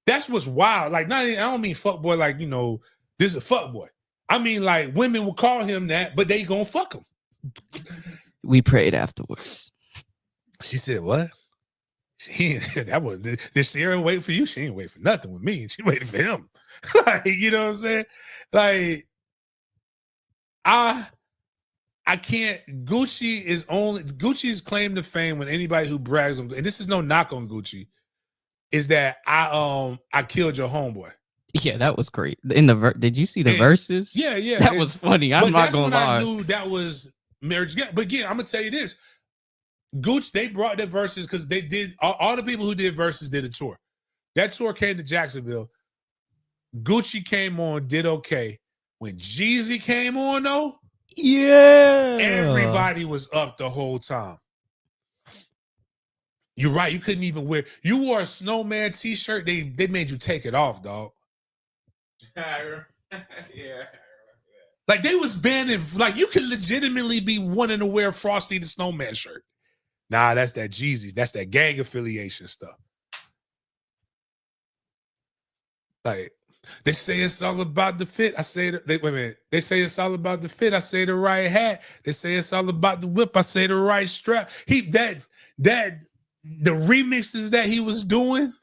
That's what's wild. Like, I don't mean fuck boy like this is a fuck boy. I mean like women will call him that, but they gonna fuck him. We prayed afterwards. She said, "What? Did Sierra wait for you? She ain't wait for nothing with me. She waited for him." Like, you know what I'm saying? Like, I can't. Gucci's claim to fame when anybody who brags on, and this is no knock on Gucci, is that I killed your homeboy. Yeah, that was great. Did you see the verses? Yeah, that was funny. I'm not gonna lie. I knew that was marriage. But again, I'm gonna tell you this: Gucci, they brought their verses because they did. All the people who did verses did a tour. That tour came to Jacksonville. Gucci came on, did okay. When Jeezy came on, though, yeah, everybody was up the whole time. You're right. You couldn't even wear. You wore a snowman T-shirt. They made you take it off, dog. Yeah. Like they was banning, like you could legitimately be wanting to wear Frosty the Snowman shirt. Nah, that's that Jeezy. That's that gang affiliation stuff. Like they say it's all about the fit. I say wait a minute. They say it's all about the fit. I say the right hat. They say it's all about the whip. I say the right strap. The remixes that he was doing.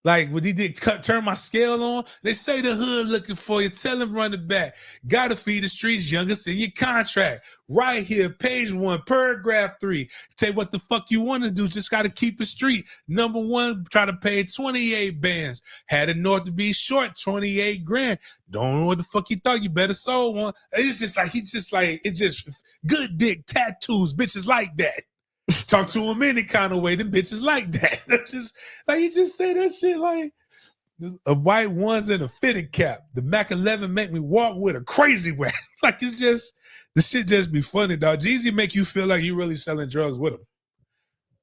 Like when he did turn my scale on, they say the hood looking for you. Tell him run it back. Gotta feed the streets, youngest in your contract. Right here, page 1, paragraph 3. Tell you what the fuck you want to do. Just gotta keep it street. Number 1, try to pay 28 bands. Had it north to be short, 28 grand. Don't know what the fuck you thought. You better sold one. It's just good dick tattoos. Bitches like that. Talk to him any kind of way. Them bitches like that. Just like you just say that shit like a white ones and a fitted cap. The Mac 11 make me walk with a crazy way. Like it's just the shit just be funny, dog. Jeezy make you feel like you really selling drugs with him.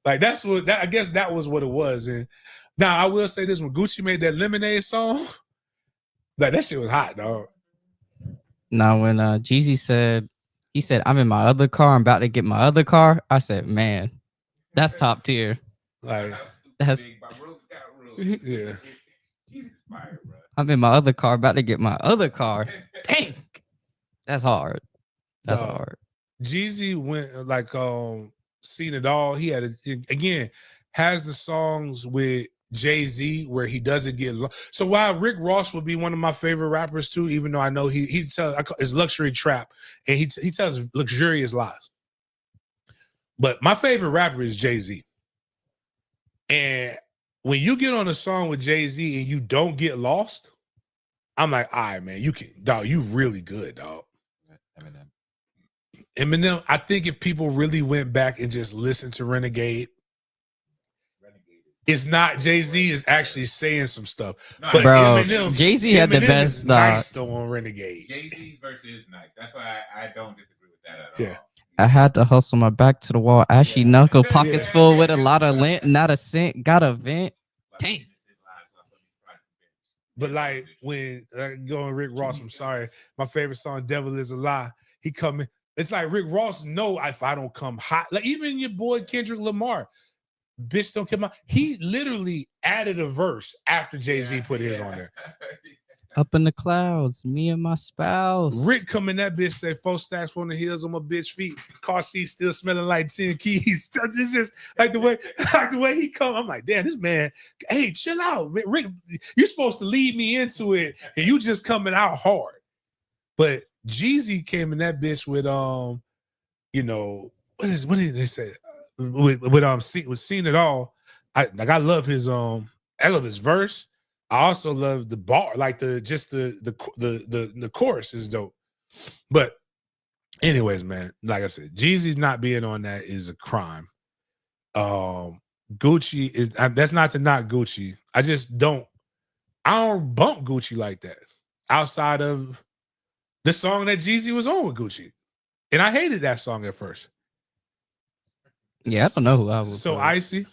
Like I guess that was what it was. And now I will say this: when Gucci made that Lemonade song, like that shit was hot, dog. Now when Jeezy said. He said, "I'm in my other car. I'm about to get my other car." I said, "Man, that's top tier." Like that's yeah. I'm in my other car, about to get my other car. Dang, that's hard. That's hard. Jeezy went like seen it all. He had has the songs with Jay-Z where he doesn't get so while Rick Ross would be one of my favorite rappers too, even though I know he tells his luxury trap and he tells luxurious lies. But my favorite rapper is Jay-Z. And when you get on a song with Jay-Z and you don't get lost, I'm like, all right, man, you really good, dog. Eminem, I think if people really went back and just listened to Renegade, it's not Jay-Z is actually saying some stuff. No, But Bro, Eminem, Jay-Z had the Eminem best is nice though on Renegade. Jay-Z's verse is nice. That's why I don't disagree with that at Yeah. all. I had to hustle my back to the wall. Ashy knuckle, pockets full with a lot of lint, not a cent, got a vent. Dang. But like when going Rick Ross, I'm sorry, my favorite song, "Devil Is a Lie." He coming. It's like Rick Ross know if I don't come hot. Like even your boy Kendrick Lamar, bitch don't come out. He literally added a verse after Jay-Z put his on there. Up in the clouds, me and my spouse. Rick come in that bitch say 4 stacks from the heels on my bitch feet. Car seat still smelling like 10 keys. It's just like the way he come. I'm like, damn, this man. Hey, chill out, Rick. You're supposed to lead me into it, and you just coming out hard. But Jeezy came in that bitch with you know, what did they say? With Seen It All. I love his verse. I also love the bar, like the chorus is dope. But anyways, man, like I said, Jeezy's not being on that is a crime. Gucci is that's not to knock Gucci. I don't bump Gucci like that outside of the song that Jeezy was on with Gucci. And I hated that song at first. Yeah, I don't know who I was. So Icy.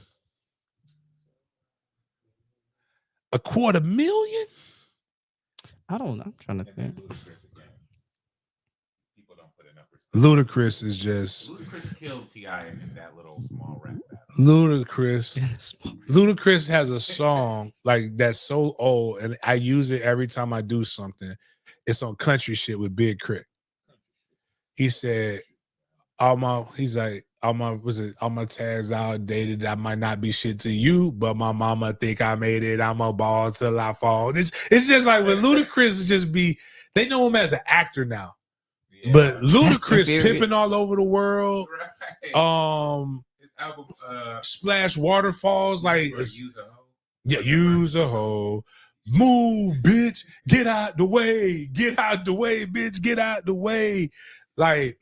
$250,000? I don't know. I'm trying to think. Ludacris is just Ludacris killed T.I. in that little small rap battle. Ludacris has a song like that's so old, and I use it every time I do something. It's on Country Shit with Big Crit. He said, all my tags outdated. I might not be shit to you, but my mama think I made it. I'm a ball till I fall. It's just like when Ludacris just be, they know him as an actor now. Yeah. But Ludacris pimping all over the world. Right. His album, Splash Waterfalls, like use a hoe. Move, bitch. Get out the way. Get out the way, bitch. Get out the way. Like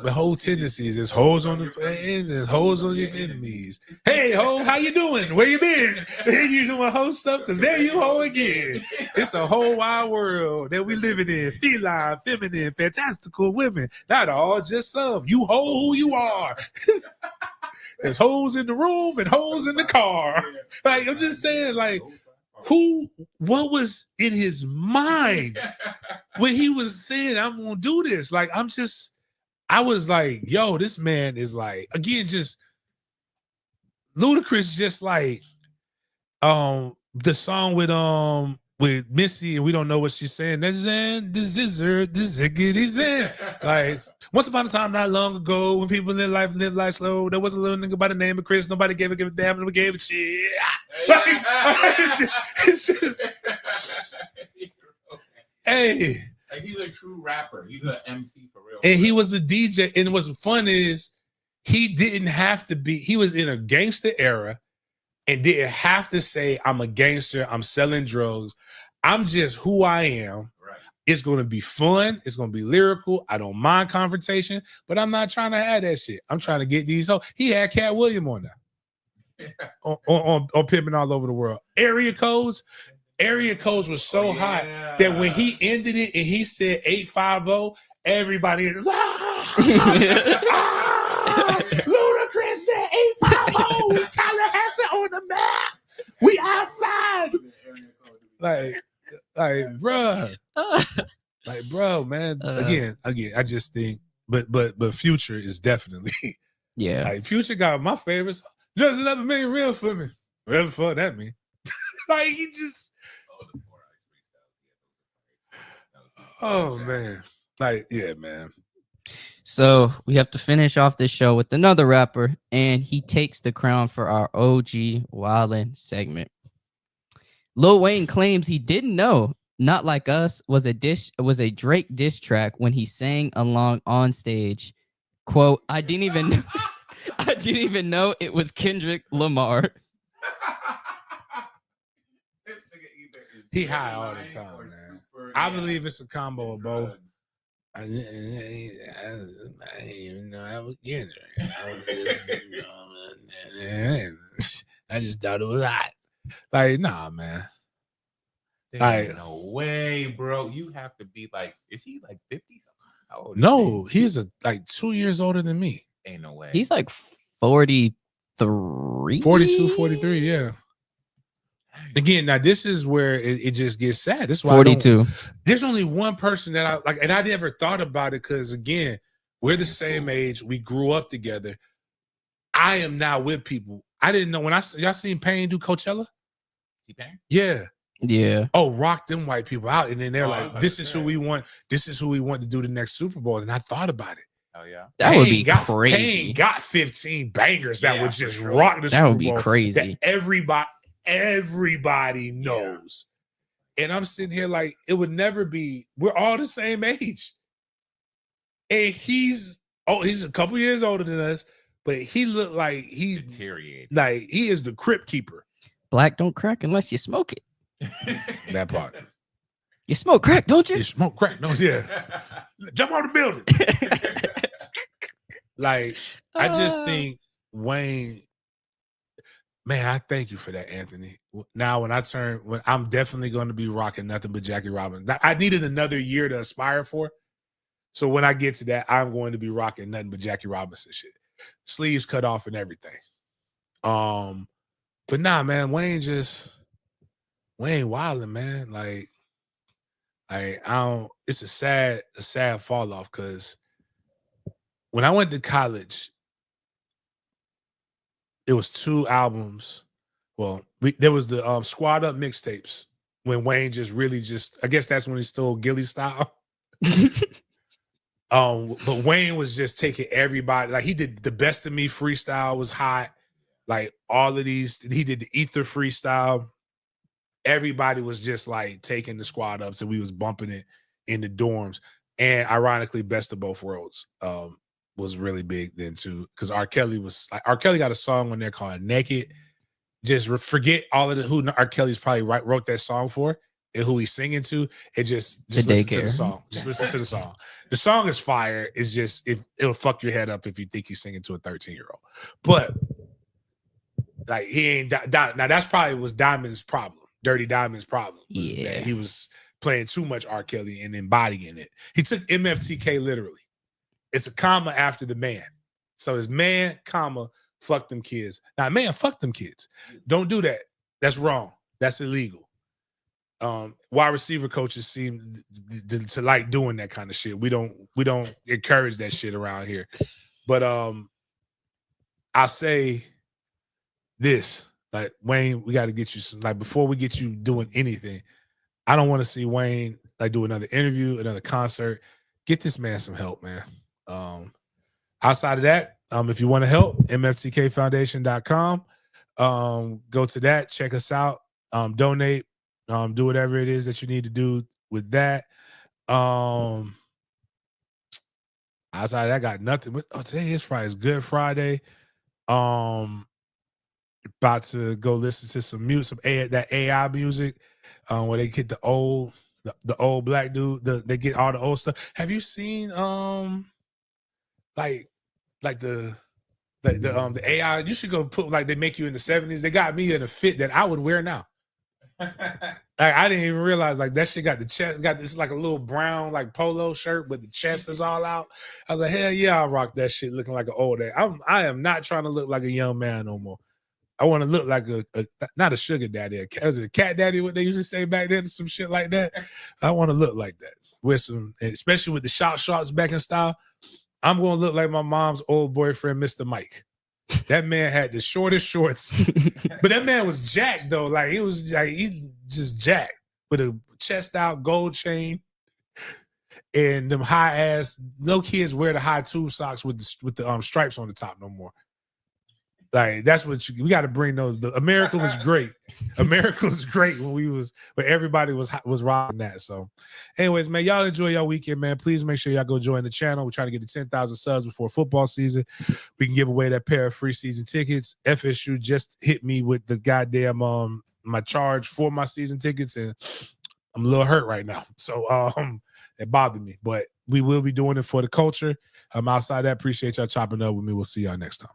the whole tendencies is hoes on the fans and hoes on your enemies. Hey ho, how you doing? Where you been? You doing hoe stuff? Because there you ho again. It's a whole wide world that we living in. Feline, feminine, fantastical women. Not all, just some. You ho who you are. There's hoes in the room and hoes in the car. Like I'm just saying, like what was in his mind when he was saying, I'm gonna do this? Like, I was like, yo, this man is like, again, just Ludacris, just like the song with Missy, and we don't know what she's saying. This is her, this is it. Like, once upon a time, not long ago, when people live life slow, there was a little nigga by the name of Chris. Nobody gave a damn, and we gave a shit. Like, it's just, hey. Like, he's a true rapper. He's an MC for real. And he was a DJ. And what's fun is he didn't have to be, he was in a gangster era and didn't have to say, I'm a gangster, I'm selling drugs. I'm just who I am. Right. It's going to be fun. It's going to be lyrical. I don't mind confrontation, but I'm not trying to have that shit. I'm trying to get these hoes. He had Cat Williams on there. Yeah. On pimping all over the world. Area codes was so hot that when he ended it and he said 850, everybody is Ludacris said 850, Tallahassee on the map. We outside. Like, bro, man. Again, I just think, but Future is definitely, yeah. Like, Future got my favorites. Just another million real for me. Whatever the fuck that mean. Like, he just. Oh man. Like, yeah, man. So we have to finish off this show with another rapper, and he takes the crown for our OG Wildin' segment. Lil Wayne claims he didn't know Not Like Us was a Drake diss track when he sang along on stage. Quote, I didn't even know it was Kendrick Lamar. He high all the time, man. I believe it's a combo of both. I didn't even know I was getting there. I was just, I just thought it was hot. Like, nah, man. There's no way, bro. You have to be like, is he like 50? How old is No, he's like 2 years older than me. Ain't no way. He's like 43. 42, 43, yeah. Again, now this is where it just gets sad. This is why 42. There's only one person that I like, and I never thought about it because again, we're the same age. We grew up together. I am now with people. I didn't know when y'all seen Payne do Coachella? T-Pain? Yeah. Yeah. Oh, rock them white people out. And then they're like, this is who we want. This is who we want to do the next Super Bowl. And I thought about it. Oh, yeah. That would be crazy. Payne got 15 bangers that would just rock the Super Bowl. That would be crazy. That everybody knows. And I'm sitting here like, it would never be, we're all the same age. And he's a couple years older than us, but he looked like he deteriorated. Like he is the crypt keeper. Black don't crack unless you smoke it. That part. You smoke crack, don't you? You smoke crack, don't you? Yeah. Jump out the building. Like, I just think Wayne, man, I thank you for that, Anthony. Now, when I'm definitely going to be rocking nothing but Jackie Robinson. I needed another year to aspire for. So when I get to that, I'm going to be rocking nothing but Jackie Robinson shit. Sleeves cut off and everything. But nah, man, Wayne wilding, man. Like I don't, it's a sad fall off because when I went to college, it was 2 albums. Well, there was the Squad Up mixtapes when Wayne I guess that's when he stole Gilly style. But Wayne was just taking everybody. Like he did the Best of Me freestyle was hot. Like all of these, he did the Ether freestyle. Everybody was just like taking the Squad Ups and we was bumping it in the dorms. And ironically, Best of Both Worlds was really big then too. Because R. Kelly got a song on there called Naked. Just forget all of who R. Kelly's probably wrote that song for and who he's singing to. It just listen to the song. Just listen to the song. The song is fire. It's just it'll fuck your head up if you think he's singing to a 13-year-old. But like he ain't now that's probably was Diamond's problem. Dirty Diamond's problem. Yeah, that he was playing too much R. Kelly and embodying it. He took MFTK literally. It's a comma after the man. So it's man, comma, fuck them kids. Now, man, fuck them kids. Don't do that. That's wrong. That's illegal. Wide receiver coaches seem to like doing that kind of shit. We don't encourage that shit around here. But I say this. Like, Wayne, we got to get you some, like, before we get you doing anything, I don't want to see Wayne, like, do another interview, another concert. Get this man some help, man. Outside of that, if you want to help, mftkfoundation.com. Go to that, check us out, donate, do whatever it is that you need to do with that. Outside of that, I got nothing. Today is Friday. It's Good Friday. About to go listen to some music, that AI music, where they get the old black dude. They get all the old stuff. Have you seen like the AI? You should go put like they make you in the 70s. They got me in a fit that I would wear now. I didn't even realize like that shit got the chest, got this like a little brown like polo shirt, but the chest is all out. I was like, hell yeah, I'll rock that shit looking like an old day. I am not trying to look like a young man no more. I want to look like a not a sugar daddy. Was it a cat daddy? What they used to say back then, some shit like that. I want to look like that with some, especially with the shorts back in style. I'm going to look like my mom's old boyfriend, Mr. Mike. That man had the shortest shorts, but that man was jacked though. Like he was like he's just jacked with a chest out gold chain and them high ass. No kids wear the high tube socks with the stripes on the top no more. Like that's what we got to bring those. America was great. America was great when everybody was rocking that. So, anyways, man, y'all enjoy your weekend, man. Please make sure y'all go join the channel. We're trying to get to 10,000 subs before football season. We can give away that pair of free season tickets. FSU just hit me with the goddamn my charge for my season tickets, and I'm a little hurt right now. So it bothered me. But we will be doing it for the culture. Outside that, appreciate y'all chopping up with me. We'll see y'all next time.